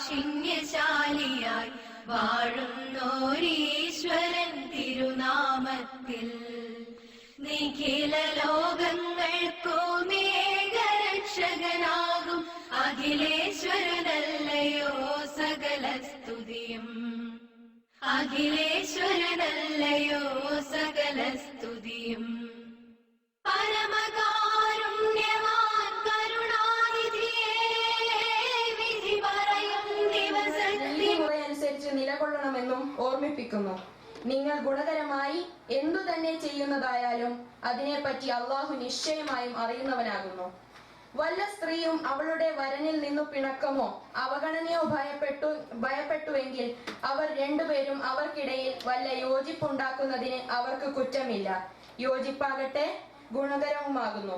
കാരുണ്യശാലിയായി വാഴുന്നോരീശ്വരൻ തിരുനാമത്തിൽ നിഖില ലോകങ്ങൾക്കും ഏകരക്ഷകനാകും അഖിലേശ്വരനല്ലയോ സകല സ്തുതിയും. അഖിലേശ്വരനല്ലയോ സകല സ്തുതിയും. പരമകാരുണ്യവാൻ കരുണാനിധിയേ, വിധി പറയും ദിവസത്തിൽ നിലകൊള്ളണമെന്നും ഓർമ്മിപ്പിക്കുന്നു. നിങ്ങൾ ഗുണകരമായി എന്തു തന്നെ ചെയ്യുന്നതായാലും അതിനെപ്പറ്റി അള്ളാഹു നിശ്ചയമായും അറിയുന്നവനാകുന്നു. വല്ല സ്ത്രീയും അവളുടെ വരനിൽ നിന്നു പിണക്കമോ അവഗണനയോ ഭയപ്പെട്ടുവെങ്കിൽ അവർ രണ്ടുപേരും അവർക്കിടയിൽ വല്ല യോജിപ്പുണ്ടാക്കുന്നതിന് അവർക്ക് കുറ്റമില്ല. യോജിപ്പാകട്ടെ ഗുണകരവുമാകുന്നു.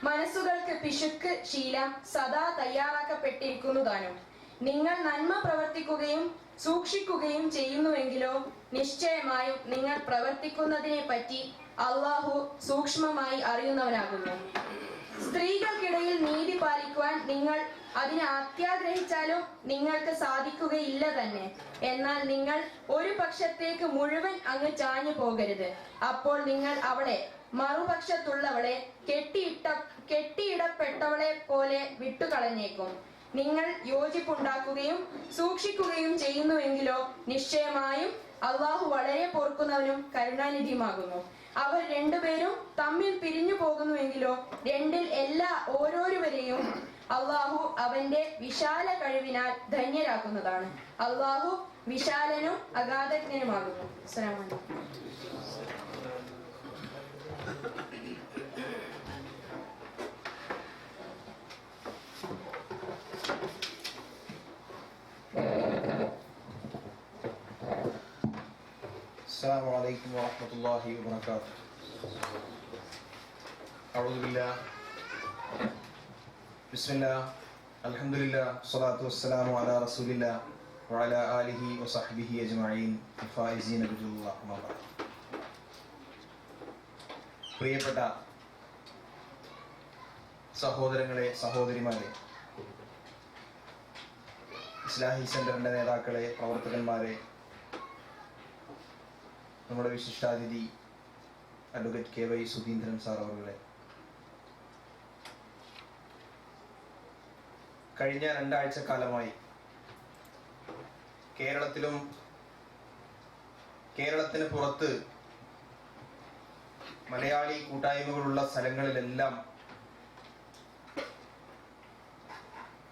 മനസ്സുകൾക്ക് പിശുക്ക് ശീലം സദാ തയ്യാറാക്കപ്പെട്ടിരിക്കുന്നതാനും. നിങ്ങൾ നന്മ പ്രവർത്തിക്കുകയും സൂക്ഷിക്കുകയും ചെയ്യുന്നുവെങ്കിലോ നിശ്ചയമായും നിങ്ങൾ പ്രവർത്തിക്കുന്നതിനെ പറ്റി അള്ളാഹു സൂക്ഷ്മമായി അറിയുന്നവനാകുന്നു. സ്ത്രീകൾക്കിടയിൽ നീതി പാലിക്കുവാൻ നിങ്ങൾ അതിനെ അത്യാഗ്രഹിച്ചാലും നിങ്ങൾക്ക് സാധിക്കുകയില്ല തന്നെ. എന്നാൽ നിങ്ങൾ ഒരു പക്ഷത്തേക്ക് മുഴുവൻ അങ്ങ് ചാഞ്ഞു പോകരുത്. അപ്പോൾ നിങ്ങൾ അവളെ മറുപക്ഷത്തുള്ളവളെ കെട്ടിയിടപ്പെട്ടവളെ പോലെ വിട്ടുകളഞ്ഞേക്കും. നിങ്ങൾ യോജിപ്പുണ്ടാക്കുകയും സൂക്ഷിക്കുകയും ചെയ്യുന്നുവെങ്കിലോ നിശ്ചയമായും അള്ളാഹു വളരെ പൊറുക്കുന്നവനും കരുണാനിധിയുമാകുന്നു. അവർ രണ്ടുപേരും തമ്മിൽ പിരിഞ്ഞു പോകുന്നുവെങ്കിലോ രണ്ടിൽ ഓരോരുവരെയും അള്ളാഹു അവന്റെ വിശാല കഴിവിനാൽ ധന്യരാക്കുന്നതാണ്. അള്ളാഹു വിശാലനും അഗാധജ്ഞനുമാകുന്നു. അസ്സലാമു അലൈക്കും. السلام عليكم ورحمة الله وبركاته. أعوذ بالله بسم الله الحمد لله والصلاة والسلام على رسول الله وعلى آله وصحبه أجمعين الفائزين برضا الله. أما بعد. പ്രിയപ്പെട്ട സഹോദരങ്ങളെ സഹോദരിമാരെ, ഇസ്ലാഹി സെന്ററിന്റെ നേതാക്കളെ, പ്രവർത്തകന്മാരെ, നമ്മുടെ വിശിഷ്ടാതിഥി അഡ്വക്കേറ്റ് KY സുധീന്ദ്രൻ സാർ അവരുടെ കഴിഞ്ഞ 2 ആഴ്ചക്കാലമായി കേരളത്തിലും കേരളത്തിന് പുറത്ത് മലയാളി കൂട്ടായ്മകളുള്ള സ്ഥലങ്ങളിലെല്ലാം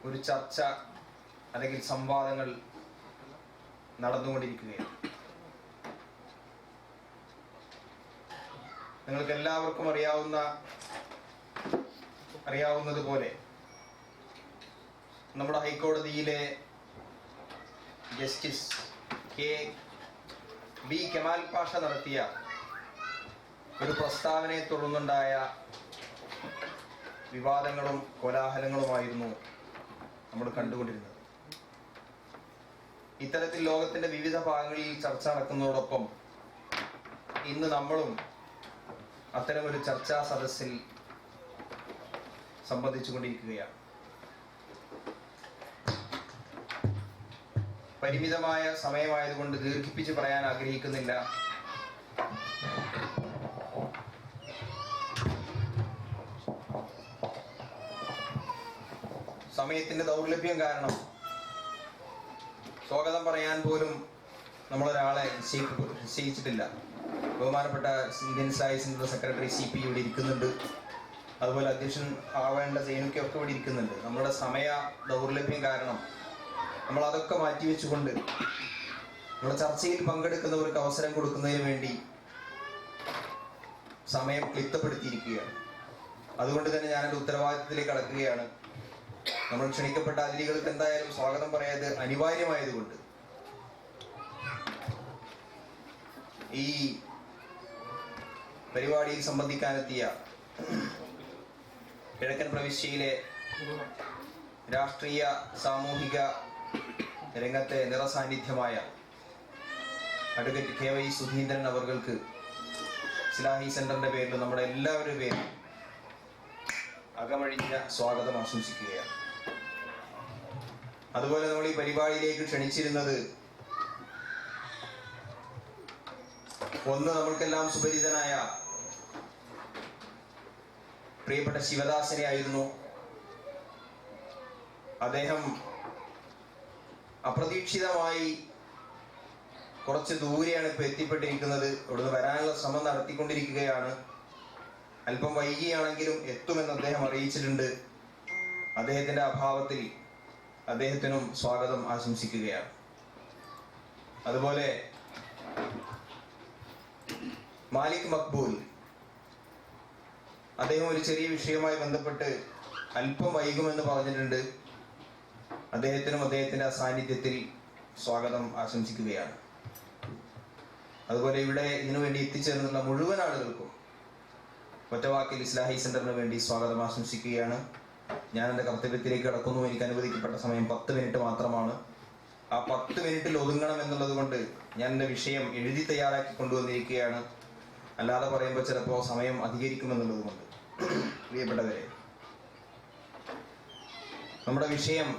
ഒരു ചർച്ച അല്ലെങ്കിൽ സംവാദങ്ങൾ നടന്നുകൊണ്ടിരിക്കുകയാണ്. നിങ്ങൾക്ക് എല്ലാവർക്കും അറിയാവുന്നതുപോലെ നമ്മുടെ ഹൈക്കോടതിയിലെ ജസ്റ്റിസ് KB കെമാൽ പാഷ നടത്തിയ ഒരു പ്രസ്താവനയെ തുടർന്നുണ്ടായ വിവാദങ്ങളും കോലാഹലങ്ങളുമായിരുന്നു നമ്മൾ കണ്ടുകൊണ്ടിരുന്നത്. ഇത്തരത്തിൽ ലോകത്തിന്റെ വിവിധ ഭാഗങ്ങളിൽ ചർച്ച നടക്കുന്നതോടൊപ്പം ഇന്ന് നമ്മളും അത്തരമൊരു ചർച്ചാ സദസ്സിൽ സംബന്ധിച്ചുകൊണ്ടിരിക്കുകയാണ്. പരിമിതമായ സമയമായതുകൊണ്ട് ദീർഘിപ്പിച്ച് പറയാൻ ആഗ്രഹിക്കുന്നില്ല. സമയത്തിന്റെ ദൗർലഭ്യം കാരണം സ്വാഗതം പറയാൻ പോലും നമ്മളൊരാളെ നിശ്ചയിച്ചിട്ടില്ല. ബഹുമാനപ്പെട്ട ഇന്ത്യൻ ഇസ്ലാഹി സെന്റർ സെക്രട്ടറി CP ഇവിടെ ഇരിക്കുന്നുണ്ട്. അതുപോലെ അധ്യക്ഷൻ ആവേണ്ട സൈനുക്കൊക്കെ ഇവിടെ ഇരിക്കുന്നുണ്ട്. നമ്മുടെ സമയ ദൗർലഭ്യം കാരണം നമ്മൾ അതൊക്കെ മാറ്റിവെച്ചുകൊണ്ട് നമ്മുടെ ചർച്ചയിൽ പങ്കെടുക്കുന്നവർക്ക് അവസരം കൊടുക്കുന്നതിന് വേണ്ടി സമയം ക്ലിപ്തപ്പെടുത്തിയിരിക്കുകയാണ്. അതുകൊണ്ട് തന്നെ ഞാനെൻ്റെ ഉത്തരവാദിത്തത്തിലേക്ക് കടക്കുകയാണ്. നമ്മൾ ക്ഷണിക്കപ്പെട്ട അതിഥികൾക്ക് എന്തായാലും സ്വാഗതം പറയാതെ അനിവാര്യമായതുകൊണ്ട് ഈ പരിപാടിയിൽ സംബന്ധിക്കാനെത്തിയ കിഴക്കൻ പ്രവിശ്യയിലെ രാഷ്ട്രീയ സാമൂഹിക രംഗത്തെ നിറസാന്നിധ്യമായ അഡ്വക്കേറ്റ് KY സുധീന്ദ്രൻ അവർക്ക് ഇസ്ലാഹി സെന്ററിന്റെ പേരിൽ നമ്മുടെ എല്ലാവരുടെ പേരിൽ അകമഴിഞ്ഞ സ്വാഗതം ആശംസിക്കുകയാണ്. അതുപോലെ നമ്മൾ ഈ പരിപാടിയിലേക്ക് ക്ഷണിച്ചിരുന്നത് ഒന്ന് നമ്മൾക്കെല്ലാം സുപരിചിതനായ പ്രിയപ്പെട്ട ശിവദാസനെ ആയിരുന്നു. അദ്ദേഹം അപ്രതീക്ഷിതമായി കുറച്ച് ദൂരെയാണ് ഇപ്പോൾ എത്തിപ്പെട്ടിരിക്കുന്നത്. ഇവിടുന്ന് വരാനുള്ള ശ്രമം നടത്തിക്കൊണ്ടിരിക്കുകയാണ്. അല്പം വൈകിയാണെങ്കിലും എത്തുമെന്ന് അദ്ദേഹം അറിയിച്ചിട്ടുണ്ട്. അദ്ദേഹത്തിന്റെ അഭാവത്തിൽ അദ്ദേഹത്തിനും സ്വാഗതം ആശംസിക്കുകയാണ്. അതുപോലെ മാലിക് മക്ബൂൽ, അദ്ദേഹം ഒരു ചെറിയ വിഷയവുമായി ബന്ധപ്പെട്ട് അല്പം വൈകുമെന്ന് പറഞ്ഞിട്ടുണ്ട്. അദ്ദേഹത്തിനും അദ്ദേഹത്തിന്റെ സാന്നിധ്യത്തിൽ സ്വാഗതം ആശംസിക്കുകയാണ്. അതുപോലെ ഇവിടെ ഇതിനു വേണ്ടി എത്തിച്ചേർന്നുള്ള മുഴുവൻ ആളുകൾക്കും ഒറ്റവാക്കിൽ ഇസ്ലാഹി സെന്ററിന് വേണ്ടി സ്വാഗതം ആശംസിക്കുകയാണ്. ഞാൻ എൻ്റെ കർത്തവ്യത്തിലേക്ക് കടക്കുന്നു. എനിക്ക് അനുവദിക്കപ്പെട്ട സമയം 10 മിനിറ്റ് മാത്രമാണ്. ആ 10 മിനിറ്റിൽ ഒതുങ്ങണം എന്നുള്ളത് കൊണ്ട് ഞാൻ എൻ്റെ വിഷയം എഴുതി തയ്യാറാക്കി കൊണ്ടുവന്നിരിക്കുകയാണ്. അല്ലാതെ പറയുമ്പോൾ ചിലപ്പോൾ സമയം അധികരിക്കുമെന്നുള്ളത് കൊണ്ട്. പ്രിയപ്പെട്ടവരെ, നമ്മുടെ വിഷയം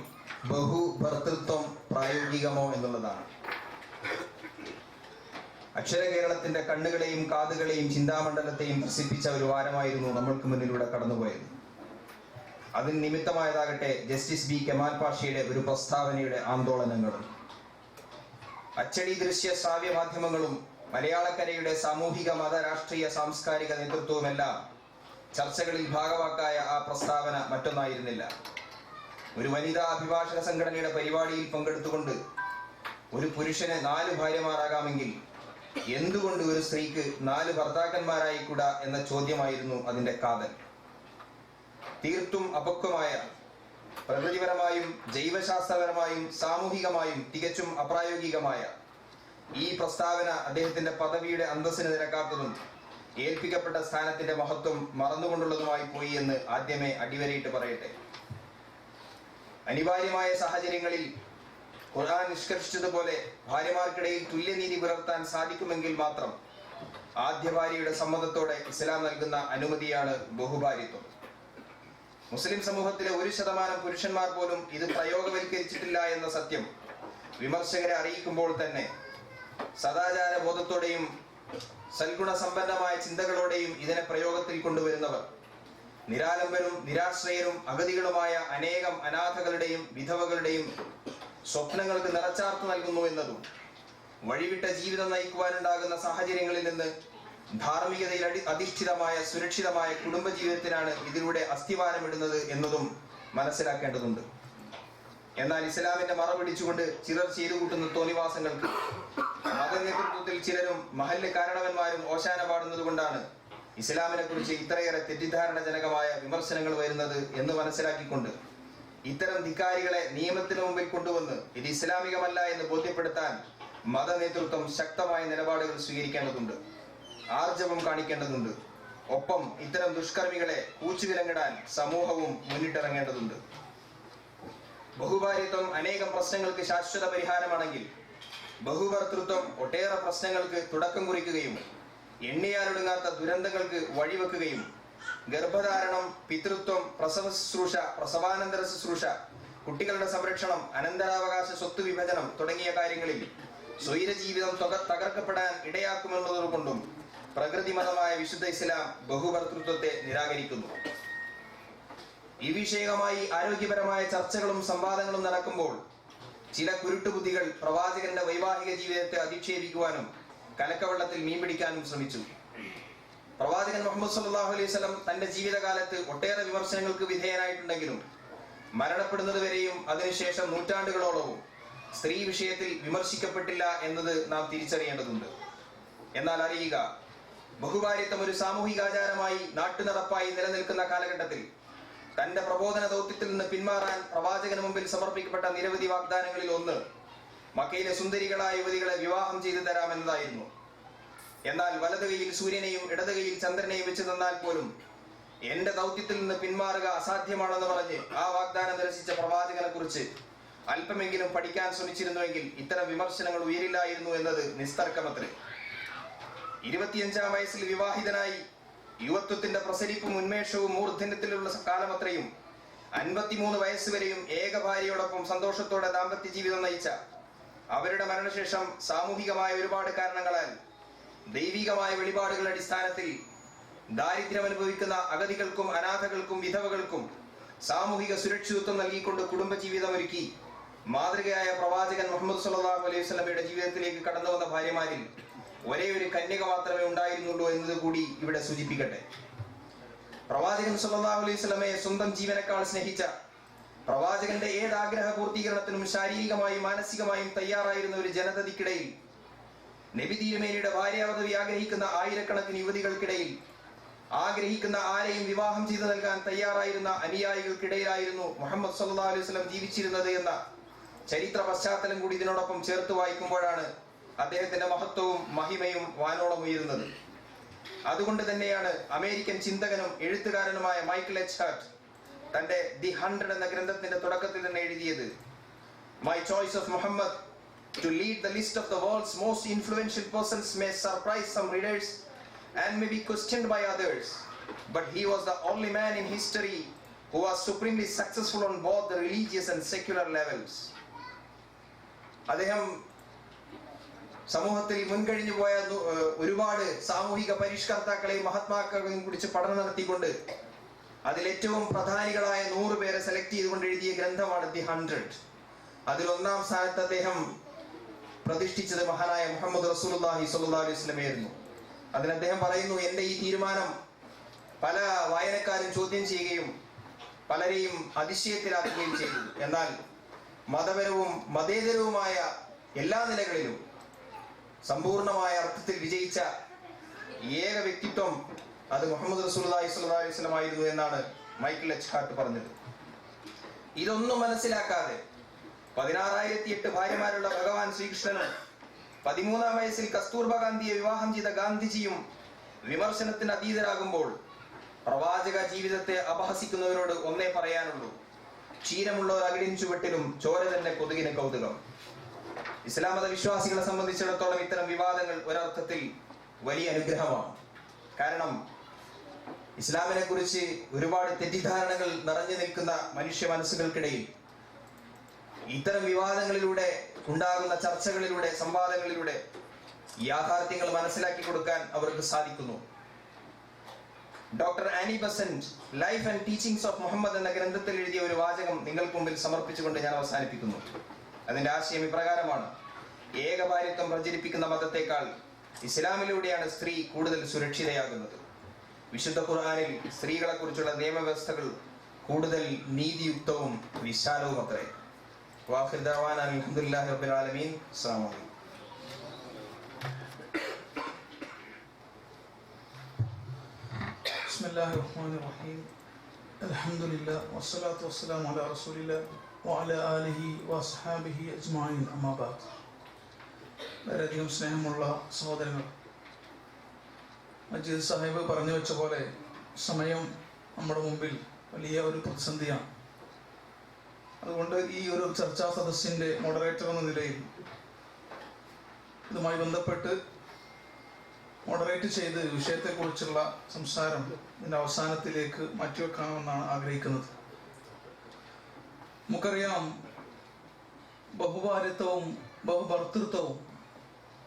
ബഹുഭർത്തൃത്വം പ്രായോഗികമോ എന്നുള്ളതാണ്. അക്ഷര കേരളത്തിന്റെ കണ്ണുകളെയും കാതുകളെയും ചിന്താമണ്ഡലത്തെയും പ്രസിദ്ധിച്ച ഒരു വാരമായിരുന്നു നമ്മൾക്ക് മുന്നിലൂടെ കടന്നുപോയത്. അതിന് നിമിത്തമായതാകട്ടെ ജസ്റ്റിസ് ബി കെമാൽ പാഷയുടെ ഒരു പ്രസ്താവനയുടെ ആന്തോളനങ്ങളും. അച്ചടി, ദൃശ്യ, ശ്രാവ്യ മാധ്യമങ്ങളും മലയാളക്കരയുടെ സാമൂഹിക, മത, രാഷ്ട്രീയ, സാംസ്കാരിക നേതൃത്വവുമെല്ലാം ചർച്ചകളിൽ ഭാഗവാക്കായ ആ പ്രസ്താവന മറ്റൊന്നായിരുന്നില്ല. ഒരു വനിതാ അഭിഭാഷക സംഘടനയുടെ പരിപാടിയിൽ പങ്കെടുത്തുകൊണ്ട് ഒരു പുരുഷന് 4 ഭാര്യമാരാകാമെങ്കിൽ എന്തുകൊണ്ട് ഒരു സ്ത്രീക്ക് 4 ഭർത്താക്കന്മാരായിക്കൂടാ എന്ന ചോദ്യമായിരുന്നു അതിന്റെ കാതൽ. തീർത്തും അപക്വമായ, പ്രകൃതിപരമായും ജൈവശാസ്ത്രപരമായും സാമൂഹികമായും തികച്ചും അപ്രായോഗികമായ ഈ പ്രസ്താവന അദ്ദേഹത്തിന്റെ പദവിയുടെ അന്തസ്സിന് നിരക്കാത്തതും ഏൽപ്പിക്കപ്പെട്ട സ്ഥാനത്തിന്റെ മഹത്വം മറന്നുകൊണ്ടുള്ളതുമായി പോയി എന്ന് ആദ്യമേ അടിവരയിട്ട് പറയട്ടെ. അനിവാര്യമായ സാഹചര്യങ്ങളിൽ ഖുർആൻ നിഷ്കർഷിച്ചതുപോലെ ഭാര്യമാർക്കിടയിൽ തുല്യനീതി പുലർത്താൻ സാധിക്കുമെങ്കിൽ മാത്രം ആദ്യ ഭാര്യയുടെ സമ്മതത്തോടെ ഇസ്ലാം നൽകുന്ന അനുമതിയാണ് ബഹുഭാര്യത്വം. മുസ്ലിം സമൂഹത്തിലെ 1% പുരുഷന്മാർ പോലും ഇത് പ്രയോഗവൽക്കരിച്ചിട്ടില്ല എന്ന സത്യം വിമർശകരെ അറിയിക്കുമ്പോൾ തന്നെ സദാചാര ബോധത്തോടെയും സൽഗുണ സമ്പന്നമായ ചിന്തകളോടെയും ഇതിനെ പ്രയോഗത്തിൽ കൊണ്ടുവരുന്നവർ നിരാലംബരും നിരാശ്രയരും അഗതികളുമായ അനേകം അനാഥകളുടെയും വിധവകളുടെയും സ്വപ്നങ്ങൾക്ക് നിറച്ചാർത്ത് നൽകുന്നു എന്നതും വഴിവിട്ട ജീവിതം നയിക്കുവാനുണ്ടാകുന്ന സാഹചര്യങ്ങളിൽ നിന്ന് ധാർമ്മികതയിൽ അധിഷ്ഠിതമായ സുരക്ഷിതമായ കുടുംബജീവിതത്തിനാണ് ഇതിലൂടെ അസ്ഥിവാരമിടുന്നത് എന്നതും മനസ്സിലാക്കേണ്ടതുണ്ട്. എന്നാൽ ഇസ്ലാമിന്റെ മറ പിടിച്ചുകൊണ്ട് ചിലർ ചെയ്തു കൂട്ടുന്ന തോന്നിവാസങ്ങൾക്ക് മത നേതൃത്വത്തിൽ ചിലരും മഹല്ല് കാരണവന്മാരും ഓശാന പാടുന്നത് കൊണ്ടാണ് ഇസ്ലാമിനെ കുറിച്ച് ഇത്രയേറെ തെറ്റിദ്ധാരണജനകമായ വിമർശനങ്ങൾ വരുന്നത് എന്ന് മനസ്സിലാക്കിക്കൊണ്ട് ഇത്തരം ധിക്കാരികളെ നിയമത്തിന് മുമ്പിൽ കൊണ്ടുവന്ന് ഇത് ഇസ്ലാമികമല്ല എന്ന് ബോധ്യപ്പെടുത്താൻ മത നേതൃത്വം ശക്തമായ നിലപാടുകൾ സ്വീകരിക്കേണ്ടതുണ്ട്, ആർജവം കാണിക്കേണ്ടതുണ്ട്. ഒപ്പം ഇത്തരം ദുഷ്കർമ്മികളെ കൂച്ചുവിലങ്ങിടാൻ സമൂഹവും മുന്നിട്ടിറങ്ങേണ്ടതുണ്ട്. ബഹുഭാര്യത്വം അനേകം പ്രശ്നങ്ങൾക്ക് ശാശ്വത പരിഹാരമാണെങ്കിൽ ബഹുഭർത്തൃത്വം ഒട്ടേറെ പ്രശ്നങ്ങൾക്ക് തുടക്കം കുറിക്കുകയും എണ്ണിയാലൊടുങ്ങാത്ത ദുരന്തങ്ങൾക്ക് വഴിവെക്കുകയും ഗർഭധാരണം, പിതൃത്വം, പ്രസവ ശുശ്രൂഷ, പ്രസവാനന്തര ശുശ്രൂഷ, കുട്ടികളുടെ സംരക്ഷണം, അനന്തരാവകാശ സ്വത്ത് വിഭജനം തുടങ്ങിയ കാര്യങ്ങളിൽ സ്വൈര ജീവിതം തകർക്കപ്പെടാൻ ഇടയാക്കുമെന്നതുകൊണ്ടും പ്രകൃതിമതമായ വിശുദ്ധ ഇസ്ലാം ബഹുഭർത്തൃത്വത്തെ നിരാകരിക്കുന്നു. ഈ വിഷയകമായി ആരോഗ്യപരമായ ചർച്ചകളും സംവാദങ്ങളും നടക്കുമ്പോൾ ചില കുരുട്ടുബുദ്ധികൾ പ്രവാചകന്റെ വൈവാഹിക ജീവിതത്തെ അധിക്ഷേപിക്കുവാനും കലക്കവെള്ളത്തിൽ മീൻ പിടിക്കാനും ശ്രമിച്ചു. പ്രവാചകൻ മുഹമ്മദ് സല്ലല്ലാഹു അലൈഹി വസല്ലം തന്റെ ജീവിതകാലത്ത് ഒട്ടേറെ വിമർശനങ്ങൾക്ക് വിധേയനായിട്ടുണ്ടെങ്കിലും മരണപ്പെടുന്നത് വരെയും അതിനുശേഷം നൂറ്റാണ്ടുകളോളവും സ്ത്രീ വിഷയത്തിൽ വിമർശിക്കപ്പെട്ടില്ല എന്നത് നാം തിരിച്ചറിയേണ്ടതുണ്ട്. എന്നാൽ അറിയുക, ബഹുഭാര്യത്വം ഒരു സാമൂഹികാചാരമായി നാട്ടുനടപ്പായി നിലനിൽക്കുന്ന കാലഘട്ടത്തിൽ തന്റെ പ്രബോധന ദൗത്യത്തിൽ നിന്ന് പിന്മാറാൻ പ്രവാചകന് മുമ്പിൽ സമർപ്പിക്കപ്പെട്ട നിരവധി വാഗ്ദാനങ്ങളിൽ ഒന്ന് മക്കയിലെ സുന്ദരികളായ യുവതികളെ വിവാഹം ചെയ്തു തരാമെന്നതായിരുന്നു. എന്നാൽ വലത് കൈയിൽ സൂര്യനെയും ഇടത് കൈയിൽ ചന്ദ്രനെയും വെച്ച് തന്നാൽ പോലും എന്റെ ദൗത്യത്തിൽ നിന്ന് പിന്മാറുക അസാധ്യമാണെന്ന് പറഞ്ഞ് ആ വാഗ്ദാനം നിരസിച്ച പ്രവാചകനെ കുറിച്ച് അല്പമെങ്കിലും പഠിക്കാൻ ശ്രമിച്ചിരുന്നുവെങ്കിൽ ഇത്തരം വിമർശനങ്ങൾ ഉയരില്ലായിരുന്നു എന്നത് നിസ്തർക്കമത്രേ. 25-ാം വയസ്സിൽ വിവാഹിതനായി യുവത്വത്തിന്റെ പ്രസരിപ്പും ഉന്മേഷവും മൂർധന്യത്തിലുള്ള കാലമത്രയും 53 വയസ്സുവരെയും ഏക ഭാര്യയോടൊപ്പം സന്തോഷത്തോടെ ദാമ്പത്യ ജീവിതം നയിച്ച അവരുടെ മരണശേഷം സാമൂഹികമായ ഒരുപാട് കാരണങ്ങളാൽ ദൈവികമായ വെളിപാടുകളുടെ അടിസ്ഥാനത്തിൽ ദാരിദ്ര്യം അനുഭവിക്കുന്ന അഗതികൾക്കും അനാഥകൾക്കും വിധവകൾക്കും സാമൂഹിക സുരക്ഷിതത്വം നൽകിക്കൊണ്ട് കുടുംബജീവിതം ഒരുക്കി മാതൃകയായ പ്രവാചകൻ മുഹമ്മദ് സല്ലല്ലാഹു അലൈഹി വസല്ലമയുടെ ജീവിതത്തിലേക്ക് കടന്നു വന്ന ഭാര്യമാരിൽ ഒരേ ഒരു കന്യക മാത്രമേ ഉണ്ടായിരുന്നുള്ളൂ എന്നത് കൂടി ഇവിടെ സൂചിപ്പിക്കട്ടെ. പ്രവാചകൻ സല്ലല്ലാഹു അലൈഹി വസല്ലമയെ സ്വന്തം ജീവനേക്കാൾ സ്നേഹിച്ച, പ്രവാചകന്റെ ഏത് ആഗ്രഹ പൂർത്തീകരണത്തിനും ശാരീരികമായും മാനസികമായും തയ്യാറായിരുന്ന ഒരു ജനതയ്ക്കിടയിൽ, നബി തിരുമേനിയുടെ ഭാര്യാപദവി ആഗ്രഹിക്കുന്ന ആയിരക്കണക്കിന് യുവതികൾക്കിടയിൽ, ആഗ്രഹിക്കുന്ന ആരെയും വിവാഹം ചെയ്തു നൽകാൻ തയ്യാറായിരുന്ന അനുയായികൾക്കിടയിലായിരുന്നു മുഹമ്മദ് സല്ലല്ലാഹു അലൈഹി വസല്ലം ജീവിച്ചിരുന്നത് എന്ന ചരിത്ര പശ്ചാത്തലം കൂടി ഇതിനോടൊപ്പം ചേർത്ത് വായിക്കുമ്പോഴാണ് അദ്ദേഹത്തിന്റെ മഹത്വവും മഹിമയും വാനോളം ഉയരുന്നത്. അതുകൊണ്ട് തന്നെയാണ് അമേരിക്കൻ ചിന്തകനും എഴുത്തുകാരനുമായ മൈക്കിൾ എച്ച് ഹാർട്ട് തന്റെ ദി 100 എന്ന ഗ്രന്ഥത്തിന്റെ തുടക്കത്തിൽ തന്നെ എഴുതിയത്, my choice of Muhammad to lead the list of the world's most influential persons may surprise some readers and may be questioned by others, but he was the only man in history who was supremely successful on both the religious and secular levels. അദ്ദേഹം സമൂഹത്തിൽ മുൻകഴിഞ്ഞു പോയ ഒരുപാട് സാമൂഹിക പരിഷ്കർത്താക്കളെയും മഹാത്മാക്കളെയും കുറിച്ച് പഠനം നടത്തിക്കൊണ്ട് അതിലേറ്റവും പ്രധാനികളായ 100 പേരെ സെലക്ട് ചെയ്തുകൊണ്ട് എഴുതിയ ഗ്രന്ഥമാണ് ദി 100. അതിൽ ഒന്നാം സ്ഥാനത്ത് അദ്ദേഹം പ്രതിഷ്ഠിച്ചത് മഹാനായ മുഹമ്മദ് റസൂലുള്ളാഹി സ്വല്ലല്ലാഹു അലൈഹി വസല്ലമയായിരുന്നു. അതിന് അദ്ദേഹം പറയുന്നു, എന്റെ ഈ തീരുമാനം പല വായനക്കാരും ചോദ്യം ചെയ്യുകയും പലരെയും അതിശയത്തിലാക്കുകയും ചെയ്തു. എന്നാൽ മതപരവും മതേതരവുമായ എല്ലാ നിലകളിലും സമ്പൂർണമായ അർത്ഥത്തിൽ വിജയിച്ച ഏക വ്യക്തിത്വം അത് മുഹമ്മദ് റസൂലുള്ളാഹി സ്വല്ലല്ലാഹു അലൈഹി വസല്ലം ആയിരുന്നു എന്നാണ് മൈക്കിൾ എച്ച് ഹാർട്ട് പറഞ്ഞത്. ഇതൊന്നും മനസ്സിലാക്കാതെ 16,008 ഭാര്യമാരുള്ള ഭഗവാൻ ശ്രീകൃഷ്ണനും 13-ാം വയസ്സിൽ കസ്തൂർബ ഗാന്ധിയെ വിവാഹം ചെയ്ത ഗാന്ധിജിയും വിമർശനത്തിന് അതീതരാകുമ്പോൾ പ്രവാചക ജീവിതത്തെ അപഹസിക്കുന്നവരോട് ഒന്നേ പറയാനുള്ളൂ, ക്ഷീരമുള്ള ഒരു അകിടിൻ ചുവട്ടിലും ചോര തന്നെ കൊതുകിന് കൗതുകം. ഇസ്ലാം മത വിശ്വാസികളെ സംബന്ധിച്ചിടത്തോളം ഇത്തരം വിവാദങ്ങൾ ഒരർത്ഥത്തിൽ വലിയ അനുഗ്രഹമാണ്. കാരണം ഇസ്ലാമിനെ കുറിച്ച് ഒരുപാട് തെറ്റിദ്ധാരണകൾ നിറഞ്ഞു നിൽക്കുന്ന മനുഷ്യ മനസ്സുകൾക്കിടയിൽ ഇത്തരം വിവാദങ്ങളിലൂടെ ഉണ്ടാകുന്ന ചർച്ചകളിലൂടെ സംവാദങ്ങളിലൂടെ യാഥാർത്ഥ്യങ്ങൾ മനസ്സിലാക്കി കൊടുക്കാൻ അവർക്ക് സാധിക്കുന്നു. Doctor Annie Besant life and teachings of Muhammad എന്ന ഗ്രന്ഥത്തിൽ എഴുതിയ ഒരു വാചകം നിങ്ങൾക്ക് മുമ്പിൽ സമർപ്പിച്ചുകൊണ്ട് ഞാൻ അവസാനിപ്പിക്കുന്നു. അതിന്റെ ആശയം ഇപ്രകാരമാണ്: ഏകഭാര്യത്വം പ്രചരിപ്പിക്കുന്ന മതത്തെക്കാൾ ഇസ്ലാമിലൂടെയാണ് സ്ത്രീ കൂടുതൽ സുരക്ഷിതയാകുന്നത്. വിശുദ്ധ ഖുർആനിൽ സ്ത്രീകളെ കുറിച്ചുള്ള നിയമവ്യവസ്ഥകൾ കൂടുതൽ നീതിയുക്തവും വിശാലവും അത്രേ. വാഖിർ ദഅവാന അൽഹംദുലില്ലാഹി റബ്ബിൽ ആലമീൻ. അസ്സലാമു അലൈക്കും. ബിസ്മില്ലാഹിർ റഹ്മാനിർ റഹീം. അൽഹംദുലില്ലാഹ് വസ്സലാത്തു വസ്സലാമു അലാ റസൂലില്ലാഹ് വഅലാ ആലിഹി വഅസ്ഹാബിഹി അജ്മഈൻ. അമ്മാ ബഅദ്. വളരെയധികം സ്നേഹമുള്ള സഹോദരങ്ങൾ, മജീദ് സാഹിബ് പറഞ്ഞു വെച്ച പോലെ സമയം നമ്മുടെ മുമ്പിൽ വലിയ ഒരു പ്രതിസന്ധിയാണ്. അതുകൊണ്ട് ഈ ഒരു ചർച്ചാ സദസ്സിൻ്റെ മോഡറേറ്റർ എന്ന നിലയിൽ ഇതുമായി ബന്ധപ്പെട്ട് മോഡറേറ്റ് ചെയ്ത് വിഷയത്തെക്കുറിച്ചുള്ള സംസാരം ഇതിൻ്റെ അവസാനത്തിലേക്ക് മാറ്റിവെക്കണമെന്നാണ് ആഗ്രഹിക്കുന്നത്. നമുക്കറിയാം, ബഹുഭാര്യത്വവും ബഹുഭർത്തൃത്വവും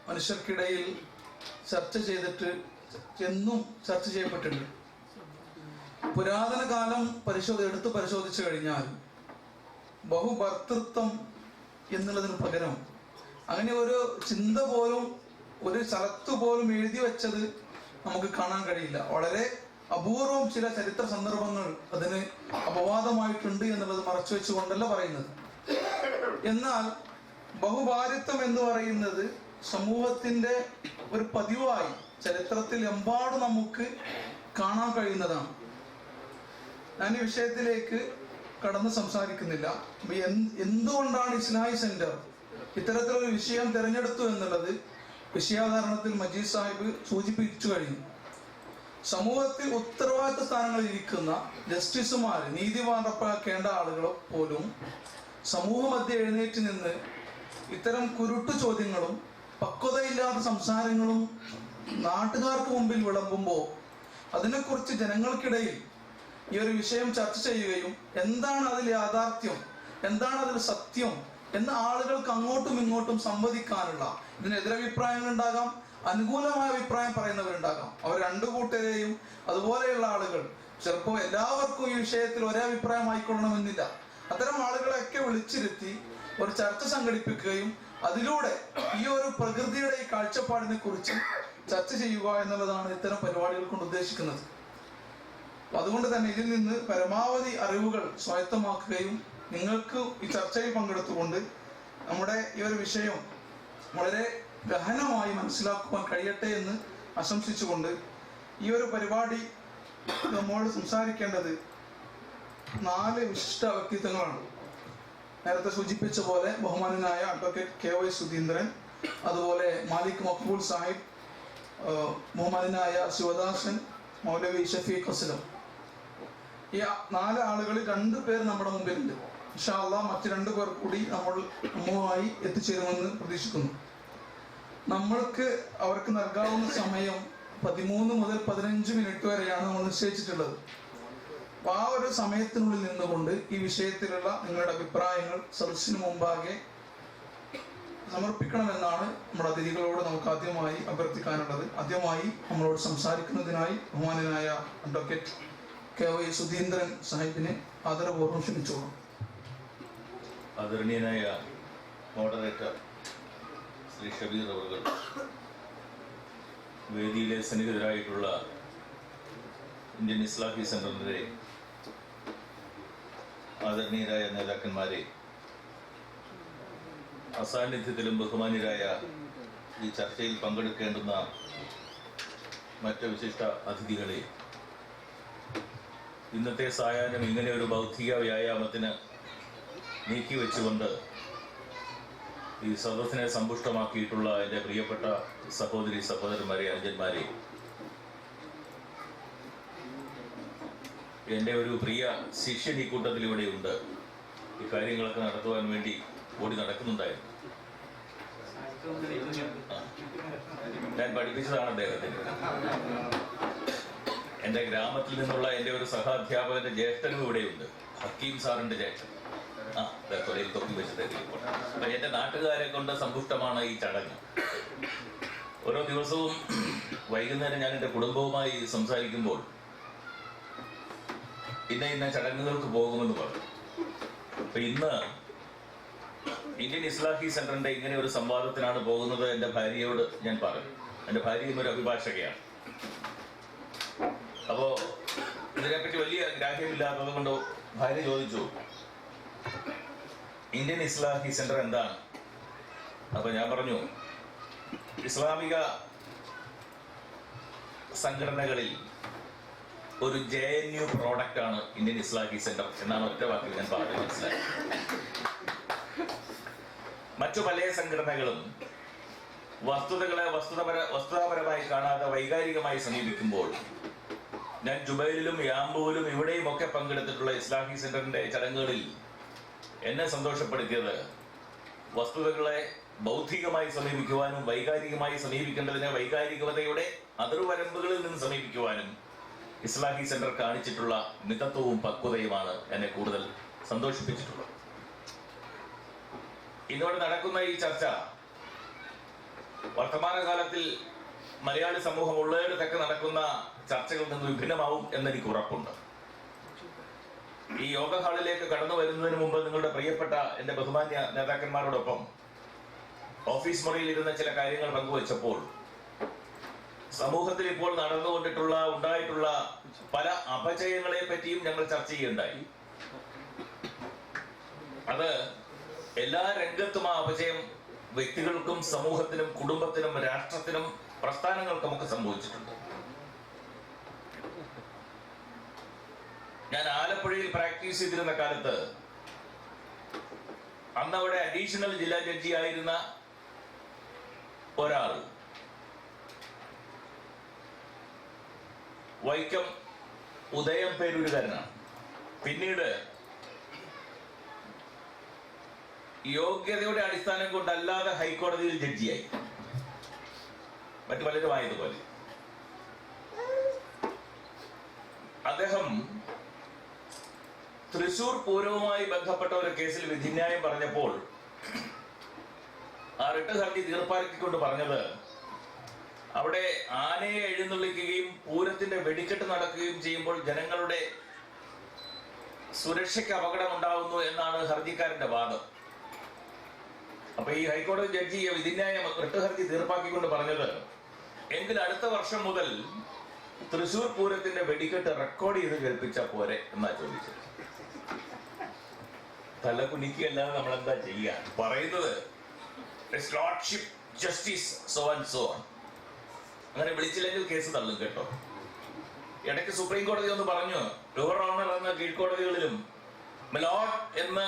മനുഷ്യർക്കിടയിൽ ചർച്ച ചെയ്തിട്ട് എന്നും ചർച്ച ചെയ്യപ്പെട്ടിട്ടുണ്ട്. പുരാതന കാലം എടുത്തു പരിശോധിച്ചു കഴിഞ്ഞാൽ ബഹുഭർത്തൃത്വം എന്നുള്ളതിന് പകരം അങ്ങനെ ഒരു ചിന്ത പോലും ഒരു സ്ഥലത്ത് പോലും എഴുതി വെച്ചത് നമുക്ക് കാണാൻ കഴിയില്ല. വളരെ അപൂർവം ചില ചരിത്ര സന്ദർഭങ്ങൾ അതിന് അപവാദമായിട്ടുണ്ട് എന്നുള്ളത് മറച്ചു വെച്ചുകൊണ്ടല്ല പറയുന്നത്. എന്നാൽ ബഹുഭാര്യത്വം എന്ന് പറയുന്നത് സമൂഹത്തിന്റെ ഒരു പതിവായി ചരിത്രത്തിൽ എമ്പാടും നമുക്ക് കാണാൻ കഴിയുന്നതാണ്. ഞാൻ ഈ വിഷയത്തിലേക്ക് കടന്ന് സംസാരിക്കുന്നില്ല. എന്തുകൊണ്ടാണ് ഇസ്ലാഹി സെന്റർ ഇത്തരത്തിലൊരു വിഷയം തിരഞ്ഞെടുത്തു എന്നുള്ളത് വിഷയാവതരണത്തിൽ മജീദ് സാഹിബ് സൂചിപ്പിച്ചു കഴിഞ്ഞു. സമൂഹത്തിൽ ഉത്തരവാദിത്ത സ്ഥാനങ്ങളിൽ ഇരിക്കുന്ന ജസ്റ്റിസുമാർ, നീതി നടപ്പാക്കേണ്ട ആളുകൾ പോലും സമൂഹ മധ്യ എഴുന്നേറ്റ് നിന്ന് ഇത്തരം കുരുട്ടു ചോദ്യങ്ങളും പക്വതയില്ലാത്ത സംസാരങ്ങളും നാട്ടുകാർക്ക് മുമ്പിൽ വിളമ്പുമ്പോൾ അതിനെക്കുറിച്ച് ജനങ്ങൾക്കിടയിൽ ഈ ഒരു വിഷയം ചർച്ച ചെയ്യുകയും എന്താണ് അതിൽ യാഥാർത്ഥ്യം, എന്താണ് അതിൽ സത്യം എന്ന് ആളുകൾക്ക് അങ്ങോട്ടും ഇങ്ങോട്ടും സംവദിക്കാനുള്ള, ഇതിന് എതിരഭിപ്രായങ്ങൾ ഉണ്ടാകാം, അനുകൂലമായ അഭിപ്രായം പറയുന്നവരുണ്ടാകാം. അവർ രണ്ടു കൂട്ടരെയും അതുപോലെയുള്ള ആളുകൾ, ചിലപ്പോൾ എല്ലാവർക്കും ഈ വിഷയത്തിൽ ഒരേ അഭിപ്രായം ആയിക്കൊള്ളണമെന്നില്ല, അത്തരം ആളുകളെയൊക്കെ വിളിച്ചിരുത്തി ഒരു ചർച്ച സംഘടിപ്പിക്കുകയും അതിലൂടെ ഈ ഒരു പ്രകൃതിയുടെ ഈ കാഴ്ചപ്പാടിനെ കുറിച്ച് ചർച്ച ചെയ്യുക എന്നുള്ളതാണ് ഇത്തരം പരിപാടികൾ കൊണ്ട് ഉദ്ദേശിക്കുന്നത്. അതുകൊണ്ട് തന്നെ ഇതിൽ നിന്ന് പരമാവധി അറിവുകൾ സ്വായത്തമാക്കുകയും നിങ്ങൾക്ക് ഈ ചർച്ചയിൽ പങ്കെടുത്തുകൊണ്ട് നമ്മുടെ ഈ ഒരു വിഷയം വളരെ ഗഹനമായി മനസ്സിലാക്കുവാൻ കഴിയട്ടെ എന്ന് ആശംസിച്ചുകൊണ്ട് ഈ ഒരു പരിപാടി നമ്മോട് സംസാരിക്കേണ്ടത് 4 വിശിഷ്ട വ്യക്തിത്വങ്ങളാണ്. നേരത്തെ സൂചിപ്പിച്ച പോലെ ബഹുമാനനായ അഡ്വക്കേറ്റ് KY സുധീന്ദ്രൻ, അതുപോലെ മാലിക് മഖ്ബൂൽ സാഹിബ്, ബഹുമാനനായ ശിവദാസൻ, മൗലവി ഷഫീഖ് അസ്ലം. ഈ 4 ആളുകളിൽ 2 പേർ നമ്മുടെ മുമ്പിലുണ്ട്. ഇൻഷാ അല്ലാഹ് മറ്റ് 2 പേർ കൂടി നമ്മളുമായി എത്തിച്ചേരുമെന്ന് പ്രതീക്ഷിക്കുന്നു. നമ്മൾക്ക് അവർക്ക് നൽകാവുന്ന സമയം 13 മുതൽ 15 മിനിറ്റ് വരെയാണ് നമ്മൾ നിശ്ചയിച്ചിട്ടുള്ളത്. അപ്പോൾ ആ ഒരു സമയത്തിനുള്ളിൽ നിന്നുകൊണ്ട് ഈ വിഷയത്തിലുള്ള നിങ്ങളുടെ അഭിപ്രായങ്ങൾ സദസ്സിന് മുമ്പാകെ സമർപ്പിക്കണമെന്നാണ് നമ്മുടെ അതിഥികളോട് നമുക്ക് ആദ്യമായി അഭ്യർത്ഥിക്കാനുള്ളത്. ആദ്യമായി നമ്മളോട് സംസാരിക്കുന്നതിനായി ബഹുമാനനായ അഡ്വക്കേറ്റ് KY സുധീന്ദ്രൻ സാഹിബിനെ ആദരപൂർവ്വം ക്ഷണിച്ചോളൂ. ആദരണീയനായ മോഡറേറ്റർ ശ്രീ ഷബീർ അവർ, വേദിയിലെ സന്നിഹിതരായിട്ടുള്ള ഇന്ത്യൻ ഇസ്ലാഹി സെന്ററിൻ്റെ ആദരണീയരായ നേതാക്കന്മാരെ, അസാന്നിധ്യത്തിലും ബഹുമാന്യരായ ഈ ചർച്ചയിൽ പങ്കെടുക്കേണ്ടുന്ന മറ്റ് വിശിഷ്ട അതിഥികളെ, ഇന്നത്തെ സായാഹ്നം ഇങ്ങനെ ഒരു ബൗദ്ധിക വ്യായാമത്തിന് നീക്കിവെച്ചുകൊണ്ട് ഈ സദസ്സിനെ സമ്പുഷ്ടമാക്കിയിട്ടുള്ള എൻ്റെ പ്രിയപ്പെട്ട സഹോദരി സഹോദരന്മാരെ, അനുജന്മാരെ, എൻ്റെ ഒരു പ്രിയ ശിഷ്യൻ ഈ കൂട്ടത്തിൽ ഇവിടെയുണ്ട്. ഈ കാര്യങ്ങളൊക്കെ നടത്തുവാൻ വേണ്ടി ഓടി നടക്കുന്നുണ്ടായിരുന്നു. ഞാൻ പഠിപ്പിച്ചതാണ് അദ്ദേഹത്തിന്. എൻ്റെ ഗ്രാമത്തിൽ നിന്നുള്ള എൻ്റെ ഒരു സഹാധ്യാപകന്റെ ജ്യേഷ്ഠനും ഇവിടെയുണ്ട്, ഹക്കീം സാറിന്റെ ജ്യേഷ്ഠൻ. തൊലയിൽ തൊപ്പി വെച്ചിട്ട് എൻ്റെ നാട്ടുകാരെ കൊണ്ട് സമ്പുഷ്ടമാണ് ഈ ചടങ്ങ്. ഓരോ ദിവസവും വൈകുന്നേരം ഞാൻ എൻ്റെ കുടുംബവുമായി സംസാരിക്കുമ്പോൾ ഇന്ന ചടങ്ങുകൾക്ക് പോകുമെന്ന് പറഞ്ഞു. അപ്പൊ ഇന്ന് ഇന്ത്യൻ ഇസ്ലാഹി സെന്ററിന്റെ ഇങ്ങനെ ഒരു സംവാദത്തിനാണ് പോകുന്നത്. എൻ്റെ ഭാര്യയോട് ഞാൻ പറഞ്ഞു. എൻ്റെ ഭാര്യ ഇന്നൊരു അഭിഭാഷകയാണ്. അപ്പോ ഇതിനെപ്പറ്റി വലിയ ഗ്രാഹ്യമില്ലാത്തത് കൊണ്ട് ഭാര്യ ചോദിച്ചു, ഇന്ത്യൻ ഇസ്ലാഹി സെന്റർ എന്താണ്? അപ്പൊ ഞാൻ പറഞ്ഞു, ഇസ്ലാമിക സംഘടനകളിൽ ഒരു JNU പ്രോഡക്റ്റ് ആണ് ഇന്ത്യൻ ഇസ്ലാഹി സെന്റർ എന്നാണ് ഒറ്റ വാക്കിൽ ഞാൻ പറഞ്ഞു മനസ്സിലാക്കി. മറ്റു പല സംഘടനകളും വസ്തുതകളെ വസ്തുതാപരമായി കാണാതെ വൈകാരികമായി സമീപിക്കുമ്പോൾ, ഞാൻ ജുബൈലിലും യാമ്പൂവിലും ഇവിടെയും ഒക്കെ പങ്കെടുത്തിട്ടുള്ള ഇസ്ലാഹി സെന്ററിന്റെ ചടങ്ങുകളിൽ എന്നെ സന്തോഷപ്പെടുത്തിയത് വസ്തുതകളെ ബൗദ്ധികമായി സമീപിക്കുവാനും വൈകാരികമായി സമീപിക്കേണ്ടതിനെ വൈകാരികതയുടെ അതിർവരമ്പുകളിൽ നിന്ന് സമീപിക്കുവാനും ഇസ്ലാഹി സെന്റർ കാണിച്ചിട്ടുള്ള മിതത്വവും പക്വതയുമാണ് എന്നെ കൂടുതൽ സന്തോഷിപ്പിച്ചിട്ടുള്ളത്. ഇന്നോട് നടക്കുന്ന ഈ ചർച്ച വർത്തമാനകാലത്തിൽ മലയാളി സമൂഹം ഉള്ളയിടത്തൊക്കെ നടക്കുന്ന ചർച്ചകളിൽ നിന്ന് വിഭിന്നമാവും എന്നെനിക്ക് ഉറപ്പുണ്ട്. ഈ യോഗ ഹാളിലേക്ക് കടന്നു വരുന്നതിന് മുമ്പ് നിങ്ങളുടെ പ്രിയപ്പെട്ട എൻ്റെ ബഹുമാന്യ നേതാക്കന്മാരോടൊപ്പം ഓഫീസ് മുറിയിൽ ഇരുന്ന ചില കാര്യങ്ങൾ പങ്കുവച്ചപ്പോൾ സമൂഹത്തിൽ ഇപ്പോൾ ഉണ്ടായിട്ടുള്ള പല അപചയങ്ങളെ പറ്റിയും ഞങ്ങൾ ചർച്ച ചെയ്യുകയുണ്ടായി. അത് എല്ലാ രംഗത്തും ആ അപചയം വ്യക്തികൾക്കും സമൂഹത്തിനും കുടുംബത്തിനും രാഷ്ട്രത്തിനും പ്രസ്ഥാനങ്ങൾക്കുമൊക്കെ സംഭവിച്ചിട്ടുണ്ട്. ഞാൻ ആലപ്പുഴയിൽ പ്രാക്ടീസ് ചെയ്തിരുന്ന കാലത്ത് അന്നവിടെ അഡീഷണൽ ജില്ലാ ജഡ്ജി ആയിരുന്ന ഒരാൾ വൈക്കം ഉദയം പേരൂരുകാരനാണ്. പിന്നീട് യോഗ്യതയുടെ അടിസ്ഥാനം കൊണ്ടല്ലാതെ ഹൈക്കോടതിയിൽ ജഡ്ജിയായി, മറ്റു പലരും ആയതുപോലെ. അദ്ദേഹം തൃശൂർ പൂരവുമായി ബന്ധപ്പെട്ട ഒരു കേസിൽ വിധിന്യായം പറഞ്ഞപ്പോൾ ആ റിട്ട് ഹർജി തീർപ്പാക്കിക്കൊണ്ട് പറഞ്ഞത്, അവിടെ ആനയെ എഴുന്നള്ളിക്കുകയും പൂരത്തിന്റെ വെടിക്കെട്ട് നടക്കുകയും ചെയ്യുമ്പോൾ ജനങ്ങളുടെ സുരക്ഷയ്ക്ക് അപകടം ഉണ്ടാവുന്നു എന്നാണ് ഹർജിക്കാരന്റെ വാദം. അപ്പൊ ഈ ഹൈക്കോടതി ജഡ്ജി വിധിന്യായം റിട്ട് ഹർജി തീർപ്പാക്കിക്കൊണ്ട് പറഞ്ഞത്, എങ്കിൽ അടുത്ത വർഷം മുതൽ തൃശൂർ പൂരത്തിന്റെ വെടിക്കെട്ട് റെക്കോർഡ് ചെയ്ത് കേൾപ്പിച്ച പോരെ എന്നാ ചോദിച്ചത്. തല കുനിക്കല്ലാതെ നമ്മൾ എന്താ ചെയ്യാ? പറയുന്നത് ജസ്റ്റിസ് സോ ആൻഡ് സോ ആണ്. അങ്ങനെ വിളിച്ചില്ലെങ്കിൽ കേസ് തള്ളും കേട്ടോ. ഇടയ്ക്ക് സുപ്രീം കോടതി ഒന്ന് പറഞ്ഞു, യുവർ ഓണർ എന്ന കീഴ്ക്കോടതികളിലും മിലോഡ് എന്ന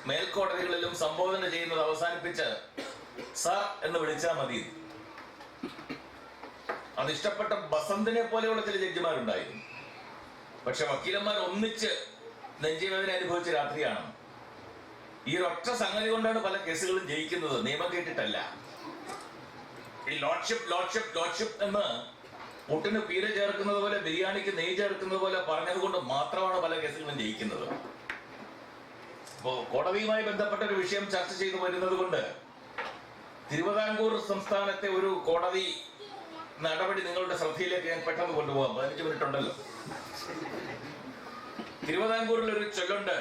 മേൽക്കോടതികളിലും സംബോധന ചെയ്യുന്നത് അവസാനിപ്പിച്ച് സർ എന്ന് വിളിച്ചാൽ മതി. അത് ഇഷ്ടപ്പെട്ട ബസന്തിനെ പോലെയുള്ള ചില ജഡ്ജിമാരുണ്ടായിരുന്നു. പക്ഷെ വക്കീലന്മാർ ഒന്നിച്ച് നെഞ്ചുവേദന അനുഭവിച്ച രാത്രിയാണ്. ഈ ഒറ്റ സംഗതി കൊണ്ടാണ് പല കേസുകളും ജയിക്കുന്നത്, നിയമം കേട്ടിട്ടല്ല. ഈ ലോഡ്ഷിപ്പ് എന്ന് മുട്ടിന് പീര ചേർക്കുന്നത് പോലെ, ബിരിയാണിക്ക് നെയ്യ് ചേർക്കുന്നത് പോലെ പറഞ്ഞത് കൊണ്ട് മാത്രമാണ് പല കേസുകളും ജയിക്കുന്നത്. അപ്പോ കോടതിയുമായി ബന്ധപ്പെട്ട ഒരു വിഷയം ചർച്ച ചെയ്തു വരുന്നത് കൊണ്ട് തിരുവിതാംകൂർ സംസ്ഥാനത്തെ ഒരു കോടതി നടപടി നിങ്ങളുടെ ശ്രദ്ധയിലേക്ക് ഞാൻ പെട്ടെന്ന് കൊണ്ടുപോകാം. 15 മിനിറ്റ് ഉണ്ടല്ലോ. തിരുവിതാംകൂറിൽ ഒരു ചൊല്ലുണ്ട്,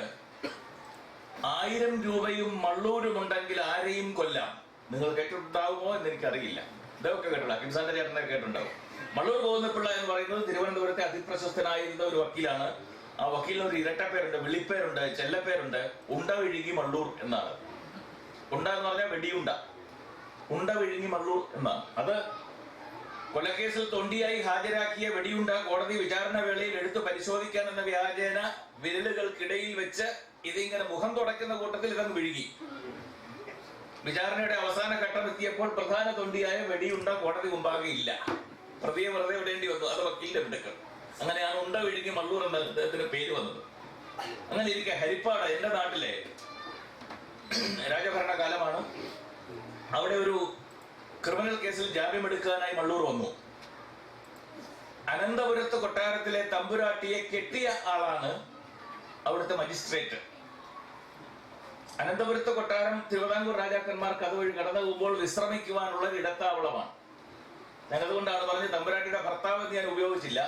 1000 രൂപയും മള്ളൂരുമുണ്ടെങ്കിൽ ആരെയും കൊല്ലാം. നിങ്ങൾ കേട്ടിട്ടുണ്ടാവുമോ എന്ന് എനിക്കറിയില്ല. ഇതൊക്കെ കേട്ടില്ല. കിംസാന്റെ ചേട്ടനെ കേട്ടിട്ടുണ്ടാവും. മള്ളൂർ ഗോവിന്ദപിള്ള എന്ന് പറയുന്നത് തിരുവനന്തപുരത്തെ അതിപ്രശസ്തനായിരുന്ന ഒരു വക്കീലാണ്. ആ വക്കീലിന് ഒരു ഇരട്ടപ്പേരുണ്ട്, വിളിപ്പേരുണ്ട്, ചെല്ലപ്പേരുണ്ട്. ഉണ്ട വിഴുങ്ങി മള്ളൂർ എന്നാണ്. ഉണ്ട എന്ന് പറഞ്ഞാൽ വെടിയുണ്ട. ഉണ്ട വിഴുങ്ങി മള്ളൂർ എന്നാണ്. അത് കൊലക്കേസിൽ തൊണ്ടിയായി ഹാജരാക്കിയ വെടിയുണ്ട കോടതി വിചാരണ വേളയിൽ എടുത്തു പരിശോധിക്കാൻ എന്ന വ്യാജേന വിരലുകൾക്കിടയിൽ വെച്ച് ഇതിങ്ങനെ മുഖം തുടയ്ക്കുന്ന കൂട്ടത്തിൽ ഇതങ്ങ് വിഴുകി. വിചാരണയുടെ അവസാന ഘട്ടം എത്തിയപ്പോൾ പ്രധാന തൊണ്ടിയായ വെടിയുണ്ട കോടതി മുമ്പാകെ ഇല്ല. പ്രതിയെ വെറുതെ വിടേണ്ടി വന്നു. അത് വക്കീലിന്റെ മിടുക്ക്. അങ്ങനെയാണ് ഉണ്ട വിഴുങ്ങി മള്ളൂർ എന്ന അദ്ദേഹത്തിന്റെ പേര് വന്നത്. അങ്ങനെ ഇരിക്കെ ഹരിപ്പാട്, എന്റെ നാട്ടിലെ രാജഭരണകാലമാണ്. അവിടെ ഒരു ക്രിമിനൽ കേസിൽ ജാമ്യമെടുക്കാനായി മള്ളൂർ വന്നു. അനന്തപുരത്ത് കൊട്ടാരത്തിലെ തമ്പുരാട്ടിയെ കെട്ടിയ ആളാണ് അവിടുത്തെ മജിസ്ട്രേറ്റ്. അനന്തപുരത്ത് കൊട്ടാരം തിരുവിതാംകൂർ രാജാക്കന്മാർക്ക് അതുവഴി കടന്നു പോകുമ്പോൾ വിശ്രമിക്കുവാനുള്ള ഇടത്താവളമാണ്. ഞാനതുകൊണ്ടാണ് പറഞ്ഞത് തമ്പുരാട്ടിയുടെ ഭർത്താവ് എന്ന് ഞാൻ ഉപയോഗിച്ചില്ല.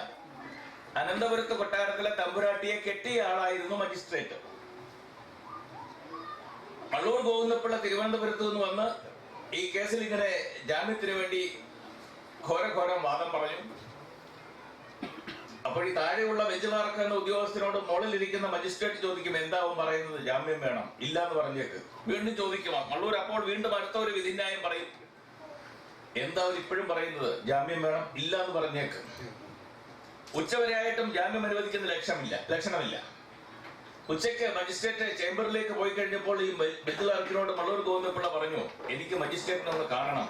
അനന്തപുരത്ത് കൊട്ടാരത്തിലെ തമ്പുരാട്ടിയെ കെട്ടിയ ആളായിരുന്നു മജിസ്ട്രേറ്റ്. മള്ളൂർ ഗോവിന്ദപിള്ള തിരുവനന്തപുരത്ത് നിന്ന് വന്ന് ഈ കേസിൽ ഇങ്ങനെ ജാമ്യത്തിന് വേണ്ടി ഘോരഘോരം വാദം പറഞ്ഞു. അപ്പോൾ ഈ താഴെയുള്ള ബെഞ്ച് ക്ലാർക്ക് എന്ന ഉദ്യോഗസ്ഥനോട് മുകളിലിരിക്കുന്ന മജിസ്ട്രേറ്റ് ചോദിക്കും, എന്താവും പറയുന്നത്? ജാമ്യം വേണം. ഇല്ല എന്ന് പറഞ്ഞേക്ക്. വീണ്ടും ചോദിക്കുമോ? മള്ളൂർ അപ്പോൾ വീണ്ടും അടുത്ത ഒരു വിധിന്യായം പറയും. എന്താവും ഇപ്പോഴും പറയുന്നത്? ജാമ്യം വേണം. ഇല്ല എന്ന് പറഞ്ഞേക്ക്. ഉച്ചവരെയായിട്ടും ജാമ്യം അനുവദിക്കുന്ന ലക്ഷണമില്ല. ഉച്ചയ്ക്ക് മജിസ്ട്രേറ്റ് ചേംബറിലേക്ക് പോയി കഴിഞ്ഞപ്പോൾ ഈ ബെഞ്ച് ക്ലാർക്കിനോട് മള്ളൂർ ഗോവിന്ദപിള്ള പറഞ്ഞു, എനിക്ക് മജിസ്ട്രേറ്റിനെ ഒന്ന് കാണണം.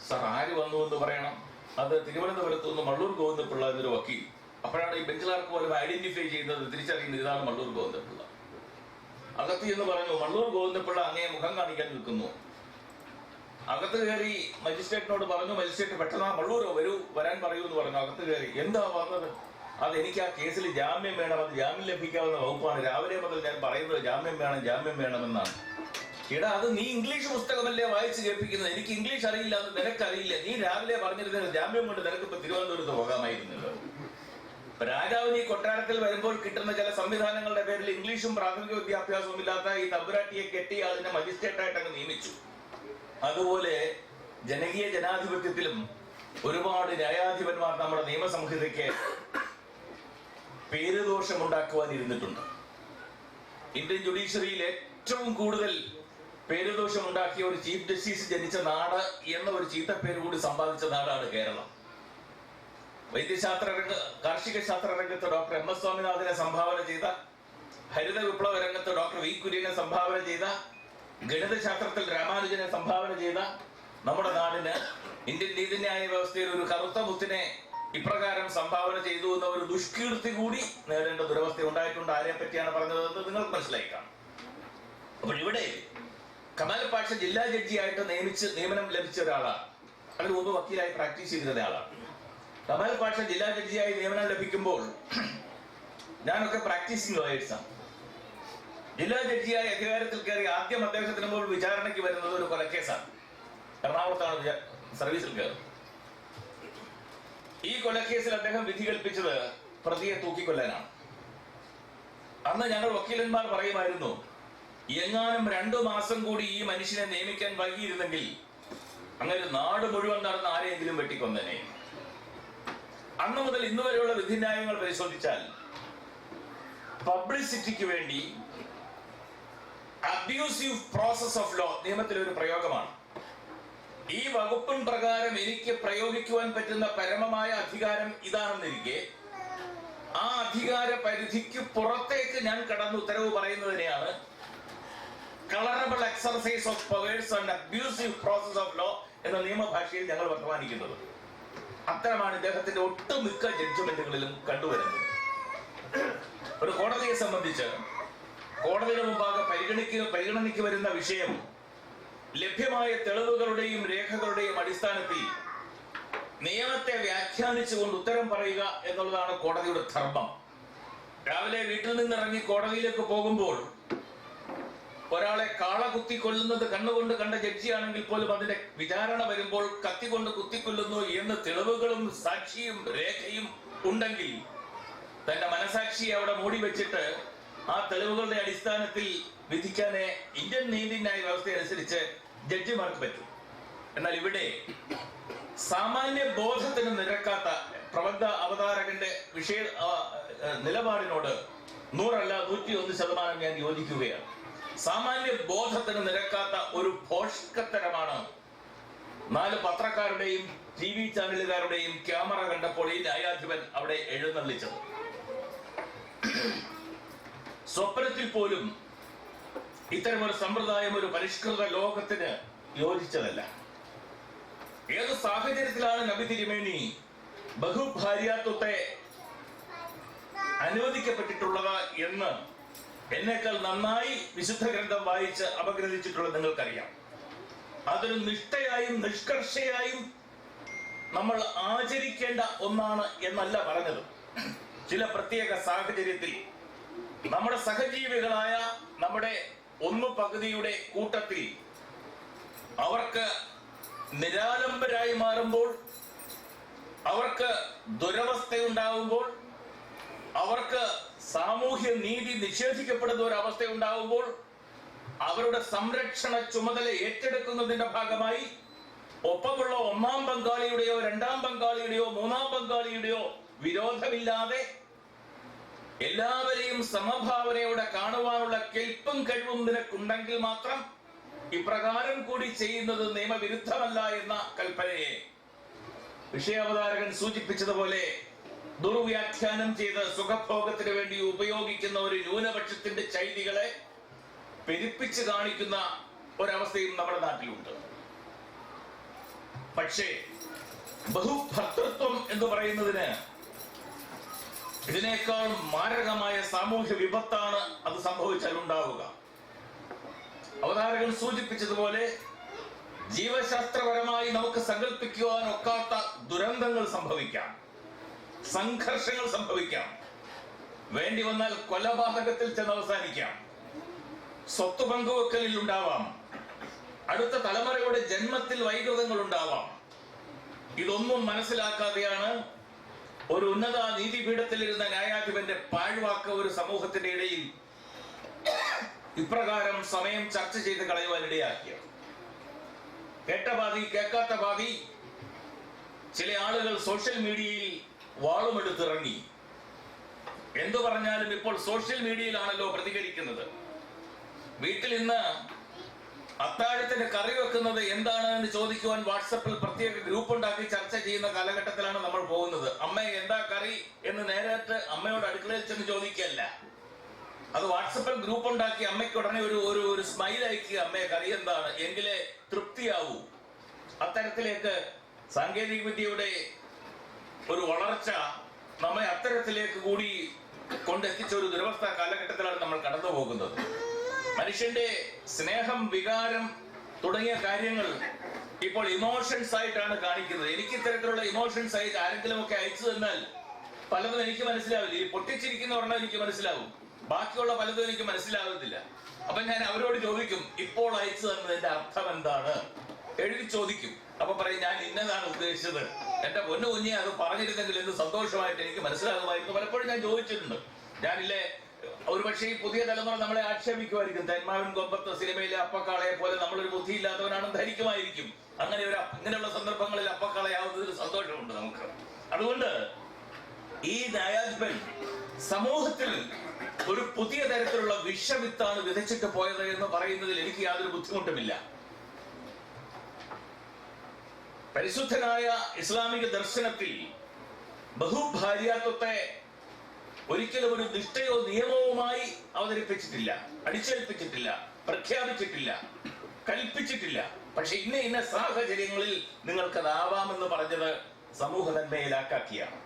സാർ, ആര് വന്നു എന്ന് പറയണം? അത് തിരുവനന്തപുരത്ത് നിന്ന് മള്ളൂർ ഗോവിന്ദപിള്ള എന്നൊരു വക്കീൽ. അപ്പോഴാണ് ഈ ബെഞ്ച് ക്ലാർക്ക് പോലും ഐഡന്റിഫൈ ചെയ്യുന്നത്, തിരിച്ചറിയുന്നത് ഇതാണ് മള്ളൂർ ഗോവിന്ദപിള്ള. അകത്ത് എന്ന് പറഞ്ഞു, മള്ളൂർ ഗോവിന്ദപിള്ള അങ്ങേ മുഖം കാണിക്കാൻ നിൽക്കുന്നു. അകത്ത് കയറി മജിസ്ട്രേറ്റിനോട് പറഞ്ഞു. മജിസ്ട്രേറ്റ് പെട്ടെന്ന് മള്ളൂരോ വരാൻ പറയൂ എന്ന് പറഞ്ഞു. അകത്ത് കയറി, എന്താ വന്നത്? അത് എനിക്ക് ആ കേസിൽ ജാമ്യം വേണം, അത് ജാമ്യം ലഭിക്കാവുന്ന വകുപ്പാണ്. രാവിലെ മുതൽ ഞാൻ പറയുന്നത് ജാമ്യം വേണമെന്നാണ്. എടാ, അത് നീ ഇംഗ്ലീഷ് പുസ്തകമല്ലേ വായിച്ച് കേൾപ്പിക്കുന്നത്? എനിക്ക് ഇംഗ്ലീഷ് അറിയില്ല, അത് നിനക്കറിയില്ല. നീ രാവിലെ പറഞ്ഞിരുന്നത് ജാമ്യം കൊണ്ട് നിനക്ക് ഇപ്പൊ തിരുവനന്തപുരത്ത് പോകാമായിരുന്നല്ലോ. രാജാവിന് ഈ കൊട്ടാരത്തിൽ വരുമ്പോൾ കിട്ടുന്ന ചില സംവിധാനങ്ങളുടെ പേരിൽ ഇംഗ്ലീഷും പ്രാഥമിക വിദ്യാഭ്യാസവും ഇല്ലാത്ത ഈ തമ്പുരാട്ടിയെ കെട്ടി അതിനെ മജിസ്ട്രേറ്റായിട്ട് അങ്ങ് നിയമിച്ചു. അതുപോലെ ജനകീയ ജനാധിപത്യത്തിലും ഒരുപാട് ന്യായാധിപന്മാർ നമ്മുടെ നിയമസംഹിതയ്ക്ക് പേരുദോഷമുണ്ടാക്കുവാൻ ഇരുന്നിട്ടുണ്ട്. ഇന്ത്യൻ ജുഡീഷ്യറിയിൽ ഏറ്റവും കൂടുതൽ പേരുദോഷമുണ്ടാക്കിയ ഒരു ചീഫ് ജസ്റ്റിസ് ജനിച്ച നാട് എന്ന ഒരു ചീത്തപ്പേര് കൂടി സമ്പാദിച്ച നാടാണ് കേരളം. കാർഷിക ശാസ്ത്ര രംഗത്ത് ഡോക്ടർ എം എസ് സ്വാമിനാഥനെ സംഭാവന ചെയ്ത, ഹരിത വിപ്ലവ രംഗത്ത് ഡോക്ടർ വി കുര്യനെ സംഭാവന ചെയ്ത, ഗണിതശാസ്ത്രത്തിൽ രാമാനുജനെ സംഭാവന ചെയ്ത നമ്മുടെ നാടിന് ഇന്ത്യൻ നീതിന്യായ വ്യവസ്ഥയിൽ ഒരു കറുത്ത മുത്തിനെ ഇപ്രകാരം സംഭാവന ചെയ്തു എന്ന ഒരു ദുഷ്കീർത്തി കൂടി നേരിടേണ്ട ദുരവസ്ഥ ഉണ്ടായിട്ടുണ്ട്. ആരെ പറ്റിയാണ് പറഞ്ഞതെന്ന് നിങ്ങൾക്ക് മനസ്സിലായി കാണും. അപ്പോൾ ഇവിടെ കമാൽ പാഷ ജില്ലാ ജഡ്ജിയായിട്ട് നിയമനം ലഭിച്ച ഒരാളാണ്. അതിന് മുമ്പ് വക്കീലായി പ്രാക്ടീസ് ചെയ്തിരുന്ന ആളാണ്. കമാൽ പാഷ ജില്ലാ ജഡ്ജിയായി നിയമനം ലഭിക്കുമ്പോൾ ഞാനൊക്കെ പ്രാക്ടീസിങ് ലോയേഴ്സാണ്. ജില്ലാ ജഡ്ജിയായി അധികാരത്തിൽ കയറി ആദ്യം അദ്ദേഹത്തിന് മുമ്പ് വിചാരണയ്ക്ക് വരുന്നത് ഒരു കൊലക്കേസാണ്. എറണാകുളത്താണ് സർവീസിൽ കയറുന്നത്. ഈ കൊലക്കേസിൽ അദ്ദേഹം വിധി കൽപ്പിച്ചത് പ്രതിയെ തൂക്കിക്കൊല്ലാനാണ്. അന്ന് ഞങ്ങൾ വക്കീലന്മാർ പറയുമായിരുന്നു, എങ്ങാനും 2 മാസം കൂടി ഈ മനുഷ്യനെ നിയമിക്കാൻ വൈകിയിരുന്നെങ്കിൽ അങ്ങനെ നാട് മുഴുവൻ നടന്ന് ആരെയെങ്കിലും വെട്ടിക്കൊന്നനെ. അന്ന് മുതൽ ഇന്ന് വരെയുള്ള വിധിന്യായങ്ങൾ പരിശോധിച്ചാൽ പബ്ലിസിറ്റിക്ക് വേണ്ടി അബ്യൂസീവ് പ്രോസസ് ഓഫ് ലോ നിയമത്തിലൊരു പ്രയോഗമാണ്. ഈ വകുപ്പിൻ പ്രകാരം എനിക്ക് പ്രയോഗിക്കുവാൻ പറ്റുന്ന പരമമായ അധികാരം ഇതാണെന്നിരിക്കെ ആ അധികാര പരിധിക്ക് പുറത്തേക്ക് ഞാൻ കടന്ന് ഉത്തരവ് പറയുന്നതിനെയാണ് colourable exercise of powers and abusive process of law എന്ന നിയമഭാഷയിൽ ഞങ്ങൾ വർത്തമാനിക്കുന്നത്. അത്തരമാണ് ഇദ്ദേഹത്തിന്റെ ഒട്ടുമിക്ക ജഡ്ജ്മെന്റുകളിലും കണ്ടുവരുന്നത്. ഒരു കോടതിയെ സംബന്ധിച്ച് കോടതിയുടെ മുമ്പാകെ പരിഗണനയ്ക്ക് വരുന്ന വിഷയം ലഭ്യമായ തെളിവുകളുടെയും രേഖകളുടെയും അടിസ്ഥാനത്തിൽ നിയമത്തെ വ്യാഖ്യാനിച്ചുകൊണ്ട് ഉത്തരം പറയുക എന്നുള്ളതാണ് കോടതിയുടെ ധർമ്മം. രാവിലെ വീട്ടിൽ നിന്നിറങ്ങി കോടതിയിലേക്ക് പോകുമ്പോൾ ഒരാളെ കാള കുത്തിക്കൊല്ലുന്നത് കണ്ണുകൊണ്ട് കണ്ട ജഡ്ജിയാണെങ്കിൽ പോലും അതിന്റെ വിചാരണ വരുമ്പോൾ കത്തികൊണ്ട് കുത്തിക്കൊല്ലുന്നു എന്ന് തെളിവുകളും സാക്ഷിയും രേഖയും ഉണ്ടെങ്കിൽ തന്റെ മനസാക്ഷിയെ അവിടെ മൂടി വെച്ചിട്ട് ആ തെളിവുകളുടെ അടിസ്ഥാനത്തിൽ വിധിക്കാനേ ഇന്ത്യൻ നീതിന്യായ വ്യവസ്ഥ അനുസരിച്ച് ജഡ്ജിമാർക്ക് പറ്റും. എന്നാൽ ഇവിടെ സാമാന്യ ബോധത്തിന് നിരക്കാത്ത പ്രബന്ധ അവതാരകന്റെ നിലപാടിനോട് 100 അല്ല 101% ഞാൻ യോജിക്കുകയാണ്. സാമാന്യ ബോധത്തിന് നിരക്കാത്ത ഒരു ഭോഷ്കത്തരമാണ് 4 പത്രക്കാരുടെയും TV ചാനലുകാരുടെയും ക്യാമറ കണ്ടപ്പോൾ ഈ ന്യായാധിപൻ അവിടെ എഴുന്നള്ളിച്ചത്. സ്വപ്നത്തിൽ പോലും ഇത്തരമൊരു സമ്പ്രദായം ഒരു പരിഷ്കൃത ലോകത്തിന് യോജിച്ചതല്ല. ഏത് സാഹചര്യത്തിലാണ് നബി തിരുമേനി ബഹുഭാര്യാത്വത്തെ അനുവദിക്കപ്പെട്ടിട്ടുള്ളത് എന്ന് എന്നേക്കാൾ നന്നായി വിശുദ്ധ ഗ്രന്ഥം വായിച്ച് അപഗ്രഥിച്ചിട്ടുള്ളത് നിങ്ങൾക്കറിയാം. അതൊരു നിഷ്ഠയായും നിഷ്കർഷയായും നമ്മൾ ആചരിക്കേണ്ട ഒന്നാണ് എന്നല്ല പറഞ്ഞത്. ചില പ്രത്യേക സാഹചര്യത്തിൽ നമ്മുടെ സഹജീവികളായ നമ്മുടെ 1/2 കൂട്ടത്തിൽ അവർക്ക് നിരാലംബരായി മാറുമ്പോൾ, അവർക്ക് ദുരവസ്ഥയുണ്ടാവുമ്പോൾ, അവർക്ക് സാമൂഹ്യ നീതി നിഷേധിക്കപ്പെടുന്ന ഒരു അവസ്ഥ ഉണ്ടാവുമ്പോൾ അവരുടെ സംരക്ഷണ ചുമതല ഏറ്റെടുക്കുന്നതിന്റെ ഭാഗമായി ഒപ്പമുള്ള 1-ാം പങ്കാളിയുടെയോ 2-ാം പങ്കാളിയുടെയോ 3-ാം പങ്കാളിയുടെയോ വിരോധമില്ലാതെ എല്ലാവരെയും സമഭാവനയോടെ കാണുവാനുള്ള കെൽപ്പും കഴിവും നിനക്കുണ്ടെങ്കിൽ മാത്രം ഇപ്രകാരം കൂടി ചെയ്യുന്നത് നിയമവിരുദ്ധമല്ല എന്ന കൽപ്പനയെ വിഷയാവതാരകൻ സൂചിപ്പിച്ചതുപോലെ ദുർവ്യാഖ്യാനം ചെയ്ത് സുഖഭോഗത്തിന് വേണ്ടി ഉപയോഗിക്കുന്ന ഒരു ന്യൂനപക്ഷത്തിന്റെ ചൈതികളെ പെരുപ്പിച്ച് കാണിക്കുന്ന ഒരവസ്ഥയും നമ്മുടെ നാട്ടിലുണ്ട്. പക്ഷേ ബഹുഭർത്തൃത്വം എന്ന് പറയുന്നതിന് ഇതിനേക്കാൾ മാരകമായ സാമൂഹ്യ വിപത്താണ് അത് സംഭവിച്ചാൽ ഉണ്ടാവുക. അവതാരകൻ സൂചിപ്പിച്ചതുപോലെ ജീവശാസ്ത്രപരമായി നമുക്ക് സങ്കല്പിക്കുവാൻ ഒക്കാത്ത ദുരന്തങ്ങൾ സംഭവിക്കാം, സംഘർഷങ്ങൾ സംഭവിക്കാം, വേണ്ടി വന്നാൽ കൊലപാതകത്തിൽ ചെന്ന് അവസാനിക്കാം, സ്വത്ത് പങ്കുവെക്കലിൽ ഉണ്ടാവാം, അടുത്ത തലമുറയുടെ ജന്മത്തിൽ വൈകൃതങ്ങൾ ഉണ്ടാവാം. ഇതൊന്നും മനസ്സിലാക്കാതെയാണ് ഒരു ഉന്നത നീതിപീഠത്തിലിരുന്ന ന്യായാധിപന്റെ പാഴ്വാക്ക് ഒരു സമൂഹത്തിന്റെ ഇടയിൽ ഇപ്രകാരം സമയം ചർച്ച ചെയ്ത് കളയുവാനിടയാക്കിയത്. കേട്ട പാതി കേൾക്കാത്ത പാതി ചില ആളുകൾ സോഷ്യൽ മീഡിയയിൽ വാളുമെടുത്തിറങ്ങി. എന്തു പറഞ്ഞാലും ഇപ്പോൾ സോഷ്യൽ മീഡിയയിലാണല്ലോ പ്രതികരിക്കുന്നത്. വീട്ടിൽ ഇന്ന് അത്താഴത്തിന് കറി വെക്കുന്നത് എന്താണ് എന്ന് ചോദിക്കുവാൻ വാട്സപ്പിൽ പ്രത്യേക ഗ്രൂപ്പ് ഉണ്ടാക്കി ചർച്ച ചെയ്യുന്ന കാലഘട്ടത്തിലാണ് നമ്മൾ പോകുന്നത്. അമ്മ എന്താ കറി എന്ന് നേരിട്ട് അമ്മയോട് അടുക്കളയിൽ ചെന്ന് ചോദിക്കല്ല, അത് വാട്സപ്പിൽ ഗ്രൂപ്പ് ഉണ്ടാക്കി അമ്മയ്ക്ക് ഉടനെ ഒരു സ്മൈൽ അയക്കുക, അമ്മയെ കറി എന്താണ് എങ്കിലേ തൃപ്തിയാവൂ. അത്തരത്തിലേക്ക് സാങ്കേതിക വിദ്യയുടെ ഒരു വളർച്ച നമ്മെ അത്തരത്തിലേക്ക് കൂടി കൊണ്ടെത്തിച്ച ഒരു ദുരവസ്ഥ കാലഘട്ടത്തിലാണ് നമ്മൾ കടന്നു പോകുന്നത്. മനുഷ്യന്റെ സ്നേഹം, വികാരം തുടങ്ങിയ കാര്യങ്ങൾ ഇപ്പോൾ ഇമോഷൻസ് ആയിട്ടാണ് കാണിക്കുന്നത്. എനിക്ക് ഇത്തരത്തിലുള്ള ഇമോഷൻസ് ആയിട്ട് ആരെങ്കിലും ഒക്കെ അയച്ചു തന്നാൽ പലതും എനിക്ക് മനസ്സിലാവില്ല. ഈ പൊട്ടിച്ചിരിക്കുന്ന ഒരെണ്ണം എനിക്ക് മനസ്സിലാവും, ബാക്കിയുള്ള പലതും എനിക്ക് മനസ്സിലാവുന്നില്ല. അപ്പൊ ഞാൻ അവരോട് ചോദിക്കും, ഇപ്പോൾ അയച്ചു തന്നതിന്റെ അർത്ഥം എന്താണ് എഴുതി ചോദിക്കും. അപ്പൊ പറയും, ഞാൻ ഇന്നതാണ് ഉദ്ദേശിച്ചത്. എന്റെ പൊന്നു കുഞ്ഞെ, അത് പറഞ്ഞിരുന്നെങ്കിൽ എന്ത് സന്തോഷമായിട്ട് എനിക്ക് മനസ്സിലാകുമായിരുന്നു. പലപ്പോഴും ഞാൻ ചോദിച്ചിട്ടുണ്ട്. ഞാനില്ലേ, ഒരുപക്ഷെ ഈ പുതിയ തലമുറ നമ്മളെ ആക്ഷേപിക്കുമായിരിക്കും, തന്മാവിൻ കൊമ്പത്ത് സിനിമയിലെ അപ്പക്കാളയെ പോലെ നമ്മളൊരു ബുദ്ധിയില്ലാത്തവനാണെന്ന് ധരിക്കുമായിരിക്കും. ഇങ്ങനെയുള്ള സന്ദർഭങ്ങളിൽ അപ്പക്കാളയാവുന്നതിൽ സന്തോഷമുണ്ട് നമുക്ക്. അതുകൊണ്ട് ഈ നയാധിപൻ സമൂഹത്തിൽ ഒരു പുതിയ തരത്തിലുള്ള വിഷവിത്താണ് വിതച്ചിട്ട് പോയത് എന്ന് പറയുന്നതിൽ എനിക്ക് യാതൊരു ബുദ്ധിമുട്ടുമില്ല. പരിശുദ്ധനായ ഇസ്ലാമിക ദർശനത്തിൽ ബഹുഭാര്യാത്വത്തെ ഒരിക്കലും ഒരു നിഷ്ഠയോ നിയമവുമായി അവതരിപ്പിച്ചിട്ടില്ല, അടിച്ചേൽപ്പിച്ചിട്ടില്ല, പ്രഖ്യാപിച്ചിട്ടില്ല, കൽപ്പിച്ചിട്ടില്ല. പക്ഷെ ഇന്ന സാഹചര്യങ്ങളിൽ നിങ്ങൾക്കതാവാമെന്ന് പറഞ്ഞത് സമൂഹ നന്മയിലാക്കിയാണ്.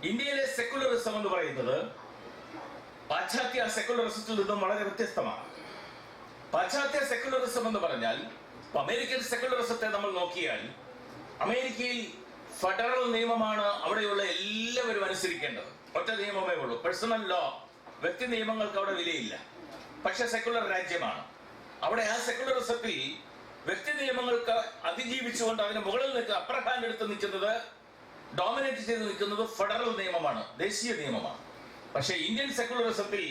ഇന്ത്യയിലെ സെക്കുലറിസം എന്ന് പറയുന്നത് പാശ്ചാത്യ സെക്കുലറിസത്തിൽ നിന്നും വളരെ വ്യത്യസ്തമാണ്. പാശ്ചാത്യ സെക്കുലറിസം എന്ന് പറഞ്ഞാൽ, അമേരിക്കൻ സെക്കുലറിസത്തെ നമ്മൾ നോക്കിയാൽ, അമേരിക്കയിൽ ഫെഡറൽ നിയമമാണ് അവിടെയുള്ള എല്ലാവരും അനുസരിക്കേണ്ടത്. ഒറ്റ നിയമമേ ഉള്ളൂ, പേഴ്സണൽ ലോ, വ്യക്തി നിയമങ്ങൾക്ക് അവിടെ വിലയില്ല. പക്ഷെ സെക്കുലർ രാജ്യമാണ്. അവിടെ ആ സെക്കുലറിസത്തിൽ വ്യക്തി നിയമങ്ങൾക്ക് അതിജീവിച്ചുകൊണ്ട് അതിന് മുകളിൽ നിൽക്കുക, അപ്പർ ഹാൻഡ് എടുത്ത് നിൽക്കുന്നത്, ഡോമിനേറ്റ് ചെയ്ത് നിൽക്കുന്നത് ഫെഡറൽ നിയമമാണ്, ദേശീയ നിയമമാണ്. പക്ഷെ ഇന്ത്യൻ സെക്കുലറിസത്തിൽ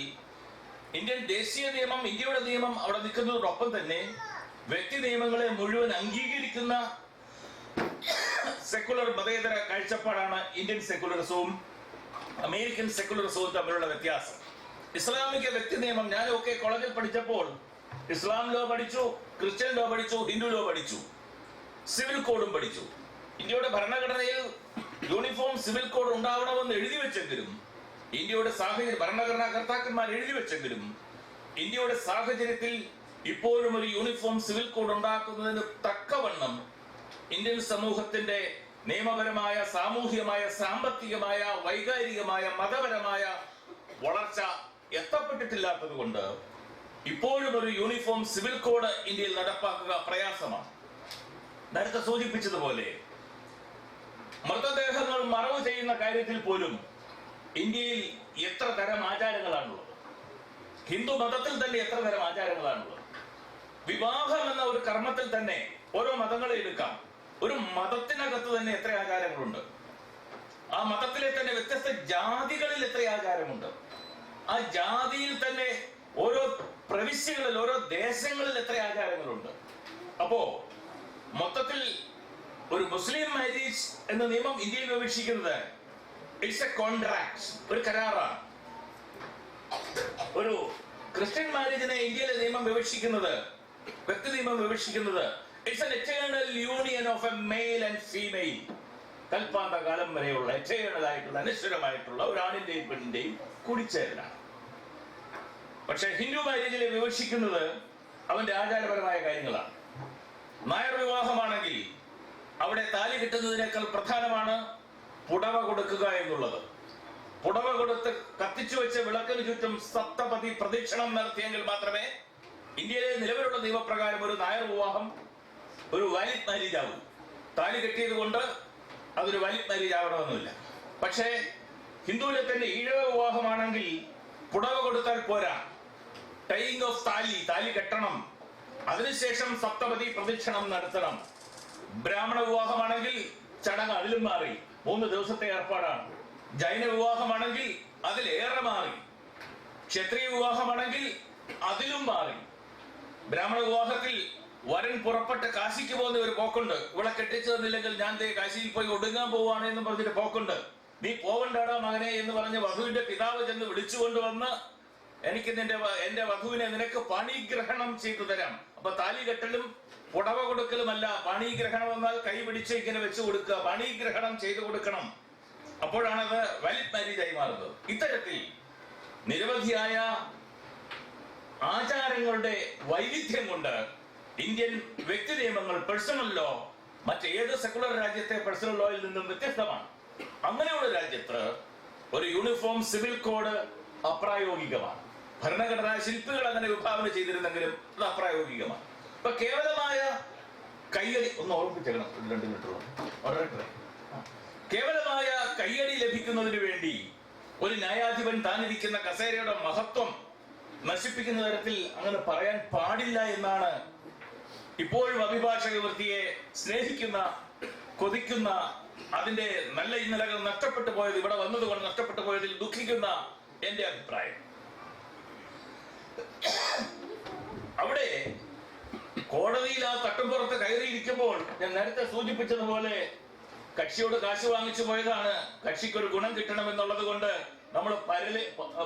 ഇന്ത്യൻ ദേശീയ നിയമം, ഇന്ത്യയുടെ നിയമം അവിടെ നിൽക്കുന്നതോടൊപ്പം തന്നെ വ്യക്തി നിയമങ്ങളെ മുഴുവൻ അംഗീകരിക്കുന്ന സെക്കുലർ മതേതര കാഴ്ചപ്പാടാണ് ഇന്ത്യൻ സെക്കുലറിസവും അമേരിക്കൻ സെക്കുലറിസവും തമ്മിലുള്ള വ്യത്യാസം. ഇസ്ലാമിക വ്യക്തി നിയമം, ഞാനൊക്കെ കോളേജിൽ പഠിച്ചപ്പോൾ ഇസ്ലാം ലോ പഠിച്ചു, ക്രിസ്ത്യൻ ലോ പഠിച്ചു, ഹിന്ദു ലോ പഠിച്ചു, സിവിൽ കോഡും പഠിച്ചു. ഇന്ത്യയുടെ ഭരണഘടനയിൽ യൂണിഫോം സിവിൽ കോഡ് ഉണ്ടാവണമെന്ന് എഴുതി വെച്ചെങ്കിലും, ഇന്ത്യയുടെ സാഹചര്യം ഭരണഘടനാ കർത്താക്കന്മാർ എഴുതി വെച്ചെങ്കിലും, ഇന്ത്യയുടെ സാഹചര്യത്തിൽ ഇപ്പോഴും ഒരു യൂണിഫോം സിവിൽ കോഡ് ഉണ്ടാക്കുന്നതിന് തക്കവണ്ണം ഇന്ത്യൻ സമൂഹത്തിന്റെ നിയമപരമായ, സാമൂഹികമായ, സാമ്പത്തികമായ, വൈകാരികമായ, മതപരമായ വളർച്ച എത്തപ്പെട്ടിട്ടില്ലാത്തത് കൊണ്ട് ഇപ്പോഴും ഒരു യൂണിഫോം സിവിൽ കോഡ് ഇന്ത്യയിൽ നടപ്പാക്കുക പ്രയാസമാണ്. നേരത്തെ സൂചിപ്പിച്ചതുപോലെ മൃതദേഹങ്ങൾ മറവ് ചെയ്യുന്ന കാര്യത്തിൽ പോലും ഇന്ത്യയിൽ എത്ര തരം ആചാരങ്ങളാണുള്ളത്. ഹിന്ദു മതത്തിൽ തന്നെ എത്ര തരം ആചാരങ്ങളാണുള്ളത്. വിവാഹം എന്ന ഒരു കർമ്മത്തിൽ തന്നെ ഓരോ മതങ്ങളെ എടുക്കാം, ഒരു മതത്തിനകത്ത് തന്നെ എത്ര ആചാരങ്ങളുണ്ട്. ആ മതത്തിലെ തന്നെ വ്യത്യസ്ത ജാതികളിൽ എത്ര ആചാരമുണ്ട്. ആ ജാതിയിൽ തന്നെ ഓരോ പ്രവിശ്യകളിൽ, ഓരോ ദേശങ്ങളിൽ എത്ര ആചാരങ്ങളുണ്ട്. അപ്പോ മൊത്തത്തിൽ ഒരു മുസ്ലിം മാരേജ് എന്ന നിയമം ഇന്ത്യയിൽ വിവക്ഷിക്കുന്നത് ഇറ്റ്സ് എ കോൺട്രാക്ട്, ഒരു കരാറാണ്. ഒരു ക്രിസ്ത്യൻ മാരേജിനെ ഇന്ത്യയിലെ നിയമം വിവക്ഷിക്കുന്നത്, വ്യക്തി നിയമം വിവക്ഷിക്കുന്നത് it's an eternal union of a male and female. കൽപ്പാന്ത കാലം വരെയുള്ള എറ്റേണൽ ആയിട്ടുള്ള, അനശ്വരമായിട്ടുള്ള ഒരു ആണിന്റെയും പെണ്ണിന്റെയും കൂടിച്ചേരലാണ്. പക്ഷെ ഹിന്ദു മാരേജിലെ വിവക്ഷിക്കുന്നത് അവന്റെ ആചാരപരമായ കാര്യങ്ങളാണ്. നായർ വിവാഹമാണെങ്കിൽ അവിടെ താലി കിട്ടുന്നതിനേക്കാൾ പ്രധാനമാണ് പുടവ കൊടുക്കുക എന്നുള്ളത്. പുടവ കൊടുത്ത് കത്തിച്ചു വെച്ച വിളക്കിന് ചുറ്റും സപ്തപതി പ്രദക്ഷിണം നടത്തിയെങ്കിൽ മാത്രമേ ഇന്ത്യയിലെ നിലവിലുള്ള നിയമപ്രകാരം ഒരു നായർ വിവാഹം ഒരു വാലിഡ് മാരേജ് ആവും. താലി കെട്ടിയത് കൊണ്ട് അതൊരു വാലിഡ് മാരേജ് ആവണമെന്നില്ല. പക്ഷേ ഹിന്ദുവിലെ തന്നെ ഈഴവ വിവാഹമാണെങ്കിൽ പുടവ കൊടുത്താൽ പോരാ, ടൈയിങ് ഓഫ് താലി കെട്ടണം, അതിനുശേഷം സപ്തപതി പ്രദക്ഷിണം നടത്തണം. ബ്രാഹ്മണ വിവാഹമാണെങ്കിൽ ചടങ്ങ് അതിലും മാറി, 3 ദിവസത്തെ ഏർപ്പാടാണ്. ജൈന വിവാഹമാണെങ്കിൽ അതിലേറെ മാറി. ക്ഷത്രിയ വിവാഹമാണെങ്കിൽ അതിലും മാറി. ബ്രാഹ്മണ വിവാഹത്തിൽ വരൻ പുറപ്പെട്ട് കാശിക്ക് പോകുന്ന ഒരു പോക്കുണ്ട്. ഇവിടെ കെട്ടിച്ചു തന്നില്ലെങ്കിൽ ഞാൻ കാശിയിൽ പോയി ഒടുങ്ങാൻ പോവാണ് എന്ന് പറഞ്ഞിട്ട് പോക്കുണ്ട്. നീ പോകണ്ടാടാ മകനെ എന്ന് പറഞ്ഞ് വധുവിന്റെ പിതാവ് ചെന്ന് വിളിച്ചുകൊണ്ടുവന്ന്, എനിക്ക് എന്റെ വധുവിനെ നിനക്ക് പാണിഗ്രഹണം ചെയ്തു തരാം. അപ്പൊ താലി കെട്ടലും പുടവ കൊടുക്കലുമല്ല, പാണിഗ്രഹണം എന്നാൽ കൈ പിടിച്ച് ഇങ്ങനെ വെച്ചു കൊടുക്കുക, പാണിഗ്രഹണം ചെയ്തു കൊടുക്കണം. അപ്പോഴാണത് വാലിഡ് മാരേജ് ആയി മാറുന്നത്. ഇത്തരത്തിൽ നിരവധിയായ ആചാരങ്ങളുടെ വൈവിധ്യം കൊണ്ട് ഇന്ത്യൻ വ്യക്തി നിയമങ്ങൾ, പേഴ്സണൽ ലോ, മറ്റേത് സെക്കുലർ രാജ്യത്തെ പേഴ്സണൽ ലോയിൽ നിന്നും വ്യത്യസ്തമാണ്. അങ്ങനെയുള്ള രാജ്യത്ത് ഒരു യൂണിഫോം സിവിൽ കോഡ് അപ്രായോഗികമാണ്. ഭരണഘടനാ ശില്പികൾ അങ്ങനെ വിഭാവന ചെയ്തിരുന്നെങ്കിലും അത് അപ്രായോഗികമാണ്. ഇപ്പൊ കേവലമായ കയ്യടി ഒന്ന് ഓർമ്മിപ്പിച്ചേക്കണം, 2 മിനിറ്റ് കേവലമായ കയ്യടി ലഭിക്കുന്നതിന് വേണ്ടി ഒരു ന്യായാധിപൻ താനിരിക്കുന്ന കസേരയുടെ മഹത്വം നശിപ്പിക്കുന്ന തരത്തിൽ അങ്ങനെ പറയാൻ പാടില്ല എന്നാണ് ഇപ്പോഴും അഭിഭാഷക വൃത്തിയെ സ്നേഹിക്കുന്ന, കൊതിക്കുന്ന, അതിന്റെ നല്ല ഇന്നലകൾ നഷ്ടപ്പെട്ടു പോയത്, ഇവിടെ വന്നതുകൊണ്ട് നഷ്ടപ്പെട്ടു പോയതിൽ ദുഃഖിക്കുന്ന എന്റെ അഭിപ്രായം. അവിടെ കോടതിയിൽ ആ തട്ടുംപുറത്ത് കയറിയിരിക്കുമ്പോൾ ഞാൻ നേരത്തെ സൂചിപ്പിച്ചതുപോലെ കക്ഷിയോട് കാശ് വാങ്ങിച്ചു പോയതാണ്. കക്ഷിക്കൊരു ഗുണം കിട്ടണമെന്നുള്ളത് കൊണ്ട് നമ്മൾ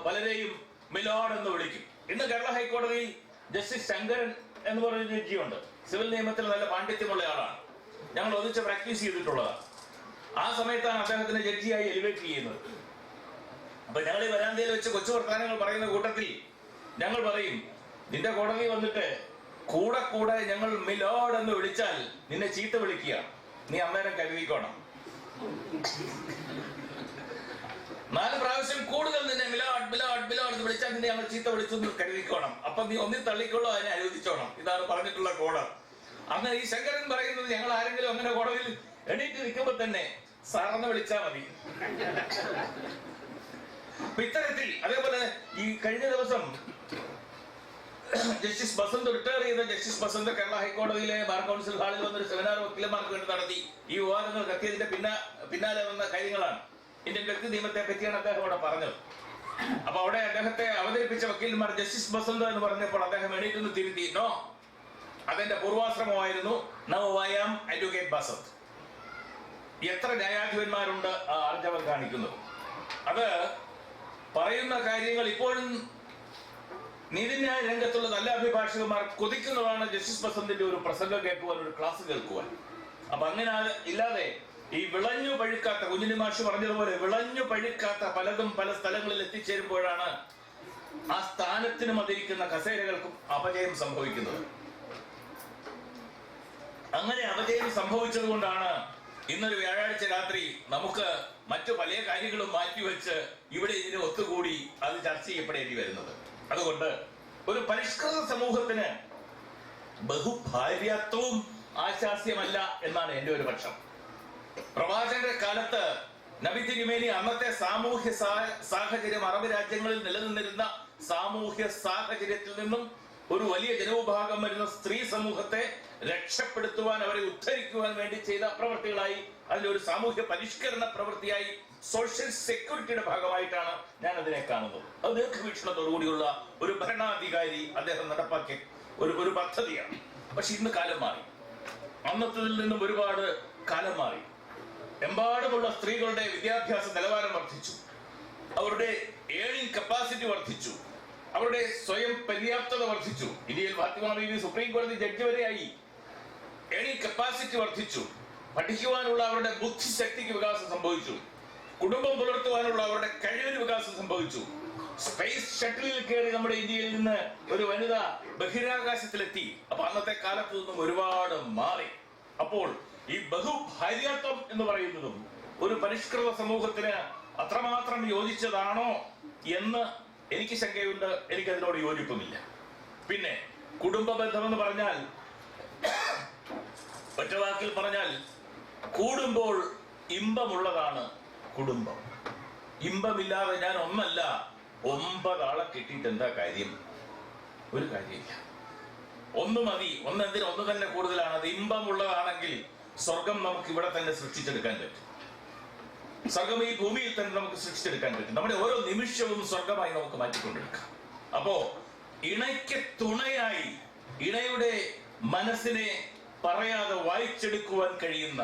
പലരെയും മിലോഡ് എന്ന് വിളിക്കും. ഇന്ന് കേരള ഹൈക്കോടതിയിൽ ജസ്റ്റിസ് ശങ്കരൻ എന്ന് പറയുന്ന ജഡ്ജിയുണ്ട്. സിവിൽ നിയമത്തിൽ നല്ല പാണ്ഡിത്യമുള്ള ആളാണ്. ഞങ്ങൾ ഒന്നിച്ച് പ്രാക്ടീസ് ചെയ്തിട്ടുള്ളതാണ്. ആ സമയത്താണ് അദ്ദേഹത്തിന് ജഡ്ജിയായി എലിവേറ്റ് ചെയ്യുന്നത്. അപ്പൊ ഞങ്ങൾ ഈ വരാന്തയിൽ വെച്ച് കൊച്ചു വർത്തമാനങ്ങൾ പറയുന്ന കൂട്ടത്തിൽ ഞങ്ങൾ പറയും, നിന്റെ കോടതി വന്നിട്ട് കൂടെ കൂടെ ഞങ്ങൾ മിലോഡ് എന്ന് വിളിച്ചാൽ നിന്നെ ചീത്ത വിളിക്കുക, നീ അന്നേരം കരുതിക്കോണം. 4 പ്രാവശ്യം കൂടുതൽ നിന്നെ മിലോഡ് മിലോഡ് മിലോഡ് എന്ന് വിളിച്ചാൽ നിന്നെ ഞങ്ങൾ ചീത്ത വിളിച്ചു കരുതിക്കോണം. അപ്പൊ നീ ഒന്നി തള്ളിക്കൊള്ളോ, അതിനെ അനുവദിച്ചോണം. ഇതാണ് പറഞ്ഞിട്ടുള്ള കോഡ്. അങ്ങനെ ഈ ശങ്കരൻ പറയുന്നത്, ഞങ്ങൾ ആരെങ്കിലും അങ്ങനെ കോടതിയിൽ എണീറ്റ് നിൽക്കുമ്പോ തന്നെ സാറെന്ന് വിളിച്ചാൽ മതി. അപ്പൊ ഇത്തരത്തിൽ അതേപോലെ ഈ കഴിഞ്ഞ ദിവസം ജസ്റ്റിസ് ബസന്ത്, റിട്ടയർ ചെയ്ത ജസ്റ്റിസ് ബസന്ത് കേരള ഹൈക്കോടതിയിലെ ബാർ കൗൺസിൽ ഹാളിൽ വന്നൊരു സെമിനാർ വക്കീലന്മാർക്ക് വേണ്ടി നടത്തി. ഈ വിവാദങ്ങൾ കത്തിയതിന്റെ പിന്നാലെ വന്ന കാര്യങ്ങളാണ്. ഇന്ത്യൻ വ്യക്തി നിയമത്തെ പറ്റിയാണ് അദ്ദേഹം അവിടെ പറഞ്ഞത്. അപ്പൊ അവിടെ അദ്ദേഹത്തെ അവതരിപ്പിച്ച വക്കീലന്മാർ ജസ്റ്റിസ് ബസന്ത് എന്ന് പറഞ്ഞപ്പോൾ അദ്ദേഹം എണീറ്റൊന്ന് തിരുത്തി, നോ, അതെന്റെ പൂർവാശ്രമമായിരുന്നു, now I am advocate Basant. എത്ര ന്യായാധിപന്മാരുണ്ട് ആ ആർജവം കാണിക്കുന്നത്. അത് പറയുന്ന കാര്യങ്ങൾ ഇപ്പോഴും നീതിന്യായ രംഗത്തുള്ള നല്ല അഭിഭാഷകന്മാർ കൊതിക്കുന്നതാണ് ജസ്റ്റിസ് ബസന്തിന്റെ ഒരു പ്രസംഗം കേൾക്കുവാൻ, ഒരു ക്ലാസ് കേൾക്കുവാൻ. അപ്പൊ അങ്ങനെ ഇല്ലാതെ ഈ വിളഞ്ഞു പഴുക്കാത്ത, കുഞ്ഞിനി മാഷ് പറഞ്ഞതുപോലെ വിളഞ്ഞു പഴുക്കാത്ത പലതും പല സ്ഥലങ്ങളിൽ എത്തിച്ചേരുമ്പോഴാണ് ആ സ്ഥാനത്തിനും അതിരിക്കുന്ന കസേരകൾക്കും അപജയം സംഭവിക്കുന്നത്. അങ്ങനെ അപജയം സംഭവിച്ചത് കൊണ്ടാണ് ഇന്നൊരു വ്യാഴാഴ്ച രാത്രി നമുക്ക് മറ്റു പല കാര്യങ്ങളും മാറ്റിവെച്ച് ഇവിടെ ഇതിനെ ഒത്തുകൂടി അത് ചർച്ച ചെയ്യപ്പെടേണ്ടി വരുന്നത്. അതുകൊണ്ട് ഒരു പരിഷ്കൃത സമൂഹത്തിന് ബഹുഭാര്യാത്വവും ആശാസ്യമല്ല എന്നാണ് എന്റെ ഒരു പക്ഷം. പ്രവാചകന്റെ കാലത്ത് നബി തിരുമേനി അന്നത്തെ സാമൂഹ്യ സാഹചര്യം, അറബ് രാജ്യങ്ങളിൽ നിലനിന്നിരുന്ന സാമൂഹ്യ സാഹചര്യത്തിൽ നിന്നും ഒരു വലിയ ജനവിഭാഗം വരുന്ന സ്ത്രീ സമൂഹത്തെ രക്ഷപ്പെടുത്തുവാൻ, അവരെ ഉദ്ധരിക്കുവാൻ വേണ്ടി ചെയ്ത പ്രവൃത്തികളായി, അതിലൊരു സാമൂഹ്യ പരിഷ്കരണ പ്രവൃത്തിയായി, സോഷ്യൽ സെക്യൂരിറ്റിയുടെ ഭാഗമായിട്ടാണ് ഞാൻ അതിനെ കാണുന്നത്. അത് ദീർഘവീക്ഷണത്തോടുകൂടിയുള്ള ഒരു ഭരണാധികാരി അദ്ദേഹം നടപ്പാക്കിയ ഒരു പദ്ധതിയാണ്. പക്ഷെ ഇന്ന് കാലം മാറി, അന്നത്തതിൽ നിന്നും ഒരുപാട് കാലം മാറി. എമ്പാടുമുള്ള സ്ത്രീകളുടെ വിദ്യാഭ്യാസ നിലവാരം വർദ്ധിച്ചു, അവരുടെ ഏണിംഗ് കപ്പാസിറ്റി വർദ്ധിച്ചു, അവരുടെ സ്വയം പര്യാപ്തത വർദ്ധിച്ചു. ഇന്ത്യയിൽ ഫാത്തിമ ബീവി സുപ്രീം കോടതി ജഡ്ജി വരെയായി. ഏണിംഗ് കപ്പാസിറ്റി വർദ്ധിച്ചു, പഠിക്കുവാനുള്ള അവരുടെ ബുദ്ധിശക്തിക്ക് വികാസം സംഭവിച്ചു, കുടുംബം പുലർത്തുവാനുള്ള അവരുടെ കഴിവിന് വികാസം സംഭവിച്ചു. സ്പേസ് ഷട്ടിലിൽ കയറി നമ്മുടെ ഇന്ത്യയിൽ നിന്ന് ഒരു വനിത ബഹിരാകാശത്തിലെത്തി. അപ്പൊ അന്നത്തെ കാലത്ത് നിന്നും ഒരുപാട് മാറി. അപ്പോൾ ഈ ബഹുഭാര്യാത്വം എന്ന് പറയുന്നതും ഒരു പരിഷ്കൃത സമൂഹത്തിന് അത്രമാത്രം യോജിച്ചതാണോ എന്ന് എനിക്ക് ശങ്കയുണ്ട്. എനിക്കതിനോട് യോജിപ്പുമില്ല. പിന്നെ കുടുംബ ബന്ധം എന്ന് പറഞ്ഞാൽ, ഒറ്റ വാക്കിൽ പറഞ്ഞാൽ, കൂടുമ്പോൾ ഇമ്പമുള്ളതാണ് കുടുംബം. ഇമ്പമില്ലാതെ ഞാൻ ഒന്നല്ല 9 ആളെ കിട്ടിയിട്ട് എന്താ കാര്യം? ഒരു കാര്യമില്ല. ഒന്ന് മതി. ഒന്നെന്തിന് ഒന്ന് തന്നെ കൂടുതലാണ്. അത് ഇമ്പമുള്ളതാണെങ്കിൽ സ്വർഗം നമുക്ക് ഇവിടെ തന്നെ സൃഷ്ടിച്ചെടുക്കാൻ പറ്റും. സ്വർഗം ഈ ഭൂമിയിൽ തന്നെ നമുക്ക് സൃഷ്ടിച്ചെടുക്കാൻ പറ്റും. നമ്മുടെ ഓരോ നിമിഷവും സ്വർഗമായി നമുക്ക് മാറ്റിക്കൊണ്ടെടുക്കാം. അപ്പോ ഇണയ്ക്ക് തുണയായി, ഇണയുടെ മനസ്സിനെ പറയാതെ വായിച്ചെടുക്കുവാൻ കഴിയുന്ന,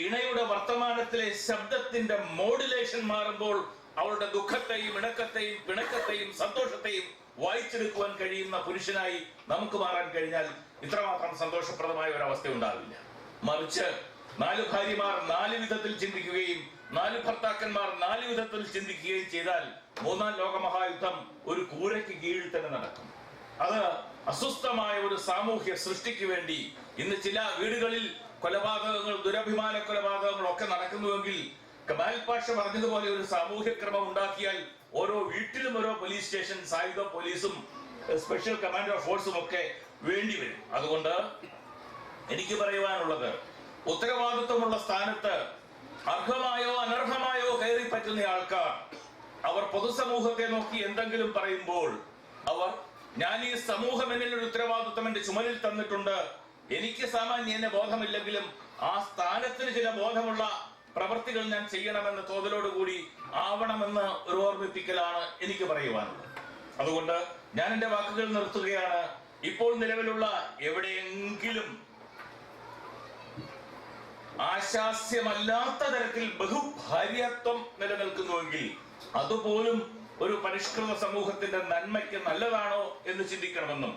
ഇണയുടെ വർത്തമാനത്തിലെ ശബ്ദത്തിന്റെ മോഡുലേഷൻ മാറുമ്പോൾ അവളുടെ ദുഃഖത്തെയും ഇണക്കത്തെയും പിണക്കത്തെയും സന്തോഷത്തെയും വായിച്ചെടുക്കുവാൻ കഴിയുന്ന പുരുഷനായി നമുക്ക് മാറാൻ കഴിഞ്ഞാൽ ഇത്രമാത്രം സന്തോഷപ്രദമായ ഒരു അവസ്ഥ ഉണ്ടാവില്ല. മറിച്ച് 4 ഭാര്യമാർ 4 വിധത്തിൽ ചിന്തിക്കുകയും 4 ഭർത്താക്കന്മാർ 4 വിധത്തിൽ ചിന്തിക്കുകയും ചെയ്താൽ 3ാം ലോകമഹായുദ്ധം ഒരു കൂരയ്ക്ക് കീഴിൽ തന്നെ നടക്കും. അത് അസ്വസ്ഥമായ ഒരു സാമൂഹ്യ സൃഷ്ടിക്ക് വേണ്ടി ഇന്ന് ചില വീടുകളിൽ കൊലപാതകങ്ങൾ, ദുരഭിമാന കൊലപാതകങ്ങൾ ഒക്കെ നടക്കുന്നുവെങ്കിൽ കമാൽ പാഷ പറഞ്ഞതുപോലെ ഒരു സാമൂഹ്യ ക്രമം ഉണ്ടാക്കിയാൽ ഓരോ വീട്ടിലും ഓരോ പോലീസ് സ്റ്റേഷൻ, സായുധ പോലീസും സ്പെഷ്യൽ കമാൻഡോ ഫോഴ്സും ഒക്കെ വേണ്ടിവരും. അതുകൊണ്ട് എനിക്ക് പറയുവാനുള്ളത്, ഉത്തരവാദിത്വമുള്ള സ്ഥാനത്ത് അർഹമായോ അനർഹമായോ കയറി പറ്റുന്ന ആൾക്കാർ അവർ പൊതുസമൂഹത്തെ നോക്കി എന്തെങ്കിലും പറയുമ്പോൾ അവർ ഞാൻ ഈ സമൂഹം എന്നിൽ ഒരു ഉത്തരവാദിത്വം എന്റെ ചുമലിൽ തന്നിട്ടുണ്ട്, എനിക്ക് സാമാന്യേന ബോധമില്ലെങ്കിലും ആ സ്ഥാനത്തിന് ചില ബോധമുള്ള പ്രവർത്തികൾ ഞാൻ ചെയ്യണമെന്ന തോതലോടുകൂടി ആവണമെന്ന് ഒരു ഓർമ്മിപ്പിക്കലാണ് എനിക്ക് പറയുവാനുള്ളത്. അതുകൊണ്ട് ഞാൻ എന്റെ വാക്കുകൾ നിർത്തുകയാണ്. ഇപ്പോൾ നിലവിലുള്ള എവിടെയെങ്കിലും ആശാസ്യമല്ലാത്ത തരത്തിൽ ബഹുഭാര്യത്വം നിലനിൽക്കുന്നുവെങ്കിൽ അതുപോലും ഒരു പരിഷ്കൃത സമൂഹത്തിന്റെ നന്മയ്ക്ക് നല്ലതാണോ എന്ന് ചിന്തിക്കണമെന്നും,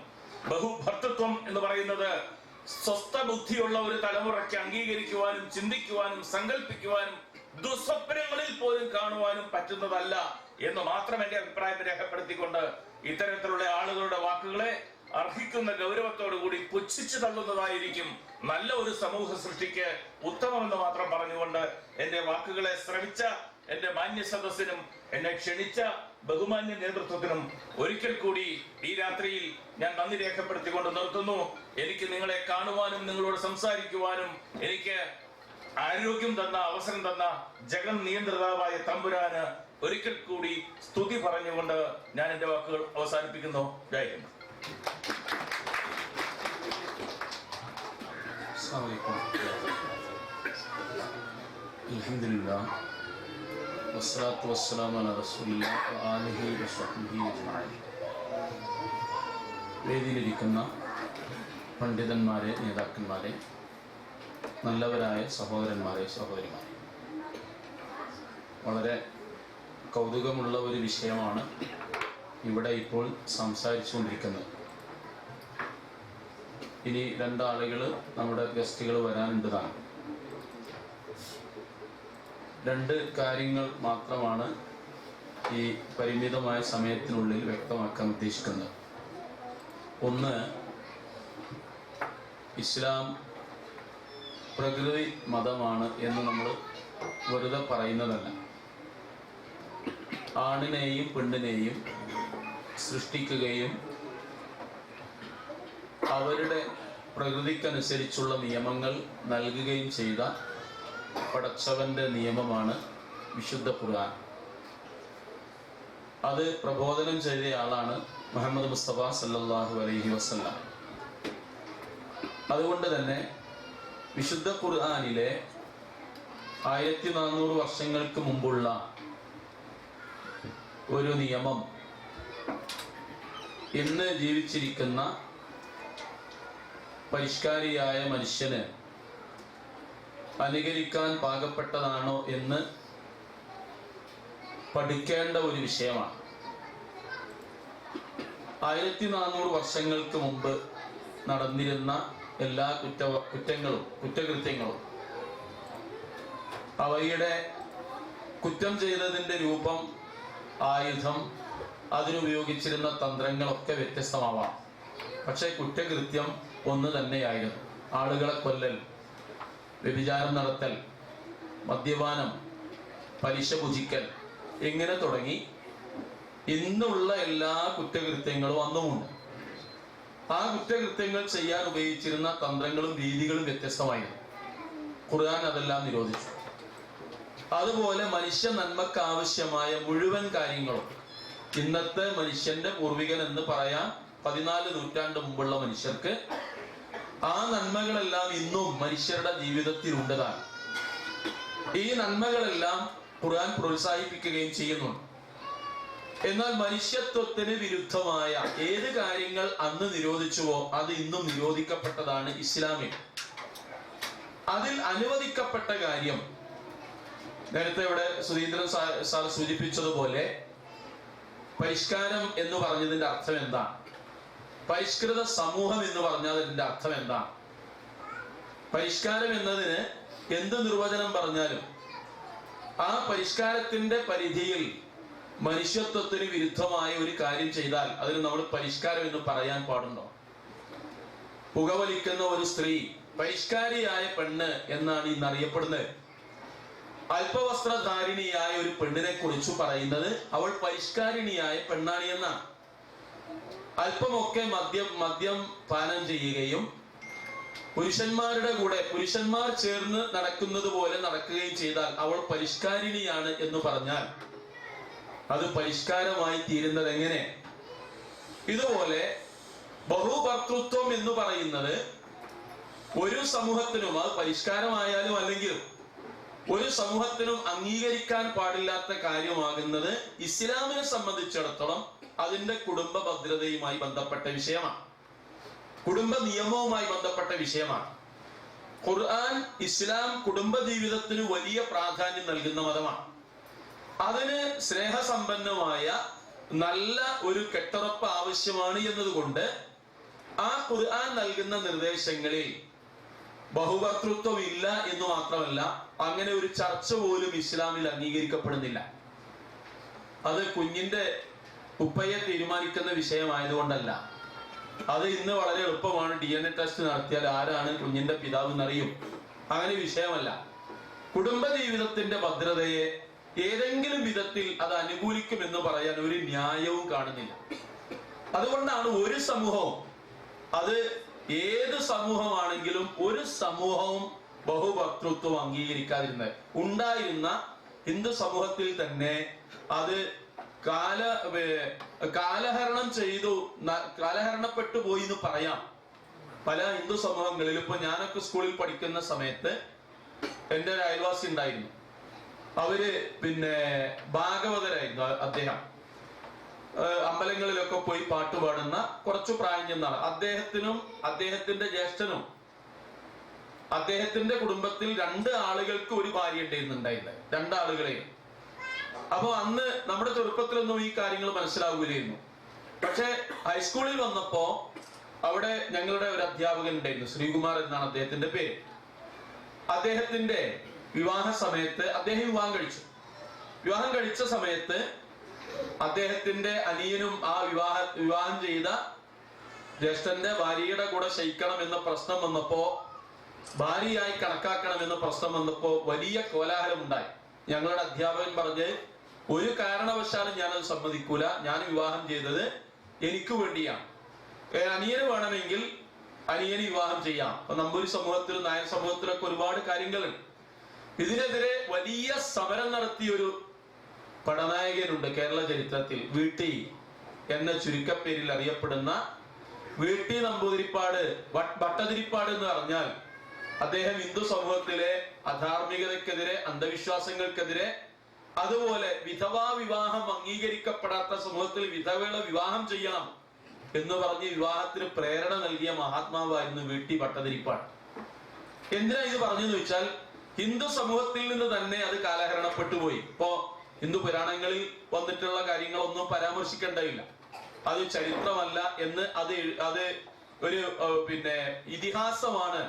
ബഹുഭർത്തൃത്വം എന്ന് പറയുന്നത് സ്വസ്ഥ ബുദ്ധിയുള്ള ഒരു തലമുറയ്ക്ക് അംഗീകരിക്കുവാനും ചിന്തിക്കുവാനും സങ്കല്പിക്കുവാനും ദുസ്വപ്നങ്ങളിൽ പോലും കാണുവാനും പറ്റുന്നതല്ല എന്ന് മാത്രം എന്റെ അഭിപ്രായം രേഖപ്പെടുത്തിക്കൊണ്ട് ഇത്തരത്തിലുള്ള ആളുകളുടെ വാക്കുകളെ അർഹിക്കുന്ന ഗൗരവത്തോടു കൂടി പുച്ഛിച്ചു തള്ളുന്നതായിരിക്കും നല്ല ഒരു സമൂഹ സൃഷ്ടിക്ക് ഉത്തമമെന്ന് മാത്രം പറഞ്ഞുകൊണ്ട് എന്റെ വാക്കുകളെ ശ്രമിച്ച എന്റെ മാന്യ സദസ്സിനും എന്നെ ക്ഷണിച്ച ബഹുമാന്യ നേതൃത്വത്തിനും ഒരിക്കൽ കൂടി ഈ രാത്രിയിൽ ഞാൻ നന്ദി രേഖപ്പെടുത്തിക്കൊണ്ട് നിർത്തുന്നു. എനിക്ക് നിങ്ങളെ കാണുവാനും നിങ്ങളോട് സംസാരിക്കുവാനും എനിക്ക് ആരോഗ്യം തന്ന അവസരം തന്ന ജഗൻ നിയന്ത്രിതാവായ തമ്പുരാന് ഒരിക്കൽ കൂടി സ്തുതി പറഞ്ഞുകൊണ്ട് ഞാൻ എന്റെ വാക്കുകൾ അവസാനിപ്പിക്കുന്നു. ജയ് ഹിന്ദ്. അൽഹംദുലില്ലാഹ് വസ്സലാത്തു വസ്സലാമു അലാ റസൂലില്ലാഹി വആലിഹി വസഹ്ബിഹി അജ്മഈൻ. വേദിയിലിരിക്കുന്ന പണ്ഡിതന്മാരെ, നേതാക്കന്മാരെ, നല്ലവരായ സഹോദരന്മാരെ, സഹോദരിമാരെ, വളരെ കൗതുകമുള്ള ഒരു വിഷയമാണ് ഇവിടെ ഇപ്പോൾ സംസാരിച്ചുകൊണ്ടിരിക്കുന്നത്. ഇനി രണ്ടാളുകൾ നമ്മുടെ ഗസ്റ്റുകൾ വരാനുണ്ടതാണ്. രണ്ട് കാര്യങ്ങൾ മാത്രമാണ് ഈ പരിമിതമായ സമയത്തിനുള്ളിൽ വ്യക്തമാക്കാൻ ഉദ്ദേശിക്കുന്നത്. ഒന്ന്, ഇസ്ലാം പ്രകൃതി മതമാണ് എന്ന് നമ്മൾ വെറുതെ പറയുന്നതല്ല. ആണിനെയും പെണ്ണിനെയും സൃഷ്ടിക്കുകയും അവരുടെ പ്രകൃതിക്കനുസരിച്ചുള്ള നിയമങ്ങൾ നൽകുകയും ചെയ്ത പടച്ചവന്റെ നിയമമാണ് വിശുദ്ധ ഖുർആൻ. അത് പ്രബോധനം ചെയ്തയാളാണ് മുഹമ്മദ് മുസ്തഫ സല്ലല്ലാഹു അലൈഹി വസല്ലം. അതുകൊണ്ട് തന്നെ വിശുദ്ധ ഖുർആനിലെ 1400 വർഷങ്ങൾക്ക് മുമ്പുള്ള ഒരു നിയമം ഇന്ന് ജീവിച്ചിരിക്കുന്ന പരിഷ്കാരിയായ മനുഷ്യന് അനുകരിക്കാൻ പാകപ്പെട്ടതാണോ എന്ന് പഠിക്കേണ്ട ഒരു വിഷയമാണ്. 1400 വർഷങ്ങൾക്ക് മുമ്പ് നടന്നിരുന്ന എല്ലാ കുറ്റകൃത്യങ്ങളും അവയുടെ കുറ്റം ചെയ്തതിൻ്റെ രൂപം, ആയുധം, അതിനുപയോഗിച്ചിരുന്ന തന്ത്രങ്ങളൊക്കെ വ്യത്യസ്തമാവാം. പക്ഷേ കുറ്റകൃത്യം ഒന്ന് തന്നെയായിരുന്നു. ആളുകളെ കൊല്ലൽ, വ്യഭിചാരം നടത്തൽ, മദ്യപാനം, പലിശ ഭുജിക്കൽ, ഇങ്ങനെ തുടങ്ങി ഇന്നുള്ള എല്ലാ കുറ്റകൃത്യങ്ങളും അന്നുമുണ്ട്. ആ കുറ്റകൃത്യങ്ങൾ ചെയ്യാൻ ഉപയോഗിച്ചിരുന്ന തന്ത്രങ്ങളും രീതികളും വ്യത്യസ്തമായിരുന്നു. ഖുർആൻ അതെല്ലാം നിരോധിച്ചു. അതുപോലെ മനുഷ്യ നന്മക്ക് ആവശ്യമായ മുഴുവൻ കാര്യങ്ങളും ഇന്നത്തെ മനുഷ്യന്റെ പൂർവികൻ എന്ന് പറയാൻ 14 നൂറ്റാണ്ട് മുമ്പുള്ള മനുഷ്യർക്ക് ആ നന്മകളെല്ലാം ഇന്നും മനുഷ്യരുടെ ജീവിതത്തിൽ ഉണ്ടതാണ്. ഈ നന്മകളെല്ലാം ഖുർആൻ പ്രോത്സാഹിപ്പിക്കുകയും ചെയ്യുന്നുണ്ട്. എന്നാൽ മനുഷ്യത്വത്തിന് വിരുദ്ധമായ ഏത് കാര്യങ്ങൾ അന്ന് നിരോധിച്ചുവോ അത് ഇന്നും നിരോധിക്കപ്പെട്ടതാണ് ഇസ്ലാമിൽ. അതിൽ അനുവദിക്കപ്പെട്ട കാര്യം നേരത്തെ ഇവിടെ സുധീന്ദ്രൻ സാർ സൂചിപ്പിച്ചതുപോലെ പരിഷ്കാരം എന്ന് പറഞ്ഞതിന്റെ അർത്ഥം എന്താണ്? പരിഷ്കൃത സമൂഹം എന്ന് പറഞ്ഞാൽ അതിന്റെ അർത്ഥം എന്താണ്? പരിഷ്കാരം എന്നതിന് എന്ത് നിർവചനം പറഞ്ഞാലും ആ പരിഷ്കാരത്തിന്റെ പരിധിയിൽ മനുഷ്യത്വത്തിന് വിരുദ്ധമായ ഒരു കാര്യം ചെയ്താൽ അതിന് നമ്മൾ പരിഷ്കാരം എന്ന് പറയാൻ പാടുണ്ടോ? പുകവലിക്കുന്ന ഒരു സ്ത്രീ പരിഷ്കാരിയായ പെണ്ണ് എന്നാണ് ഇന്ന് അറിയപ്പെടുന്നത്. അല്പവസ്ത്രധാരിണിയായ ഒരു പെണ്ണിനെ കുറിച്ച് പറയുന്നത് അവൾ പരിഷ്കാരിണിയായ പെണ്ണാണ് എന്നാണ്. അല്പമൊക്കെ മദ്യം പാനം ചെയ്യുകയും പുരുഷന്മാരുടെ കൂടെ പുരുഷന്മാർ ചേർന്ന് നടക്കുന്നത് പോലെ നടക്കുകയും ചെയ്താൽ അവൾ പരിഷ്കാരിണിയാണ് എന്ന് പറഞ്ഞാൽ അത് പരിഷ്കാരമായി തീരുന്നത് എങ്ങനെ? ഇതുപോലെ ബഹുഭർത്തൃത്വം എന്ന് പറയുന്നത് ഒരു സമൂഹത്തിനും, അത് പരിഷ്കാരമായാലും അല്ലെങ്കിൽ ഒരു സമൂഹത്തിനും അംഗീകരിക്കാൻ പാടില്ലാത്ത കാര്യമാകുന്നത് ഇസ്ലാമിനെ സംബന്ധിച്ചിടത്തോളം അതിന്റെ കുടുംബ ഭദ്രതയുമായി ബന്ധപ്പെട്ട വിഷയമാണ്, കുടുംബ നിയമവുമായി ബന്ധപ്പെട്ട വിഷയമാണ്. ഖുർആൻ, ഇസ്ലാം കുടുംബ ജീവിതത്തിന് വലിയ പ്രാധാന്യം നൽകുന്ന മതമാണ്. അതിന് സ്നേഹസമ്പന്നമായ നല്ല ഒരു കെട്ടുറപ്പ് ആവശ്യമാണ് എന്നതുകൊണ്ട് ആ ഖുർആൻ നൽകുന്ന നിർദ്ദേശങ്ങളിൽ ബഹുഭർത്തൃത്വം ഇല്ല എന്ന് മാത്രമല്ല, അങ്ങനെ ഒരു ചർച്ച പോലും ഇസ്ലാമിൽ അംഗീകരിക്കപ്പെടുന്നില്ല. അത് കുഞ്ഞിന്റെ ഉപ്പയെ തീരുമാനിക്കുന്ന വിഷയമായതുകൊണ്ടല്ല. അത് ഇന്ന് വളരെ എളുപ്പമാണ്, DNA ടെസ്റ്റ് നടത്തിയാൽ ആരാണ് കുഞ്ഞിന്റെ പിതാവ് എന്നറിയും. അങ്ങനെ വിഷയമല്ല. കുടുംബ ജീവിതത്തിന്റെ ഭദ്രതയെ ഏതെങ്കിലും വിധത്തിൽ അത് അനുകൂലിക്കുമെന്ന് പറയാൻ ഒരു ന്യായവും കാണുന്നില്ല. അതുകൊണ്ടാണ് ഒരു സമൂഹവും, അത് ഏത് സമൂഹമാണെങ്കിലും ഒരു സമൂഹവും ബഹുഭർത്തൃത്വം അംഗീകരിക്കാതിരുന്നത്. ഉണ്ടായിരുന്ന ഹിന്ദു സമൂഹത്തിൽ തന്നെ അത് കാലഹരണപ്പെട്ടു പോയി എന്ന് പറയാം. പല ഹിന്ദു സമൂഹങ്ങളിൽ ഇപ്പൊ ഞാനൊക്കെ സ്കൂളിൽ പഠിക്കുന്ന സമയത്ത് എൻ്റെ ഒരു അയൽവാസി ഉണ്ടായിരുന്നു. അവര് ഭാഗവതരായിരുന്നു. അദ്ദേഹം അമ്പലങ്ങളിലൊക്കെ പോയി പാട്ട് പാടുന്ന കുറച്ചു പ്രായം ചെന്നാണ്. അദ്ദേഹത്തിനും അദ്ദേഹത്തിന്റെ ജ്യേഷ്ഠനും അദ്ദേഹത്തിന്റെ കുടുംബത്തിൽ 2 ആളുകൾക്ക് ഒരു ഭാര്യ ഉണ്ടായിരുന്നുണ്ടായിരുന്നത്, 2 ആളുകളെയും. അപ്പൊ അന്ന് നമ്മുടെ ചെറുപ്പത്തിലൊന്നും ഈ കാര്യങ്ങൾ മനസ്സിലാവില്ലായിരുന്നു. പക്ഷെ ഹൈസ്കൂളിൽ വന്നപ്പോ അവിടെ ഞങ്ങളുടെ ഒരു അധ്യാപകൻ ഉണ്ടായിരുന്നു, ശ്രീകുമാർ എന്നാണ് അദ്ദേഹത്തിന്റെ പേര്. അദ്ദേഹത്തിന്റെ വിവാഹ സമയത്ത് അദ്ദേഹം വിവാഹം കഴിച്ച സമയത്ത് അദ്ദേഹത്തിന്റെ അനിയനും ആ വിവാഹം ചെയ്ത ജ്യേഷ്ഠന്റെ ഭാര്യയുടെ കൂടെ ശയിക്കണം എന്ന പ്രശ്നം വന്നപ്പോ, ഭാര്യയായി കണക്കാക്കണമെന്ന പ്രശ്നം വന്നപ്പോ വലിയ കോലാഹലം ഉണ്ടായി. ഞങ്ങളുടെ അധ്യാപകൻ പറഞ്ഞ്, ഒരു കാരണവശാലും ഞാനത് സമ്മതിക്കൂല, ഞാൻ വിവാഹം ചെയ്തത് എനിക്ക് വേണ്ടിയാണ്, അനിയന് വേണമെങ്കിൽ അനിയന് വിവാഹം ചെയ്യാം. അപ്പൊ നമ്പൂരി സമൂഹത്തിലും നായർ സമൂഹത്തിലൊക്കെ ഒരുപാട് കാര്യങ്ങളുണ്ട്. ഇതിനെതിരെ വലിയ സമരം നടത്തിയൊരു പടനായകനുണ്ട് കേരള ചരിത്രത്തിൽ. വീട്ടി എന്ന ചുരുക്കപ്പേരിൽ അറിയപ്പെടുന്ന വീട്ടി നമ്പൂതിരിപ്പാട്, ഭട്ടതിരിപ്പാട് എന്ന് പറഞ്ഞാൽ അദ്ദേഹം ഹിന്ദു സമൂഹത്തിലെ അധാർമികതക്കെതിരെ, അന്ധവിശ്വാസങ്ങൾക്കെതിരെ, അതുപോലെ വിധവാ വിവാഹം അംഗീകരിക്കപ്പെടാത്ത സമൂഹത്തിൽ വിധവകളെ വിവാഹം ചെയ്യണം എന്ന് പറഞ്ഞ് വിവാഹത്തിന് പ്രേരണ നൽകിയ മഹാത്മാവായിരുന്നു വീട്ടി ഭട്ടതിരിപ്പാട്. എന്തിനാ ഇത് പറഞ്ഞെന്ന് വെച്ചാൽ ഹിന്ദു സമൂഹത്തിൽ നിന്ന് തന്നെ അത് കാലഹരണപ്പെട്ടു പോയി. ഇപ്പോ ഹിന്ദു പുരാണങ്ങളിൽ വന്നിട്ടുള്ള കാര്യങ്ങളൊന്നും പരാമർശിക്കേണ്ടതില്ല, അത് ചരിത്രമല്ല എന്ന് അത് ഒരു ഇതിഹാസമാണ്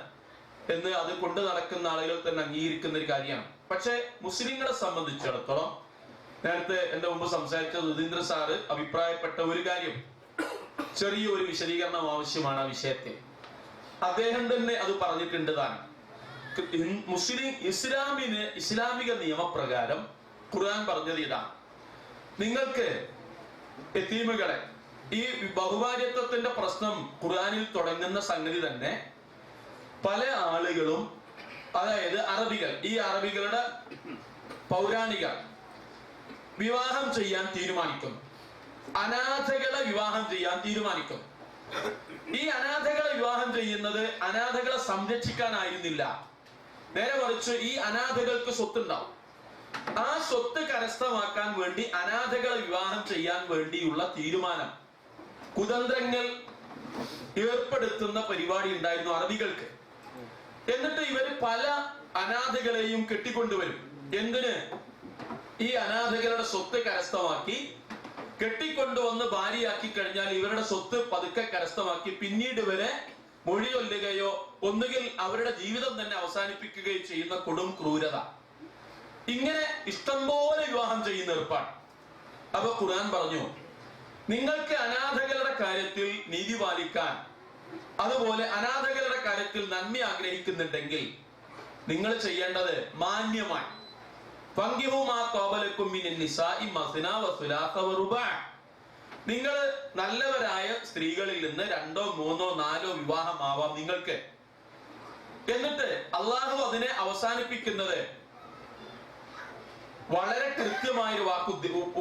എന്ന് അത് കൊണ്ടു നടക്കുന്ന ആളുകൾ തന്നെ അംഗീകരിക്കുന്ന ഒരു കാര്യമാണ്. പക്ഷെ മുസ്ലിങ്ങളെ സംബന്ധിച്ചിടത്തോളം, നേരത്തെ എന്റെ മുമ്പ് സംസാരിച്ച സുധീന്ദ്ര സാറ് അഭിപ്രായപ്പെട്ട ഒരു കാര്യം, ചെറിയൊരു വിശദീകരണം ആവശ്യമാണ് ആ വിഷയത്തിൽ. അദ്ദേഹം തന്നെ അത് പറഞ്ഞിട്ടുണ്ട് താൻ. ഇസ്ലാമിക നിയമപ്രകാരം ഖുർആൻ പറഞ്ഞത് ഇതാണ്: നിങ്ങൾക്ക് യതീമുകളെ, ഈ ബഹുഭാര്യത്വത്തിന്റെ പ്രശ്നം ഖുർആനിൽ തുടങ്ങുന്ന സംഗതി തന്നെ പല ആളുകളും, അതായത് അറബികൾ, ഈ അറബികളുടെ പൗരാണികർ വിവാഹം ചെയ്യാൻ തീരുമാനിക്കും, അനാഥകളെ വിവാഹം ചെയ്യാൻ തീരുമാനിക്കും. ഈ അനാഥകളെ വിവാഹം ചെയ്യുന്നത് അനാഥകളെ സംരക്ഷിക്കാനായിരുന്നില്ല, നേരെ മറിച്ച് ഈ അനാഥകൾക്ക് സ്വത്തുണ്ടാവും. ആ സ്വത്ത് കരസ്ഥമാക്കാൻ വേണ്ടി അനാഥകളെ വിവാഹം ചെയ്യാൻ വേണ്ടിയുള്ള തീരുമാനം, കുതന്ത്രങ്ങൾ ഏർപ്പെടുത്തുന്ന പരിപാടി ഉണ്ടായിരുന്നു അറബികൾക്ക്. എന്നിട്ട് ഇവര് പല അനാഥകളെയും കെട്ടിക്കൊണ്ടുവരും. എന്തിന്? ഈ അനാഥകളുടെ സ്വത്ത് കരസ്ഥമാക്കി കെട്ടിക്കൊണ്ടുവന്ന് ഭാര്യയാക്കി കഴിഞ്ഞാൽ ഇവരുടെ സ്വത്ത് പതുക്കെ കരസ്ഥമാക്കി പിന്നീട് ഇവരെ മൊഴിയൊല്ലുകയോ ഒന്നുകിൽ അവരുടെ ജീവിതം തന്നെ അവസാനിപ്പിക്കുകയോ ചെയ്യുന്ന കൊടും ക്രൂരത. ഇങ്ങനെ ഇഷ്ടംപോലെ വിവാഹം ചെയ്യുന്ന ഏർപ്പാട്. അപ്പൊ ഖുർആൻ പറഞ്ഞു, നിങ്ങൾക്ക് അനാഥകളുടെ കാര്യത്തിൽ നീതി പാലിക്കാൻ, അതുപോലെ അനാഥകളുടെ കാര്യത്തിൽ നന്മ ആഗ്രഹിക്കുന്നുണ്ടെങ്കിൽ നിങ്ങൾ ചെയ്യേണ്ടത് മാന്യമായി, നിങ്ങൾ നല്ലവരായ സ്ത്രീകളിൽ നിന്ന് 2, 3, 4 വിവാഹമാവാം നിങ്ങൾക്ക്. എന്നിട്ട് അള്ളാഹു അതിനെ അവസാനിപ്പിക്കുന്നത് വളരെ കൃത്യമായ ഒരു വാക്ക്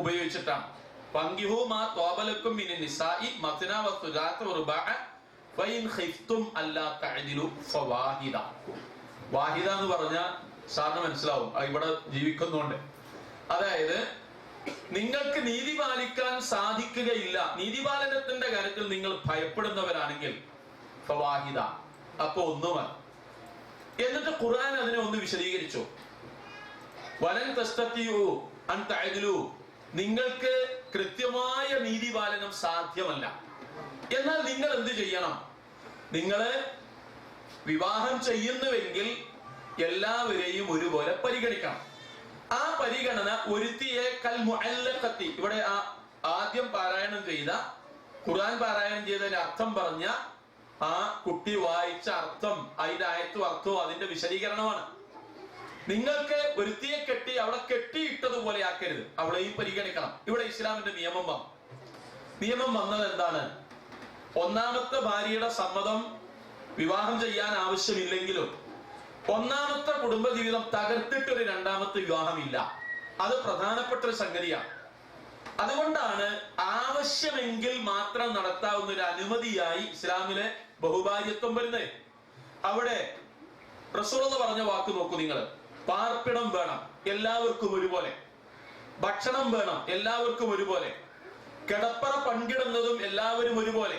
ഉപയോഗിച്ചിട്ടാണ്. ഫങ്കിഹു മാ ത്വാബലക്കും മിനൻ നിസാഇ മത്നാ വസുലാസ വറുബാഅ ഫഇൻ ഖിഫ്തും അല്ലാ തഅദിലു ഫവാഹിദ. വാഹിദ എന്ന് പറഞ്ഞാൽ സാറിന് മനസ്സിലാവും, ഇവിടെ ജീവിക്കുന്നുണ്ട്. അതായത് നിങ്ങൾക്ക് നീതി പാലിക്കാൻ സാധിക്കുകയില്ല, നീതിപാലനത്തിന്റെ കാര്യത്തിൽ നിങ്ങൾ ഭയപ്പെടുന്നവരാണെങ്കിൽ ഫവാഹിദ, അപ്പൊ ഒന്നുമല്ല. എന്നിട്ട് ഖുർആൻ അതിനെ ഒന്ന് വിശദീകരിച്ചു. വലൻ തസ്തതിഉ അൻ തഅദിലു, നിങ്ങൾക്ക് കൃത്യമായ നീതിപാലനം സാധ്യമല്ല. എന്നാൽ നിങ്ങൾ എന്ത് ചെയ്യണം? നിങ്ങള് വിവാഹം ചെയ്യുന്നുവെങ്കിൽ എല്ലാവരെയും ഒരുപോലെ പരിഗണിക്കണം. ആ പരിഗണന ഒരുത്തിയെ കൽ മുഅല്ലഖത്തി, ഇവിടെ ആദ്യം പാരായണം ചെയ്ത ഖുർആൻ പാരായണം ചെയ്തതിന്റെ അർത്ഥം പറഞ്ഞ ആ കുട്ടി വായിച്ച അർത്ഥം, അതിന്റെ ആയത്തും അർത്ഥവും അതിന്റെ വിശദീകരണമാണ്. നിങ്ങൾക്ക് ഒരുത്തിയെ കെട്ടി അവളെ കെട്ടിയിട്ടതുപോലെ ആക്കരുത്, അവളെയും പരിഗണിക്കണം. ഇവിടെ ഇസ്ലാമിന്റെ നിയമം വന്നു. നിയമം വന്നത് എന്താണ്? ഒന്നാമത്തെ ഭാര്യയുടെ സമ്മതം വിവാഹം ചെയ്യാൻ ആവശ്യമില്ലെങ്കിലും ഒന്നാമത്തെ കുടുംബജീവിതം തകർത്തിട്ടൊരു രണ്ടാമത്തെ വിവാഹമില്ല. അത് പ്രധാനപ്പെട്ട ഒരു സംഗതിയാണ്. അതുകൊണ്ടാണ് ആവശ്യമെങ്കിൽ മാത്രം നടത്താവുന്ന ഒരു അനുമതിയായി ഇസ്ലാമിലെ ബഹുഭാര്യത്വം വരുന്നത്. അവിടെ റസൂലുള്ളാഹി പറഞ്ഞ വാക്ക് നോക്കൂ നിങ്ങൾ. പാർപ്പിടം വേണം എല്ലാവർക്കും ഒരുപോലെ, ഭക്ഷണം വേണം എല്ലാവർക്കും ഒരുപോലെ, കിടപ്പറ പങ്കിടുന്നതും എല്ലാവരും ഒരുപോലെ,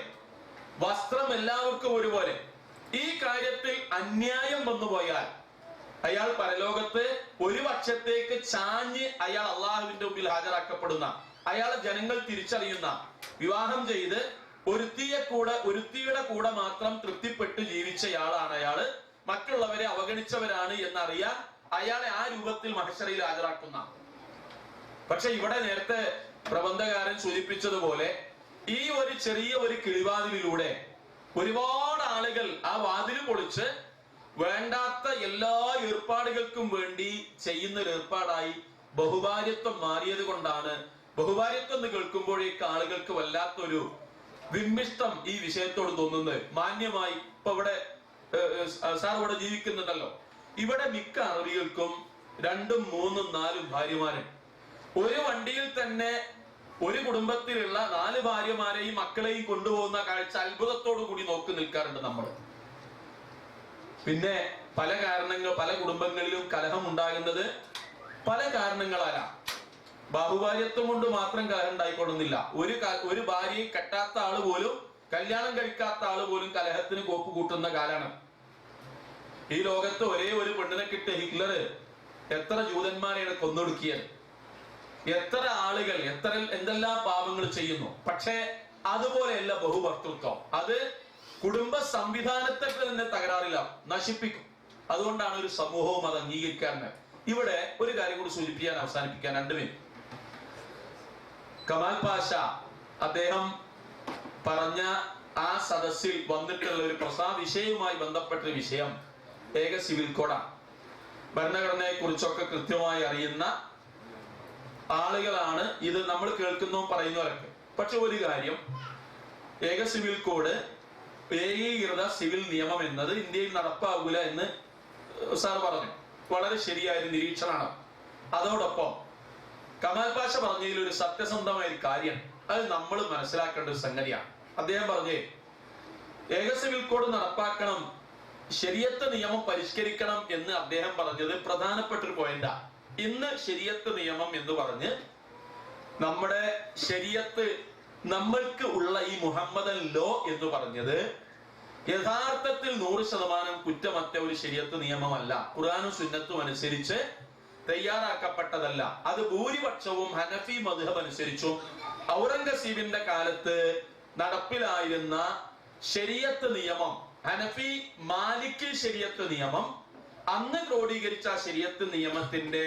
വസ്ത്രം എല്ലാവർക്കും ഒരുപോലെ. ഈ കാര്യത്തിൽ അന്യായം വന്നുപോയാൽ അയാൾ പരലോകത്ത് ഒരു പക്ഷത്തേക്ക് ചാഞ്ഞ് അയാൾ അള്ളാഹുവിന്റെ മുമ്പിൽ ഹാജരാക്കപ്പെടുന്ന, അയാൾ ജനങ്ങൾ തിരിച്ചറിയുന്ന, വിവാഹം ചെയ്ത് ഒരുത്തിയുടെ കൂടെ മാത്രം തൃപ്തിപ്പെട്ട് ജീവിച്ചയാളാണ് അയാള്, മറ്റുള്ളവരെ അവഗണിച്ചവരാണ് എന്നറിയാൻ അയാളെ ആ രൂപത്തിൽ മഹ്ശറിൽ ഹാജരാക്കുന്ന. പക്ഷെ ഇവിടെ നേരത്തെ പ്രബന്ധകാരൻ സൂചിപ്പിച്ചതുപോലെ ഈ ഒരു ചെറിയ ഒരു കിളിവാതിലിലൂടെ ഒരുപാട് ആളുകൾ ആ വാതിൽ പൊളിച്ച് വേണ്ടാത്ത എല്ലാ ഏർപ്പാടുകൾക്കും വേണ്ടി ചെയ്യുന്ന ഒരു ഏർപ്പാടായി ബഹുഭാര്യത്വം മാറിയത് കൊണ്ടാണ് ബഹുഭാര്യത്വം എന്ന് കേൾക്കുമ്പോഴേക്ക് ആളുകൾക്ക് വല്ലാത്തൊരു വിമ്മിഷ്ടം ഈ വിഷയത്തോട് തോന്നുന്നത്. മാന്യമായി ഇപ്പൊ ഇവിടെ സാർ ഇവിടെ ജീവിക്കുന്നുണ്ടല്ലോ, ഇവിടെ മിക്ക അറബികൾക്കും 2, 3, 4 ഭാര്യമാരും. ഒരു വണ്ടിയിൽ തന്നെ ഒരു കുടുംബത്തിലുള്ള 4 ഭാര്യമാരെയും മക്കളെയും കൊണ്ടുപോകുന്ന കാഴ്ച അത്ഭുതത്തോടു കൂടി നോക്കി നിൽക്കാറുണ്ട് നമ്മൾ. പിന്നെ പല കുടുംബങ്ങളിലും കലഹം ഉണ്ടാകുന്നത് പല കാരണങ്ങളാലാണ്. ബാഹുഭാര്യത്വം കൊണ്ട് മാത്രം കലഹം ഉണ്ടായിക്കൊള്ളുന്നില്ല. ഒരു ഭാര്യയെ കെട്ടാത്ത ആള് പോലും, കല്യാണം കഴിക്കാത്ത ആള് പോലും കലഹത്തിന് കോപ്പ് കൂട്ടുന്ന കാലാണ്. ഈ ലോകത്ത് ഒരേ ഒരു പെണ്ണിനെ കിട്ടിയ ഹിറ്റ്ലർ എത്ര ജൂതന്മാരെയാണ് കൊന്നൊടുക്കിയത്, എത്ര ആളുകൾ എന്തെല്ലാം പാപങ്ങൾ ചെയ്യുന്നു. പക്ഷേ അതുപോലെയല്ല ബഹുഭർത്തൃത്വം. അത് കുടുംബ സംവിധാനത്തെ തന്നെ തകരാറില്ല, നശിപ്പിക്കും. അതുകൊണ്ടാണ് ഒരു സമൂഹവും അത് അംഗീകരിക്കാറുണ്ട്. ഇവിടെ ഒരു കാര്യം കൂടി സൂചിപ്പിക്കാൻ അവസാനിപ്പിക്കാൻ 2 മിനിറ്റ്. കമാൽ പാഷ അദ്ദേഹം പറഞ്ഞ ആ സദസ്സിൽ വന്നിട്ടുള്ള ഒരു വിഷയവുമായി ബന്ധപ്പെട്ട ഒരു വിഷയം ഏക സിവിൽ കോഡാണ്. ഭരണഘടനയെ കുറിച്ചൊക്കെ കൃത്യമായി അറിയുന്ന ആളുകളാണ് ഇത് നമ്മൾ കേൾക്കുന്നതും പറയുന്നവരൊക്കെ. പക്ഷെ ഒരു കാര്യം, ഏക സിവിൽ കോഡ്, ഏകീകൃത സിവിൽ നിയമം എന്നത് ഇന്ത്യയിൽ നടപ്പാകൂല എന്ന് സാർ പറഞ്ഞു. വളരെ ശരിയായ നിരീക്ഷണമാണ്. അതോടൊപ്പം കമാൽ പാഷ പറഞ്ഞതിൽ ഒരു സത്യസന്ധമായ ഒരു കാര്യം, അത് നമ്മൾ മനസ്സിലാക്കേണ്ട ഒരു സംഗതിയാണ്. അദ്ദേഹം പറഞ്ഞേ ഏക സിവിൽ കോഡ് നടപ്പാക്കണം, ശരിയത്ത് നിയമം പരിഷ്കരിക്കണം എന്ന് അദ്ദേഹം പറഞ്ഞത് പ്രധാനപ്പെട്ട ഒരു പോയിന്റാ. ഇന്ന് ശരിയത്ത് നിയമം എന്ന് പറഞ്ഞ് നമ്മുടെ ശരിയത്ത്, നമ്മൾക്ക് ഉള്ള ഈ മുഹമ്മദൻ ലോ എന്ന് പറഞ്ഞത് യഥാർത്ഥത്തിൽ 100% കുറ്റമറ്റ ഒരു ശരിയത്ത് നിയമമല്ല. ഖുർആനും സുന്നത്തും അനുസരിച്ച് തയ്യാറാക്കപ്പെട്ടതല്ല. അത് ഭൂരിപക്ഷവും ഹനഫി മദ്ഹബ് അനുസരിച്ചും ഔറംഗസീബിന്റെ കാലത്ത് നടപ്പിലായിരുന്ന ശരിയത്ത് നിയമം, ഹനഫി മാലിക്കി ശരിയത്ത് നിയമം, അന്ന് ക്രോഡീകരിച്ച ശരിയത്ത് നിയമത്തിന്റെ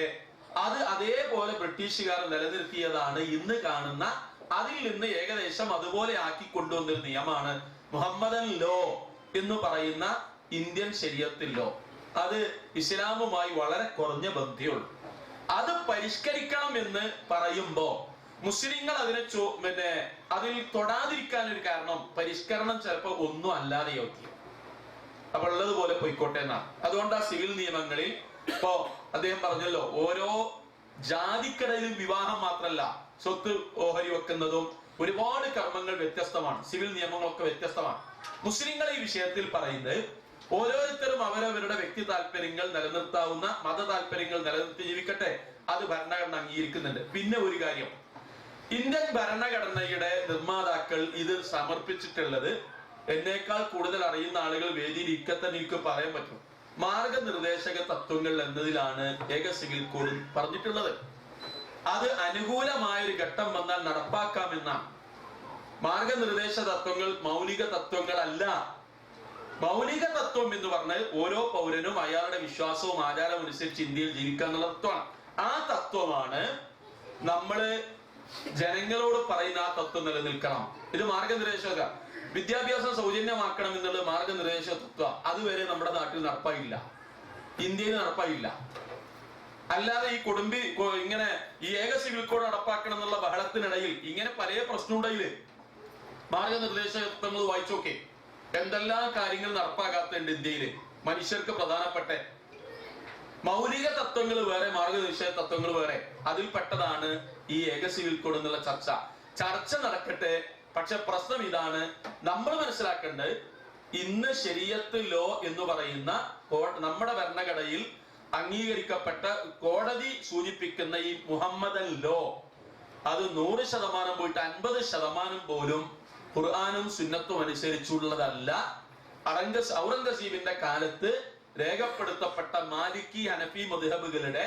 അത് അതേപോലെ ബ്രിട്ടീഷുകാർ നിലനിർത്തിയതാണ് ഇന്ന് കാണുന്ന, അതിൽ നിന്ന് ഏകദേശം അതുപോലെ ആക്കി കൊണ്ടുവന്നൊരു നിയമമാണ് മുഹമ്മദൻ ലോ എന്ന് പറയുന്ന ഇന്ത്യൻ ശരിയത്ത് ലോ. അത് ഇസ്ലാമുമായി വളരെ കുറഞ്ഞ ബന്ധമുള്ളൂ. അത് പരിഷ്കരിക്കണം എന്ന് പറയുമ്പോ മുസ്ലിങ്ങൾ അതിനെ അതിൽ തൊടാതിരിക്കാൻ ഒരു കാരണം, പരിഷ്കരണം ചിലപ്പോൾ ഒന്നും അല്ലാതെ യോഗ്യം. അപ്പൊ ഉള്ളതുപോലെ പോയിക്കോട്ടെ എന്നാണ്. അതുകൊണ്ട് ആ സിവിൽ നിയമങ്ങളിൽ ഇപ്പോ അദ്ദേഹം പറഞ്ഞല്ലോ, ഓരോ ജാതിക്കിടയിലും വിവാഹം മാത്രമല്ല, സ്വത്ത് ഓഹരി വെക്കുന്നതും ഒരുപാട് കർമ്മങ്ങൾ വ്യത്യസ്തമാണ്, സിവിൽ നിയമങ്ങളൊക്കെ വ്യത്യസ്തമാണ്. മുസ്ലിങ്ങൾ ഈ വിഷയത്തിൽ പറയുന്നത് ഓരോരുത്തരും അവരവരുടെ വ്യക്തി താല്പര്യങ്ങൾ നിലനിർത്താവുന്ന മത താല്പര്യങ്ങൾ നിലനിർത്തി ജീവിക്കട്ടെ, അത് ഭരണഘടന അംഗീകരിക്കുന്നുണ്ട്. പിന്നെ ഒരു കാര്യം, ഇന്ത്യൻ ഭരണഘടനയുടെ നിർമ്മാതാക്കൾ ഇത് സമർപ്പിച്ചിട്ടുള്ളത്, എന്നേക്കാൾ കൂടുതൽ അറിയുന്ന ആളുകൾ വേദിയിൽ ഇക്കത്തന്നെ എനിക്ക് പറയാൻ പറ്റും, മാർഗനിർദ്ദേശക തത്വങ്ങൾ എന്നതിലാണ് ഏക സിവിൽ കോഡ് പറഞ്ഞിട്ടുള്ളത്. അത് അനുകൂലമായ ഒരു ഘട്ടം വന്നാൽ നടപ്പാക്കാമെന്നാണ്. മാർഗനിർദ്ദേശ തത്വങ്ങൾ മൗലിക തത്വങ്ങളല്ല. മൗലിക തത്വം എന്ന് പറഞ്ഞാൽ ഓരോ പൗരനും അയാളുടെ വിശ്വാസവും ആചാരവും അനുസരിച്ച് ഇന്ത്യയിൽ ജീവിക്കാന്നുള്ള തത്വമാണ്. ആ തത്വമാണ് നമ്മള് ജനങ്ങളോട് പറയുന്ന ആ തത്വം നിലനിൽക്കണം. ഇത് മാർഗനിർദ്ദേശക. വിദ്യാഭ്യാസം സൗജന്യമാക്കണം എന്നുള്ളത് മാർഗനിർദ്ദേശ തത്വം. അതുവരെ നമ്മുടെ നാട്ടിൽ നടപ്പായില്ല, ഇന്ത്യയിൽ നടപ്പായില്ല. അല്ലാതെ ഈ ഇങ്ങനെ ഈ ഏക സിവിൽ കോഡ് നടപ്പാക്കണം എന്നുള്ള ബഹളത്തിനിടയിൽ ഇങ്ങനെ പല പ്രശ്നം ഉണ്ടായില്ലേ? മാർഗനിർദ്ദേശ തത്വങ്ങൾ വായിച്ചോക്കെ, എന്തെല്ലാം കാര്യങ്ങൾ നടപ്പാക്കാത്തുണ്ട് ഇന്ത്യയില്. മനുഷ്യർക്ക് പ്രധാനപ്പെട്ട മൗലിക തത്വങ്ങൾ വേറെ, മാർഗനിർദ്ദേശ തത്വങ്ങൾ വേറെ. അതിൽപ്പെട്ടതാണ് ഈ ഏക സിവിൽ കോഡ് എന്നുള്ള ചർച്ച നടക്കട്ടെ. പക്ഷെ പ്രശ്നം ഇതാണ്, നമ്മൾ മനസ്സിലാക്കേണ്ടത്, ഇന്ന് ശരീഅത്ത് ലോ എന്ന് പറയുന്ന നമ്മുടെ ഭരണഘടനയിൽ അംഗീകരിക്കപ്പെട്ട കോടതി സൂചിപ്പിക്കുന്ന ഈ മുഹമ്മദൻ ലോ, അത് 100% പോയിട്ട് 50% പോലും ഖുർആനും സുന്നത്തും അനുസരിച്ചുള്ളതല്ല. ഔറംഗസീബിന്റെ കാലത്ത് രേഖപ്പെടുത്തപ്പെട്ട മാലിക്കി ഹനഫി മദ്ഹബുകളുടെ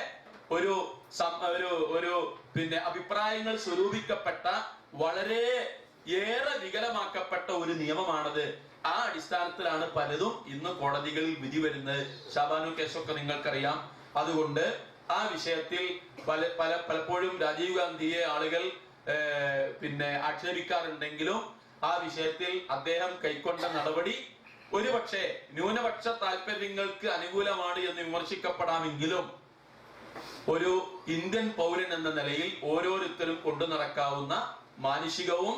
ഒരു അഭിപ്രായങ്ങൾ സ്വരൂപിക്കപ്പെട്ട വളരെ ഏറെ വികലമാക്കപ്പെട്ട ഒരു നിയമമാണത്. ആ അടിസ്ഥാനത്തിലാണ് പലതും ഇന്ന് കോടതികളിൽ വിധി വരുന്നത്. ഷാബാനു കേസൊക്കെ നിങ്ങൾക്കറിയാം. അതുകൊണ്ട് ആ വിഷയത്തിൽ പലപ്പോഴും രാജീവ് ഗാന്ധിയെ ആളുകൾ ആക്ഷേപിക്കാറുണ്ടെങ്കിലും ആ വിഷയത്തിൽ അദ്ദേഹം കൈക്കൊണ്ട നടപടി ഒരുപക്ഷെ ന്യൂനപക്ഷ താല്പര്യങ്ങൾക്ക് അനുകൂലമാണ് എന്ന് വിമർശിക്കപ്പെടാമെങ്കിലും ഒരു ഇന്ത്യൻ പൗരൻ എന്ന നിലയിൽ ഓരോരുത്തരും കൊണ്ടു നടക്കാവുന്ന മാനുഷികവും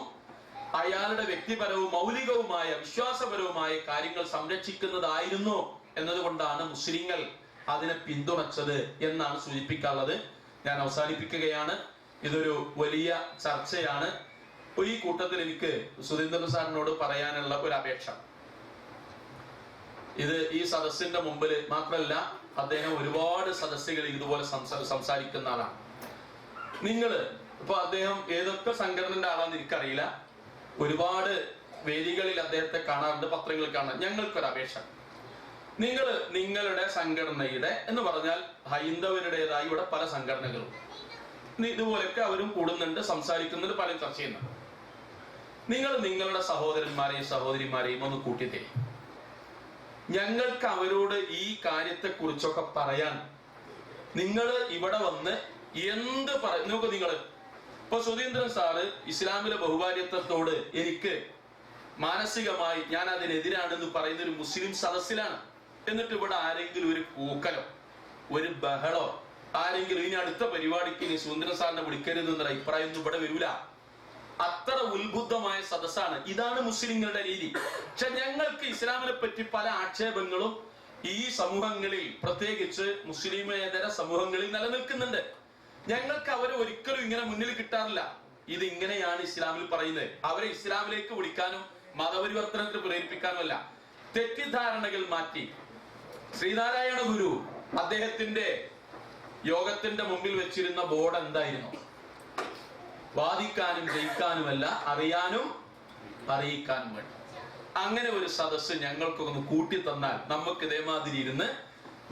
അയാളുടെ വ്യക്തിപരവും മൗലികവുമായ വിശ്വാസപരവുമായ കാര്യങ്ങൾ സംരക്ഷിക്കുന്നതായിരുന്നു എന്നതുകൊണ്ടാണ് മുസ്ലിങ്ങൾ അതിനെ പിന്തുണച്ചത് എന്നാണ് സൂചിപ്പിക്കാനുള്ളത്. ഞാൻ അവസാനിപ്പിക്കുകയാണ്. ഇതൊരു വലിയ ചർച്ചയാണ്. ഈ കൂട്ടത്തിൽ എനിക്ക് സുധീന്ദ്രൻ സാറിനോട് പറയാനുള്ള ഒരു അപേക്ഷ, ഇത് ഈ സദസ്സിന്റെ മുമ്പിൽ മാത്രമല്ല, അദ്ദേഹം ഒരുപാട് സദസ്സുകളിൽ ഇതുപോലെ സംസാരിക്കുന്ന ആളാണ്. ഇപ്പൊ അദ്ദേഹം ഏതൊക്കെ സംഘടനയുടെ ആളാന്ന് എനിക്കറിയില്ല, ഒരുപാട് വേദികളിൽ അദ്ദേഹത്തെ കാണാറുണ്ട്, പത്രങ്ങളിൽ കാണാൻ. ഞങ്ങൾക്കൊരു അപേക്ഷ, നിങ്ങൾ നിങ്ങളുടെ സംഘടനയുടെ എന്ന് പറഞ്ഞാൽ ഹൈന്ദവരുടേതായി ഇവിടെ പല സംഘടനകളും ഇതുപോലെയൊക്കെ അവരും കൂടുന്നുണ്ട്, സംസാരിക്കുന്നുണ്ട്, പലരും ചർച്ച ചെയ്യുന്നുണ്ട്. നിങ്ങൾ നിങ്ങളുടെ സഹോദരന്മാരെയും സഹോദരിമാരെയും ഒന്ന് കൂട്ടിത്തേ. ഞങ്ങൾക്ക് അവരോട് ഈ കാര്യത്തെ കുറിച്ചൊക്കെ പറയാൻ നിങ്ങൾ ഇവിടെ വന്ന് എന്ത് നോക്കൂ. നിങ്ങൾ ഇപ്പൊ സുധീന്ദ്രൻ സാറ് ഇസ്ലാമിലെ ബഹുഭാര്യത്വത്തോട് എനിക്ക് മാനസികമായി ഞാൻ അതിനെതിരാണെന്ന് പറയുന്ന ഒരു മുസ്ലിം സദസ്സിലാണ്. എന്നിട്ട് ഇവിടെ ആരെങ്കിലും ഒരു കൂക്കലോ ഒരു ബഹളോ ആരെങ്കിലും ഇനി അടുത്ത പരിപാടിക്ക് ഇനി സുധീന്ദ്രൻ സാറിനെ വിളിക്കരുത് എന്നുള്ള അഭിപ്രായം ഒന്നും ഇവിടെ വരൂല. അത്ര ഉത്ബുദ്ധമായ സദസ്സാണ്. ഇതാണ് മുസ്ലിങ്ങളുടെ രീതി. പക്ഷെ ഞങ്ങൾക്ക് ഇസ്ലാമിനെ പറ്റി പല ആക്ഷേപങ്ങളും ഈ സമൂഹങ്ങളിൽ, പ്രത്യേകിച്ച് മുസ്ലിമേതര സമൂഹങ്ങളിൽ നിലനിൽക്കുന്നുണ്ട്. ഞങ്ങൾക്ക് അവരെ ഒരിക്കലും ഇങ്ങനെ മുന്നിൽ കിട്ടാറില്ല. ഇത് ഇങ്ങനെയാണ് ഇസ്ലാമിൽ പറയുന്നത്. അവരെ ഇസ്ലാമിലേക്ക് വിളിക്കാനും മതപരിവർത്തനത്തിന് പ്രേരിപ്പിക്കാനുമല്ല. തെറ്റിദ്ധാരണകൾ മാറ്റി ശ്രീനാരായണ ഗുരു അദ്ദേഹത്തിന്റെ യോഗത്തിന്റെ മുമ്പിൽ വെച്ചിരുന്ന ബോർഡ് എന്തായിരുന്നു? വാദിക്കാനും ജയിക്കാനുമല്ല, അറിയാനും അറിയിക്കാനും വേണ്ടി. അങ്ങനെ ഒരു സദസ്സ് ഞങ്ങൾക്കൊന്ന് കൂട്ടി തന്നാൽ നമുക്ക് ഇതേമാതിരി ഇരുന്ന്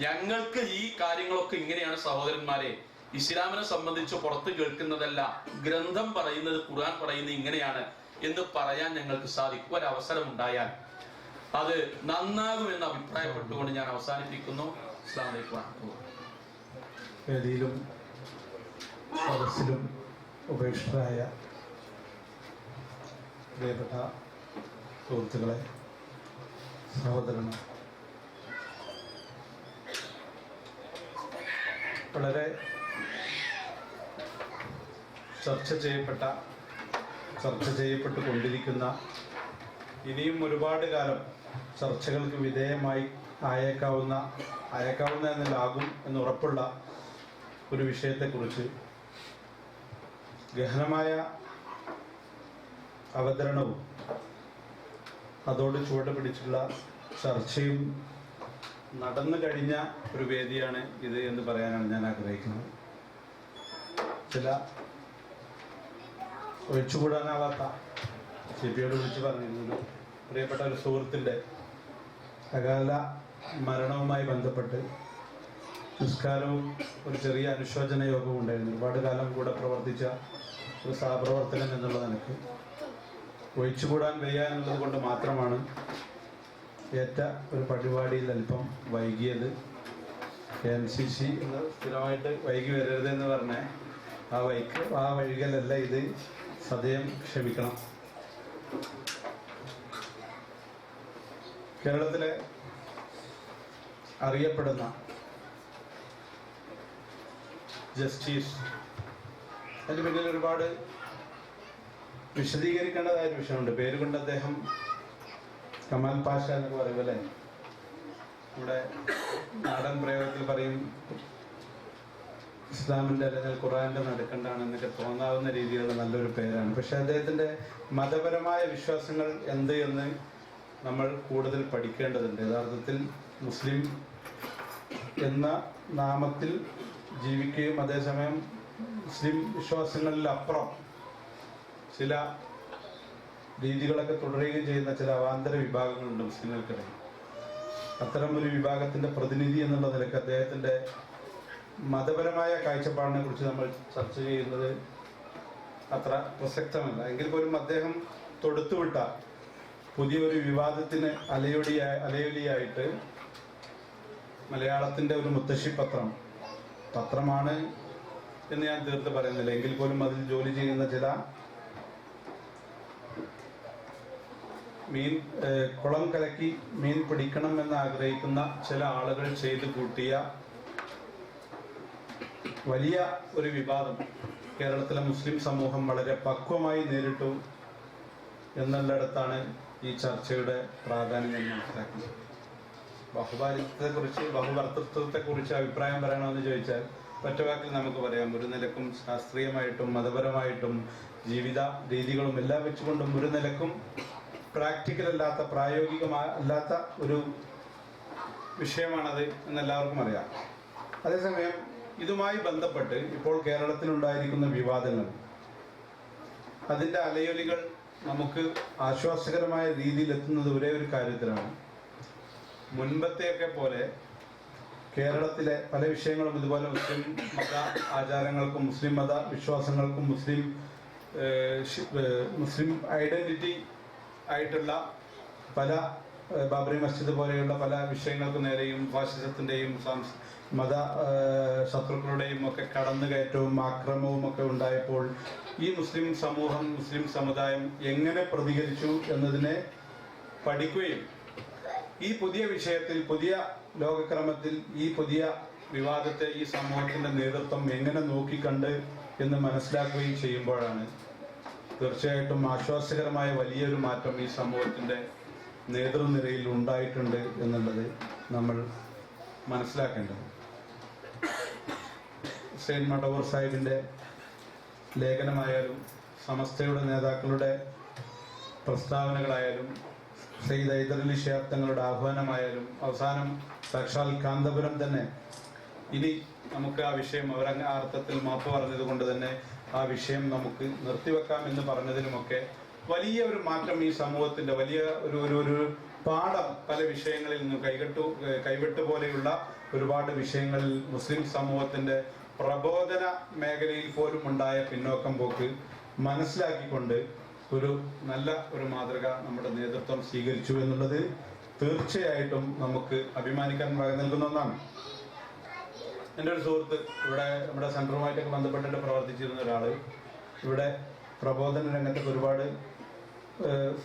ഞങ്ങൾക്ക് ഈ കാര്യങ്ങളൊക്കെ ഇങ്ങനെയാണ് സഹോദരന്മാരെ, ഇസ്ലാമിനെ സംബന്ധിച്ച് പുറത്ത് കേൾക്കുന്നതല്ല, ഗ്രന്ഥം പറയുന്നത്, ഖുർആൻ പറയുന്നത് ഇങ്ങനെയാണ് എന്ന് പറയാൻ ഞങ്ങൾക്ക് സാധിക്കും. ഒരവസരം ഉണ്ടായാൽ അത് നന്നാകുമെന്ന് അഭിപ്രായപ്പെട്ടുകൊണ്ട് ഞാൻ അവസാനിപ്പിക്കുന്നു. അസ്സലാമു അലൈക്കും. വേദിയിലും സദസ്സിലും ഉപേക്ഷിതരായ പ്രിയപ്പെട്ട സുഹൃത്തുക്കളെ, സഹോദരന്മാർ, വളരെ ചർച്ച ചെയ്യപ്പെട്ടുകൊണ്ടിരിക്കുന്ന ഇനിയും ഒരുപാട് കാലം ചർച്ചകൾക്ക് വിധേയമായി അയക്കാവുന്ന എന്നിലാകും എന്ന് ഉറപ്പുള്ള ഒരു വിഷയത്തെക്കുറിച്ച് ഗഹനമായ അവതരണവും അതോട് ചുവട് പിടിച്ചുള്ള ചർച്ചയും നടന്നു കഴിഞ്ഞ ഒരു വേദിയാണ് ഇത് എന്ന് പറയാനാണ് ഞാൻ ആഗ്രഹിക്കുന്നത്. ചില ഒഴിച്ചുകൂടാനാവാത്ത CPയോട് വിളിച്ച് പറഞ്ഞിരുന്നത് പ്രിയപ്പെട്ട ഒരു സുഹൃത്തിൻ്റെ അകാല മരണവുമായി ബന്ധപ്പെട്ട് നിസ്കാരവും ഒരു ചെറിയ അനുശോചന യോഗവും ഉണ്ടായിരുന്നു. ഒരുപാട് കാലം കൂടെ പ്രവർത്തിച്ച ഒരു സഹപ്രവർത്തകൻ എന്നുള്ള നിലക്ക് ഒഴിച്ചുകൂടാൻ വയ്യ എന്നുള്ളത് കൊണ്ട് മാത്രമാണ് ഏറ്റ ഒരു പരിപാടിയിൽ അല്പം വൈകിയത്. NCC എന്ന് സ്ഥിരമായിട്ട് വൈകി വരരുതെന്ന് പറഞ്ഞ ആ വൈകലല്ല ഇത്. സദയം ക്ഷമിക്കണം. കേരളത്തിലെ അറിയപ്പെടുന്ന ജസ്റ്റിസ്, അതിന് പിന്നിൽ ഒരുപാട് വിശദീകരിക്കേണ്ടതായ ഒരു വിഷയമുണ്ട്. പേരുകൊണ്ട് അദ്ദേഹം കമാൽ പാഷ എന്നൊക്കെ പറയും അല്ലേ, നമ്മുടെ നാടൻ പ്രയോഗത്തിൽ പറയും ഇസ്ലാമിൻ്റെ അല്ലെങ്കിൽ ഖുർആന്റെ നടുക്കണ്ടാണ് എന്നൊക്കെ തോന്നാവുന്ന രീതിയിലുള്ള നല്ലൊരു പേരാണ്. പക്ഷെ അദ്ദേഹത്തിൻ്റെ മതപരമായ വിശ്വാസങ്ങൾ എന്ത് എന്ന് നമ്മൾ കൂടുതൽ പഠിക്കേണ്ടതുണ്ട്. യഥാർത്ഥത്തിൽ മുസ്ലിം എന്ന നാമത്തിൽ ജീവിക്കുകയും അതേസമയം മുസ്ലിം വിശ്വാസങ്ങളിലപ്പുറം ചില രീതികളൊക്കെ തുടരുകയും ചെയ്യുന്ന ചില അവാന്തര വിഭാഗങ്ങളുണ്ട് മുസ്ലിങ്ങൾക്കിടയിൽ. അത്തരം ഒരു വിഭാഗത്തിന്റെ പ്രതിനിധി എന്നുള്ള നിലയ്ക്ക് അദ്ദേഹത്തിന്റെ മതപരമായ കാഴ്ചപ്പാടിനെ കുറിച്ച് നമ്മൾ ചർച്ച ചെയ്യുന്നത് അത്ര പ്രസക്തമല്ല. എങ്കിൽ പോലും അദ്ദേഹം തൊടുത്തുവിട്ട പുതിയൊരു വിവാദത്തിന് അലയൊലിയായിട്ട് മലയാളത്തിന്റെ ഒരു മുത്തശ്ശി പത്രമാണ് എന്ന് ഞാൻ തീർത്ത് പറയുന്നില്ല. എങ്കിൽ പോലും അതിൽ ജോലി ചെയ്യുന്ന ചില കുളം കലക്കി മീൻ പിടിക്കണം എന്ന് ആഗ്രഹിക്കുന്ന ചില ആളുകൾ ചെയ്തു കൂട്ടിയ വലിയ ഒരു വിവാദം കേരളത്തിലെ മുസ്ലിം സമൂഹം വളരെ പക്വമായി നേരിട്ടു എന്നുള്ളിടത്താണ് ഈ ചർച്ചയുടെ പ്രാധാന്യം എന്ന് മനസ്സിലാക്കുന്നത്. ബഹുഭർത്തൃത്വത്തെക്കുറിച്ച് അഭിപ്രായം പറയണമെന്ന് ചോദിച്ചാൽ ഒറ്റവാക്കിൽ നമുക്ക് പറയാം, ഒരു നിലക്കും ശാസ്ത്രീയമായിട്ടും മതപരമായിട്ടും ജീവിത രീതികളും എല്ലാം വെച്ചുകൊണ്ടും ഒരു നിലക്കും പ്രാക്ടിക്കൽ അല്ലാത്ത പ്രായോഗികമല്ലാത്ത ഒരു വിഷയമാണത് എന്നെല്ലാവർക്കും അറിയാം. അതേസമയം ഇതുമായി ബന്ധപ്പെട്ട് ഇപ്പോൾ കേരളത്തിലുണ്ടായിരിക്കുന്ന വിവാദങ്ങൾ, അതിൻ്റെ അലയൊലികൾ നമുക്ക് ആശ്വാസകരമായ രീതിയിൽ എത്തുന്നത് ഒരേ ഒരു കാര്യത്തിലാണ്. മുൻപത്തെയൊക്കെ പോലെ കേരളത്തിലെ പല വിഷയങ്ങളും ഇതുപോലെ മുസ്ലിം മത ആചാരങ്ങൾക്കും മുസ്ലിം മത വിശ്വാസങ്ങൾക്കും മുസ്ലിം ഐഡന്റിറ്റി ആയിട്ടുള്ള പല ബാബറി മസ്ജിദ് പോലെയുള്ള പല വിഷയങ്ങൾക്ക് നേരെയും ഫാഷിസത്തിൻ്റെയും മത ശത്രുക്കളുടെയും ഒക്കെ കടന്നുകയറ്റവും ആക്രമണവും ഒക്കെ ഉണ്ടായപ്പോൾ ഈ മുസ്ലിം സമൂഹം, മുസ്ലിം സമുദായം എങ്ങനെ പ്രതികരിച്ചു എന്നതിനെ പഠിക്കുകയും ഈ പുതിയ വിഷയത്തിൽ, പുതിയ ലോകക്രമത്തിൽ ഈ പുതിയ വിവാദത്തെ ഈ സമൂഹത്തിന്റെ നേതൃത്വം എങ്ങനെ നോക്കിക്കണ്ട് എന്ന് മനസ്സിലാക്കുകയും ചെയ്യുമ്പോഴാണ് തീർച്ചയായിട്ടും ആശ്വാസകരമായ വലിയൊരു മാറ്റം ഈ സമൂഹത്തിന്റെ നേതൃനിരയിൽ ഉണ്ടായിട്ടുണ്ട് എന്നുള്ളത് നമ്മൾ മനസ്സിലാക്കേണ്ടത്. ഹുസൈൻ മടവൂർ സാഹിബിന്റെ ലേഖനമായാലും സമസ്തയുടെ നേതാക്കളുടെ പ്രസ്താവനകളായാലും സയ്യിദ് ഹൈദരലി ശിഹാബ് തങ്ങളുടെ ആഹ്വാനമായാലും അവസാനം സാക്ഷാൽ കാന്തപുരം തന്നെ ഇനി നമുക്ക് ആ വിഷയം അവരങ്ങ് ആ അർത്ഥത്തിൽ മാപ്പ് പറഞ്ഞത് കൊണ്ട് തന്നെ ആ വിഷയം നമുക്ക് നിർത്തിവെക്കാം എന്ന് പറഞ്ഞതിലുമൊക്കെ വലിയ ഒരു മാറ്റം ഈ സമൂഹത്തിന്റെ വലിയ ഒരു പാഠം പല വിഷയങ്ങളിൽ നിന്ന് കൈവെട്ട് പോലെയുള്ള ഒരുപാട് വിഷയങ്ങളിൽ മുസ്ലിം സമൂഹത്തിന്റെ പ്രബോധന മേഖലയിൽ പോലും ഉണ്ടായ പിന്നോക്കം പോക്ക് മനസ്സിലാക്കിക്കൊണ്ട് ഒരു നല്ല ഒരു മാതൃക നമ്മുടെ നേതൃത്വം സ്വീകരിച്ചു എന്നുള്ളത് തീർച്ചയായിട്ടും നമുക്ക് അഭിമാനിക്കാൻ വക നൽകുന്ന ഒന്നാണ്. എൻ്റെ ഒരു സുഹൃത്ത് ഇവിടെ നമ്മുടെ സെന്ററുമായിട്ടൊക്കെ ബന്ധപ്പെട്ടിട്ട് പ്രവർത്തിച്ചിരുന്ന ഒരാള് ഇവിടെ പ്രബോധന രംഗത്തൊക്കെ ഒരുപാട്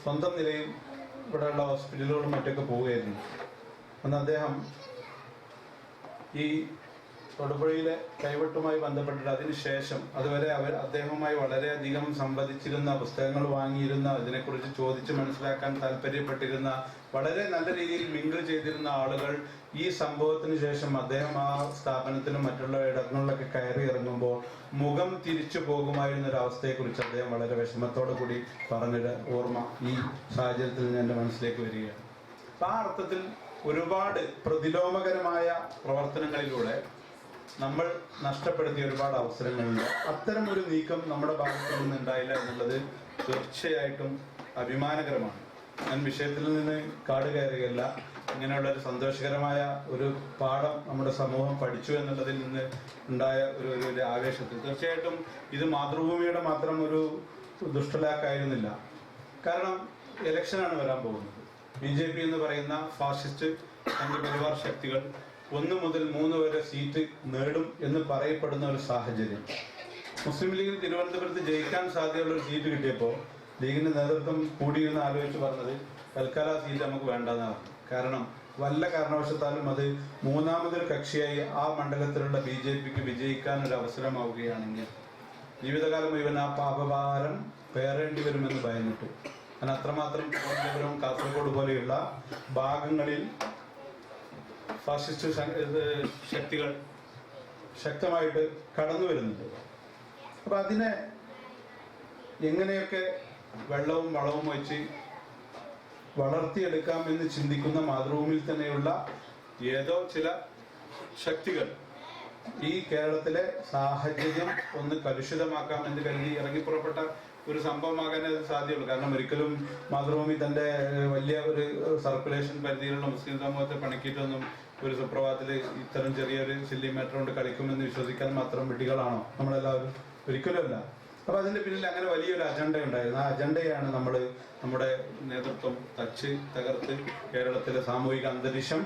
സ്വന്തം നിലയിൽ ഇവിടെയുള്ള ഹോസ്പിറ്റലുകളും മറ്റൊക്കെ പോവുകയായിരുന്നു. അന്ന് അദ്ദേഹം ഈ തൊടുപുഴയിലെ കൈവെട്ടുമായി ബന്ധപ്പെട്ടിട്ട് അതിനുശേഷം അതുവരെ അദ്ദേഹവുമായി വളരെയധികം സംവദിച്ചിരുന്ന, പുസ്തകങ്ങൾ വാങ്ങിയിരുന്ന, ഇതിനെക്കുറിച്ച് ചോദിച്ച് മനസ്സിലാക്കാൻ താല്പര്യപ്പെട്ടിരുന്ന, വളരെ നല്ല രീതിയിൽ മിങ്കിൾ ചെയ്തിരുന്ന ആളുകൾ ഈ സംഭവത്തിന് ശേഷം അദ്ദേഹം ആ സ്ഥാപനത്തിലും മറ്റുള്ള ഇടങ്ങളിലൊക്കെ കയറി ഇറങ്ങുമ്പോൾ മുഖം തിരിച്ചു പോകുമായിരുന്ന ഒരു അവസ്ഥയെക്കുറിച്ച് അദ്ദേഹം വളരെ വിഷമത്തോടു കൂടി പറഞ്ഞൊരു ഓർമ്മ ഈ സാഹചര്യത്തിൽ നിന്ന് എൻ്റെ മനസ്സിലേക്ക് വരികയാണ്. അപ്പം ആ അർത്ഥത്തിൽ ഒരുപാട് പ്രതിലോമകരമായ പ്രവർത്തനങ്ങളിലൂടെ നമ്മൾ നഷ്ടപ്പെടുത്തിയ ഒരുപാട് അവസരങ്ങളുണ്ട്. അത്തരം ഒരു നീക്കം നമ്മുടെ ഭാഗത്തു നിന്ന് ഉണ്ടായില്ല എന്നുള്ളത് തീർച്ചയായിട്ടും അഭിമാനകരമാണ്. ഞാൻ വിഷയത്തിൽ നിന്ന് കാട് കയറുകയല്ല, ഇങ്ങനെയുള്ള ഒരു സന്തോഷകരമായ ഒരു പാഠം നമ്മുടെ സമൂഹം പഠിച്ചു എന്നുള്ളതിൽ നിന്ന് ഉണ്ടായ ഒരു ആവേശത്തിൽ തീർച്ചയായിട്ടും ഇത് മാതൃഭൂമിയുടെ മാത്രം ഒരു ദുഷ്ടലാക്കായിരുന്നില്ല. കാരണം ഇലക്ഷനാണ് വരാൻ പോകുന്നത്. BJP എന്ന് പറയുന്ന ഫാസിസ്റ്റ് സംഘപരിവാർ ശക്തികൾ 1 മുതൽ 3 വരെ സീറ്റ് നേടും എന്ന് പറയപ്പെടുന്ന ഒരു സാഹചര്യം. മുസ്ലിം ലീഗിന് തിരുവനന്തപുരത്ത് ജയിക്കാൻ സാധ്യതയുള്ള ഒരു സീറ്റ് കിട്ടിയപ്പോൾ ലീഗിന്റെ നേതൃത്വം കൂടിയിരുന്ന് ആലോചിച്ച് പറഞ്ഞത് തൽക്കാല സീറ്റ് നമുക്ക് വേണ്ടെന്നാണ്. കാരണം വല്ല കാരണവശത്താലും അത് മൂന്നാമതൊരു കക്ഷിയായി ആ മണ്ഡലത്തിലുള്ള BJPക്ക് വിജയിക്കാൻ ഒരു അവസരമാവുകയാണെങ്കിൽ ജീവിതകാലം മുഴുവൻ ആ പാപഭാരം പേറേണ്ടി വരുമെന്ന് ഭയന്നിട്ട്. കാരണം അത്രമാത്രം തിരുവനന്തപുരം, കാസർഗോഡ് പോലെയുള്ള ഭാഗങ്ങളിൽ ഫാസിസ്റ്റ് ശക്തികൾ ശക്തമായിട്ട് കടന്നു വരുന്നുണ്ട്. അപ്പൊ അതിനെ എങ്ങനെയൊക്കെ വെള്ളവും വളവും വെച്ച് വളർത്തിയെടുക്കാം എന്ന് ചിന്തിക്കുന്ന മാതൃഭൂമിയിൽ തന്നെയുള്ള ഏതോ ചില ശക്തികൾ ഈ കേരളത്തിലെ സാഹചര്യം ഒന്ന് കലുഷിതമാക്കാം എന്ന് കരുതി ഇറങ്ങിപ്പുറപ്പെട്ട ഒരു സംഭവമാകാനേ അത് സാധ്യമുള്ളൂ. കാരണം ഒരിക്കലും മാതൃഭൂമി തന്റെ വലിയ ഒരു സർക്കുലേഷൻ പരിധിയിലുള്ള മുസ്ലിം സമൂഹത്തെ പണിക്കിയിട്ടൊന്നും ഒരു സുപ്രഭാതത്തിൽ ഇത്തരം ചെറിയൊരു സെന്റിമീറ്റർ കൊണ്ട് കളിക്കുമെന്ന് വിശ്വസിക്കാൻ മാത്രം വിഡ്ഢികളാണോ നമ്മളെല്ലാവരും? ഒരിക്കലുമല്ല. അപ്പൊ അതിന്റെ പിന്നിൽ അങ്ങനെ വലിയൊരു അജണ്ട ഉണ്ടായിരുന്നു. ആ അജണ്ടയാണ് നമ്മുടെ നേതൃത്വം തകർത്ത് കേരളത്തിലെ സാമൂഹിക അന്തരീക്ഷം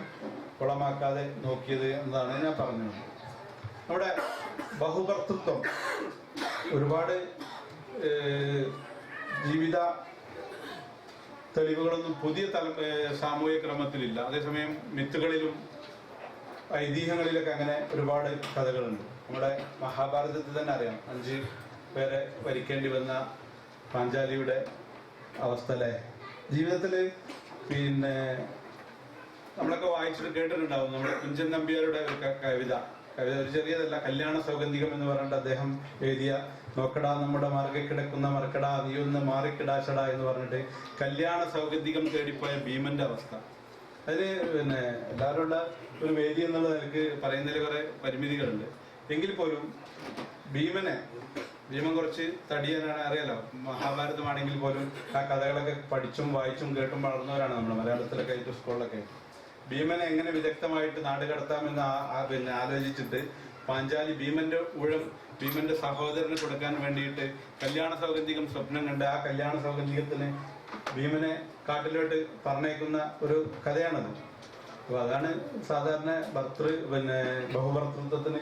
കുളമാക്കാതെ നോക്കിയത് എന്നതാണ് ഞാൻ പറഞ്ഞത്. നമ്മുടെ ബഹുഭർത്തൃത്വം ഒരുപാട് ജീവിത തെളിവുകളൊന്നും പുതിയ സാമൂഹിക ക്രമത്തിലില്ല. അതേസമയം മിത്തുകളിലും ഐതിഹ്യങ്ങളിലൊക്കെ അങ്ങനെ ഒരുപാട് കഥകളുണ്ട്. നമ്മുടെ മഹാഭാരതത്തിൽ തന്നെ അറിയാം, 5 പേരെ വരിക്കേണ്ടി വന്ന പാഞ്ചാലിയുടെ അവസ്ഥ അല്ലേ. ജീവിതത്തില് പിന്നെ നമ്മളൊക്കെ വായിച്ചിട്ട് കേട്ടിട്ടുണ്ടാവും. നമ്മുടെ കുഞ്ചൻ നമ്പ്യാരുടെ ഒരു കവിത ഒരു ചെറിയതല്ല, കല്യാണ സൗഗന്ധികം എന്ന് പറഞ്ഞിട്ട് അദ്ദേഹം എഴുതിയ നോക്കടാ നമ്മുടെ മാർഗെ കിടക്കുന്ന മറക്കടാ നീ ഒന്ന് മാറിക്കിടാച്ചടാ എന്ന് പറഞ്ഞിട്ട് കല്യാണ സൗഗന്ധികം തേടിപ്പോയ ഭീമന്റെ അവസ്ഥ. അതിന് പിന്നെ എല്ലാവരും ഉള്ള ഒരു വേദി എന്നുള്ള നിലക്ക് പറയുന്നതിൽ കുറെ പരിമിതികളുണ്ട്. എങ്കിൽ പോലും ഭീമൻ കുറച്ച് തടിയനാണ്, അറിയാലോ. മഹാഭാരതമാണെങ്കിൽ പോലും ആ കഥകളൊക്കെ പഠിച്ചും വായിച്ചും കേട്ടും വളർന്നവരാണ് നമ്മൾ മലയാളത്തിലൊക്കെ ആയിട്ട് സ്കൂളിലൊക്കെ. ഭീമനെ എങ്ങനെ വിദഗ്ധമായിട്ട് നാട് കടത്താമെന്ന് പിന്നെ ആലോചിച്ചിട്ട് പാഞ്ചാലി ഭീമന്റെ സഹോദരന് കൊടുക്കാൻ വേണ്ടിയിട്ട് കല്യാണ സൗഗന്ധികം സ്വപ്നം കണ്ട് ആ കല്യാണ സൗഗന്ധികത്തിന് ഭീമനെ കാട്ടിലോട്ട് പറഞ്ഞേക്കുന്ന ഒരു കഥയാണത്. അപ്പൊ അതാണ് സാധാരണ ബഹുഭർത്തൃത്വത്തിന്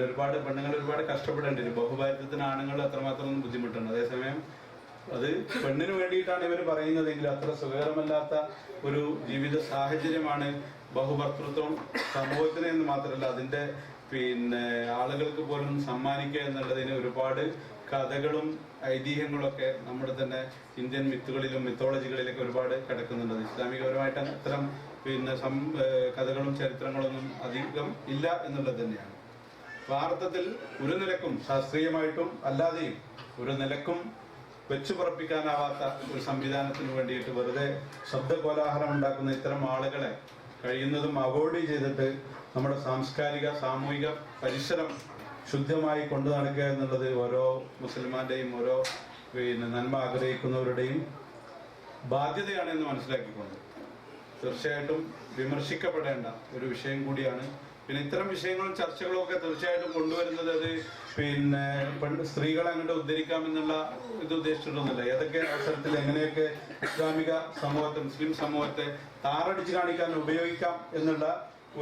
ഒരുപാട് പെണ്ണുങ്ങൾ ഒരുപാട് കഷ്ടപ്പെടേണ്ടി വരും. ബഹുഭാര്യത്വത്തിന് ആണുങ്ങൾ അത്രമാത്രം ബുദ്ധിമുട്ടുണ്ട്. അതേസമയം അത് പെണ്ണിന് വേണ്ടിയിട്ടാണ് ഇവർ പറയുന്നതെങ്കിൽ അത്ര സുഖകരമല്ലാത്ത ഒരു ജീവിത സാഹചര്യമാണ് ബഹുഭർത്തൃത്വം സമൂഹത്തിന് എന്ന് മാത്രമല്ല അതിന്റെ ആളുകൾക്ക് പോലും സമ്മാനിക്കുക എന്നുള്ളതിന് ഒരുപാട് കഥകളും ഐതിഹ്യങ്ങളൊക്കെ നമ്മുടെ തന്നെ ഇന്ത്യൻ മിത്തുകളിലും മിത്തോളജികളിലൊക്കെ ഒരുപാട് കിടക്കുന്നുണ്ട്. ഇസ്ലാമികപരമായിട്ട് അത്തരം കഥകളും ചരിത്രങ്ങളൊന്നും അധികം ഇല്ല എന്നുള്ളത് തന്നെയാണ്. ഭാരതത്തിൽ ഒരു നിലക്കും ശാസ്ത്രീയമായിട്ടും അല്ലാതെയും ഒരു നിലക്കും വെച്ചു പറപ്പിക്കാനാവാത്ത ഒരു സംവിധാനത്തിന് വേണ്ടിയിട്ട് വെറുതെ ശബ്ദകോലാഹലം ഉണ്ടാക്കുന്ന ഇത്തരം ആളുകളെ കഴിയുന്നതും അവോയ്ഡ് ചെയ്തിട്ട് നമ്മുടെ സാംസ്കാരിക സാമൂഹിക പരിസരം ശുദ്ധമായി കൊണ്ടു നടക്കുക എന്നുള്ളത് ഓരോ മുസൽമാന്റെയും ഓരോ നന്മ ആഗ്രഹിക്കുന്നവരുടെയും ബാധ്യതയാണ് എന്ന് മനസ്സിലാക്കിക്കൊണ്ട് തീർച്ചയായിട്ടും വിമർശിക്കപ്പെടേണ്ട ഒരു വിഷയം കൂടിയാണ്. പിന്നെ ഇത്തരം വിഷയങ്ങളും ചർച്ചകളും ഒക്കെ തീർച്ചയായിട്ടും കൊണ്ടുവരുന്നത് അത് സ്ത്രീകളെ അങ്ങോട്ട് ഉദ്ധരിക്കാമെന്നുള്ള ഇത് ഉദ്ദേശിച്ചിട്ടൊന്നുമില്ല. ഏതൊക്കെ അവസരത്തിൽ എങ്ങനെയൊക്കെ ഇസ്ലാമിക സമൂഹത്തെ മുസ്ലിം സമൂഹത്തെ താറടിച്ച് കാണിക്കാൻ ഉപയോഗിക്കാം എന്നുള്ള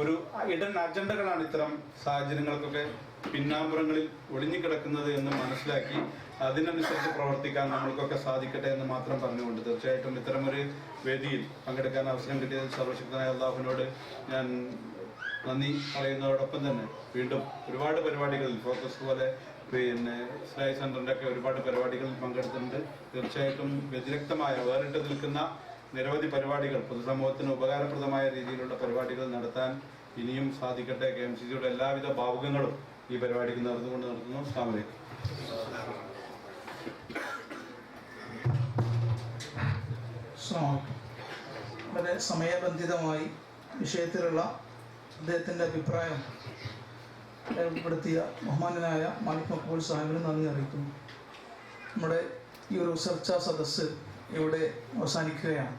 ഒരു ഇടൻ അജണ്ടകളാണ് ഇത്തരം സാഹചര്യങ്ങൾക്കൊക്കെ പിന്നാമ്പുറങ്ങളിൽ ഒളിഞ്ഞുകിടക്കുന്നത് എന്ന് മനസ്സിലാക്കി അതിനനുസരിച്ച് പ്രവർത്തിക്കാൻ നമ്മൾക്കൊക്കെ സാധിക്കട്ടെ എന്ന് മാത്രം പറഞ്ഞുകൊണ്ട് തീർച്ചയായിട്ടും ഇത്തരമൊരു വേദിയിൽ പങ്കെടുക്കാൻ അവസരം കിട്ടിയതിൽ സർവശക്തനായ അള്ളാഹുവിനോട് ഞാൻ നന്ദി പറയുന്നതോടൊപ്പം തന്നെ വീണ്ടും ഒരുപാട് പരിപാടികളിൽ ഫോക്കസ് പോലെ പിന്നെ ഇസ്ലാഹി സെൻ്ററിൻ്റെ ഒക്കെ ഒരുപാട് പരിപാടികളിൽ പങ്കെടുത്തിട്ടുണ്ട്. തീർച്ചയായിട്ടും വ്യതിരിക്തമായ വേറിട്ട് നിൽക്കുന്ന നിരവധി പരിപാടികൾ പൊതുസമൂഹത്തിന് ഉപകാരപ്രദമായ രീതിയിലുള്ള പരിപാടികൾ നടത്താൻ ഇനിയും സാധിക്കട്ടെ. KMCCയുടെ എല്ലാവിധ ഭാവുകങ്ങളും ഈ പരിപാടിക്ക് നേർന്നുകൊണ്ട് നടത്തുന്നു. അസ്സലാമു അലൈക്കും. വളരെ സമയബന്ധിതമായി വിഷയത്തിലുള്ള അദ്ദേഹത്തിൻ്റെ അഭിപ്രായം രേഖപ്പെടുത്തിയ ബഹുമാനനായ മാലിക് മക്ബൂൽ സാഹിബിന് നന്ദി അറിയിക്കുന്നു. നമ്മുടെ ഈ ഒരു ചർച്ചാ സദസ്സ് ഇവിടെ അവസാനിക്കുകയാണ്.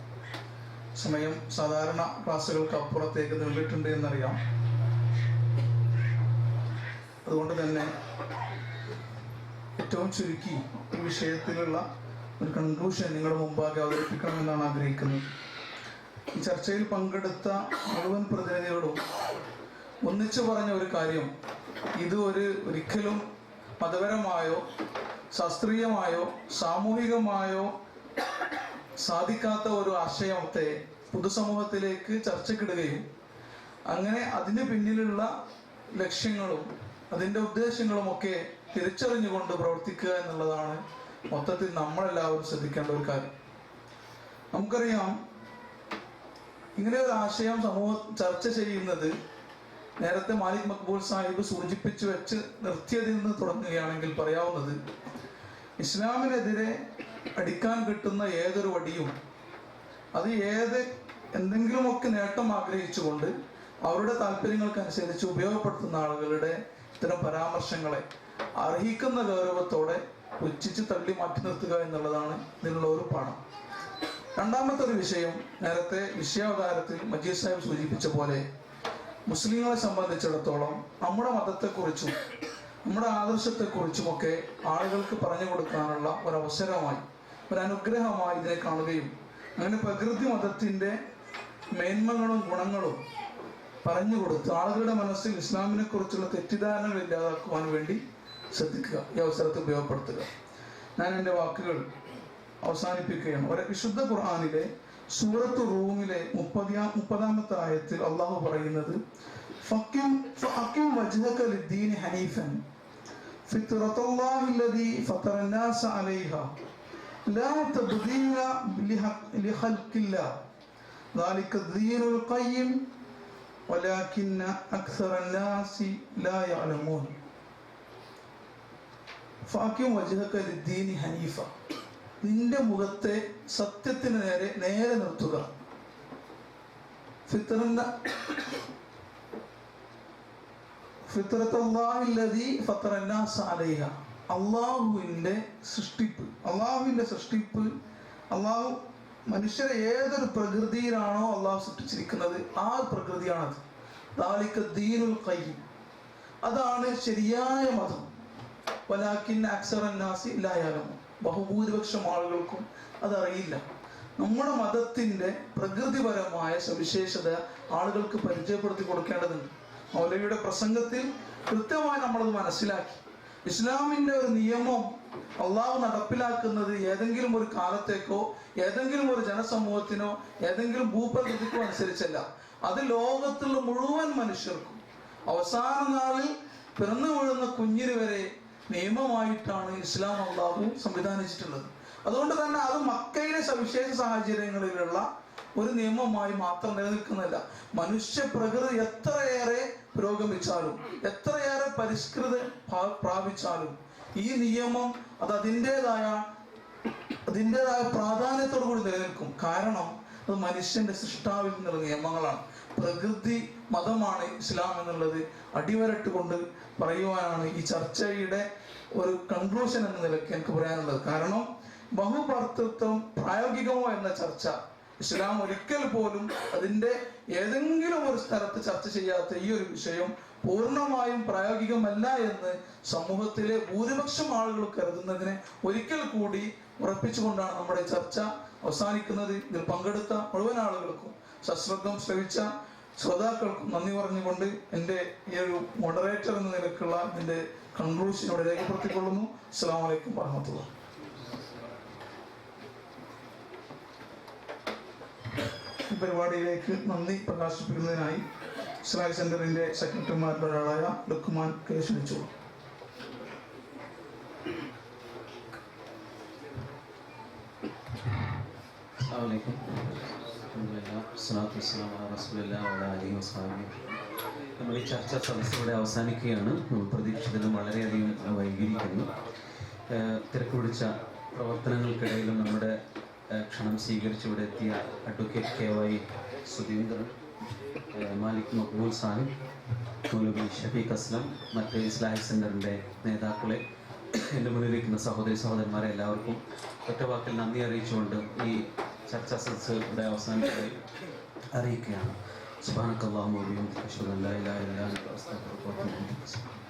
സമയം സാധാരണ ക്ലാസ്സുകൾക്ക് അപ്പുറത്തേക്ക് നീണ്ടിട്ടുണ്ട് എന്നറിയാം. അതുകൊണ്ട് തന്നെ ഏറ്റവും ചുരുക്കി ഈ വിഷയത്തിലുള്ള ഒരു കൺക്ലൂഷൻ നിങ്ങളുടെ മുമ്പാകെ അവതരിപ്പിക്കണമെന്നാണ് ആഗ്രഹിക്കുന്നത്. ഈ ചർച്ചയിൽ പങ്കെടുത്ത മുഴുവൻ പ്രതിനിധികളും ഒന്നിച്ചു പറഞ്ഞ ഒരു കാര്യം, ഇത് ഒരിക്കലും മതപരമായോ ശാസ്ത്രീയമായോ സാമൂഹികമായോ സാധിക്കാത്ത ഒരു ആശയത്തെ പൊതുസമൂഹത്തിലേക്ക് ചർച്ചക്കിടുകയും അങ്ങനെ അതിന് പിന്നിലുള്ള ലക്ഷ്യങ്ങളും അതിൻ്റെ ഉദ്ദേശങ്ങളുമൊക്കെ തിരിച്ചറിഞ്ഞുകൊണ്ട് പ്രവർത്തിക്കുക എന്നുള്ളതാണ് മൊത്തത്തിൽ നമ്മളെല്ലാവരും ശ്രദ്ധിക്കേണ്ട ഒരു കാര്യം. നമുക്കറിയാം, ഇങ്ങനെ ഒരു ആശയം സമൂഹം ചർച്ച ചെയ്യുന്നത് നേരത്തെ മാലിക് മക്ബൂൽ സാഹിബ് സൂചിപ്പിച്ചു വെച്ച് നിർത്തിയതിൽ നിന്ന് തുടങ്ങുകയാണെങ്കിൽ പറയാവുന്നത്, ഇസ്ലാമിനെതിരെ അടിക്കാൻ കിട്ടുന്ന ഏതൊരു വടിയും അത് എന്തെങ്കിലുമൊക്കെ നേട്ടം ആഗ്രഹിച്ചുകൊണ്ട് അവരുടെ താല്പര്യങ്ങൾക്കനുസരിച്ച് ഉപയോഗപ്പെടുത്തുന്ന ആളുകളുടെ ഇത്തരം പരാമർശങ്ങളെ അർഹിക്കുന്ന ഗൗരവത്തോടെ പുച്ഛിച്ച് തള്ളി മാറ്റി നിർത്തുക എന്നുള്ളതാണ് ഇതിനുള്ള ഒരു പാഠം. രണ്ടാമത്തെ ഒരു വിഷയം, നേരത്തെ വിഷയാവതാരത്തിൽ മജീദ് സാഹിബ് സൂചിപ്പിച്ച പോലെ മുസ്ലിങ്ങളെ സംബന്ധിച്ചിടത്തോളം നമ്മുടെ മതത്തെക്കുറിച്ചും നമ്മുടെ ആദർശത്തെക്കുറിച്ചുമൊക്കെ ആളുകൾക്ക് പറഞ്ഞു കൊടുക്കാനുള്ള ഒരവസരമായി, ഒരനുഗ്രഹമായി ഇതിനെ കാണുകയും അങ്ങനെ പ്രകൃതി മതത്തിൻ്റെ മേന്മകളും ഗുണങ്ങളും പറഞ്ഞു കൊടുത്ത് ആളുകളുടെ മനസ്സിൽ ഇസ്ലാമിനെ കുറിച്ചുള്ള തെറ്റിദ്ധാരണകൾ ഇല്ലാതാക്കുവാൻ വേണ്ടി ശ്രദ്ധിക്കുക, ഈ അവസരത്തെ ഉപയോഗപ്പെടുത്തുക. ഞാൻ എൻ്റെ വാക്കുകൾ അവസാനിപ്പിക്കുകയാണ്. വിശുദ്ധ ഖുർആനിലെ സൂറത്ത് റൂമിലെ 30-ാമത്തെ ആയത്തിൽ അള്ളാഹു പറയുന്നത്, ഫഅഖിം വജ്ഹക ലിദ്ദീനി ഹനീഫൻ ഫിത്രത്തല്ലാഹി അല്ലദീ ഫതറന്നാസ അലൈഹാ ലാ തബ്ദീല ലിഖൽഖില്ലാഹ് ذلك الدين القيم ولكن أكثر الناس لا يعلمون. ഫഅഖിം വജ്ഹക ലിദ്ദീനി ഹനീഫ, നിന്റെ മുഖത്തെ സത്യത്തിന് നേരെ നിർത്തുക. അള്ളാഹുവിന്റെ സൃഷ്ടിപ്പ്, അള്ളാഹു മനുഷ്യരെ ഏതൊരു പ്രകൃതിയിലാണോ അള്ളാഹു സൃഷ്ടിച്ചിരിക്കുന്നത് ആ പ്രകൃതിയാണത്. ദാലിക ദീനുൽ ഖയ്യിം, അതാണ് ശരിയായ മതം. വലാകിന്ന അക്സറന്നാസി ലാ യഅലമൂൻ, ബഹുഭൂരിപക്ഷം ആളുകൾക്കും അതറിയില്ല. നമ്മുടെ മതത്തിന്റെ പ്രകൃതിപരമായ സവിശേഷത ആളുകൾക്ക് പരിചയപ്പെടുത്തി കൊടുക്കേണ്ടതുണ്ട്. മൗലവിയുടെ പ്രസംഗത്തിൽ കൃത്യമായി നമ്മളത് മനസ്സിലാക്കി. ഇസ്ലാമിന്റെ ഒരു നിയമം അള്ളാഹു നടപ്പിലാക്കുന്നത് ഏതെങ്കിലും ഒരു കാലത്തേക്കോ ഏതെങ്കിലും ഒരു ജനസമൂഹത്തിനോ ഏതെങ്കിലും ഭൂപ്രകൃതിക്കോ അനുസരിച്ചല്ല. അത് ലോകത്തുള്ള മുഴുവൻ മനുഷ്യർക്കും അവസാന നാളിൽ പിറന്നു വീഴുന്ന കുഞ്ഞിന് വരെ നിയമമായിട്ടാണ് ഇസ്ലാം അള്ളാഹു സംവിധാനിച്ചിട്ടുള്ളത്. അതുകൊണ്ട് തന്നെ അത് മക്കയിലെ സവിശേഷ സാഹചര്യങ്ങളിലുള്ള ഒരു നിയമമായി മാത്രം നിലനിൽക്കുന്നില്ല. മനുഷ്യ പ്രകൃതി എത്രയേറെ പുരോഗമിച്ചാലും എത്രയേറെ പരിഷ്കൃത പ്രാപിച്ചാലും ഈ നിയമം അത് അതിൻ്റെതായ പ്രാധാന്യത്തോടു കൂടി നിലനിൽക്കും. കാരണം അത് മനുഷ്യന്റെ സൃഷ്ടാവിൽ നിന്നുള്ള നിയമങ്ങളാണ്. പ്രകൃതി മതമാണ് ഇസ്ലാം എന്നുള്ളത് അടിവരട്ടുകൊണ്ട് പറയുവാനാണ് ഈ ചർച്ചയുടെ ഒരു കൺക്ലൂഷൻ എന്ന നിലയ്ക്ക് എനിക്ക് പറയാനുള്ളത്. കാരണം ബഹുഭർത്തൃത്വം പ്രായോഗികമോ എന്ന ചർച്ച ഇസ്ലാം ഒരിക്കൽ പോലും അതിൻ്റെ ഏതെങ്കിലും ഒരു സ്ഥലത്ത് ചർച്ച ചെയ്യാത്ത ഈ ഒരു വിഷയം പൂർണ്ണമായും പ്രായോഗികമല്ല എന്ന് സമൂഹത്തിലെ ഭൂരിപക്ഷം ആളുകൾ കരുതുന്നതിനെ ഒരിക്കൽ കൂടി ഉറപ്പിച്ചുകൊണ്ടാണ് നമ്മുടെ ചർച്ച അവസാനിക്കുന്നത്. ഇതിൽ പങ്കെടുത്ത മുഴുവൻ ആളുകൾക്കും സശ്രദ്ധം ശ്രവിച്ച ശ്രോതാക്കൾക്കും നന്ദി പറഞ്ഞുകൊണ്ട് എൻ്റെ ഈ ഒരു മോഡറേറ്റർ എന്ന നിലക്കുള്ള ഇതിൻ്റെ കൺക്ലൂഷൻ ഇവിടെ രേഖപ്പെടുത്തിക്കൊള്ളുന്നു. അസ്സലാമു അലൈക്കും വറഹ്മത്തുള്ളാഹി. ഈ പരിപാടിയിലേക്ക് നന്ദി പ്രകാശിപ്പിക്കുന്നതിനായി ഇസ്ലാഹി സെന്ററിന്റെ സെക്രട്ടറിമാരിൽ ഒരാളായ ലുക്മാൻ കെ ക്ഷണിച്ചോളൂ. നമ്മൾ ഈ ചർച്ചാ സദസ്സ് ഇവിടെ അവസാനിക്കുകയാണ്. പ്രതീക്ഷിച്ചതിലും വളരെയധികം വൈകിയിരിക്കുന്നു. തിരക്ക് പിടിച്ച പ്രവർത്തനങ്ങൾക്കിടയിലും നമ്മുടെ ക്ഷണം സ്വീകരിച്ച് ഇവിടെ എത്തിയ അഡ്വക്കേറ്റ് KY സുധീന്ദ്രൻ, മാലിക് മക്ബൂൽ സാഹിബ്, മൗലവി ഷഫീഖ് അസ്ലം, മറ്റ് ഇസ്ലാഹി സെന്ററിൻ്റെ നേതാക്കളെ, എൻ്റെ മുന്നിലിരിക്കുന്ന സഹോദരി സഹോദരന്മാരെ എല്ലാവർക്കും ഒറ്റവാക്കിൽ നന്ദി അറിയിച്ചുകൊണ്ട് ഈ ചർച്ചാ സദസ്സ് ഇവിടെ അവസാനിച്ചതായി അറിയിക്കുകയാണ്. സുബ്ഹാനക്കല്ലാഹുമ്മ വബിഹംദിക അശ്ഹദു അൻ ലാ ഇലാഹ ഇല്ലാ അൻത അസ്തഗ്ഫിറുക വ അത്തൂബു ഇലൈക്.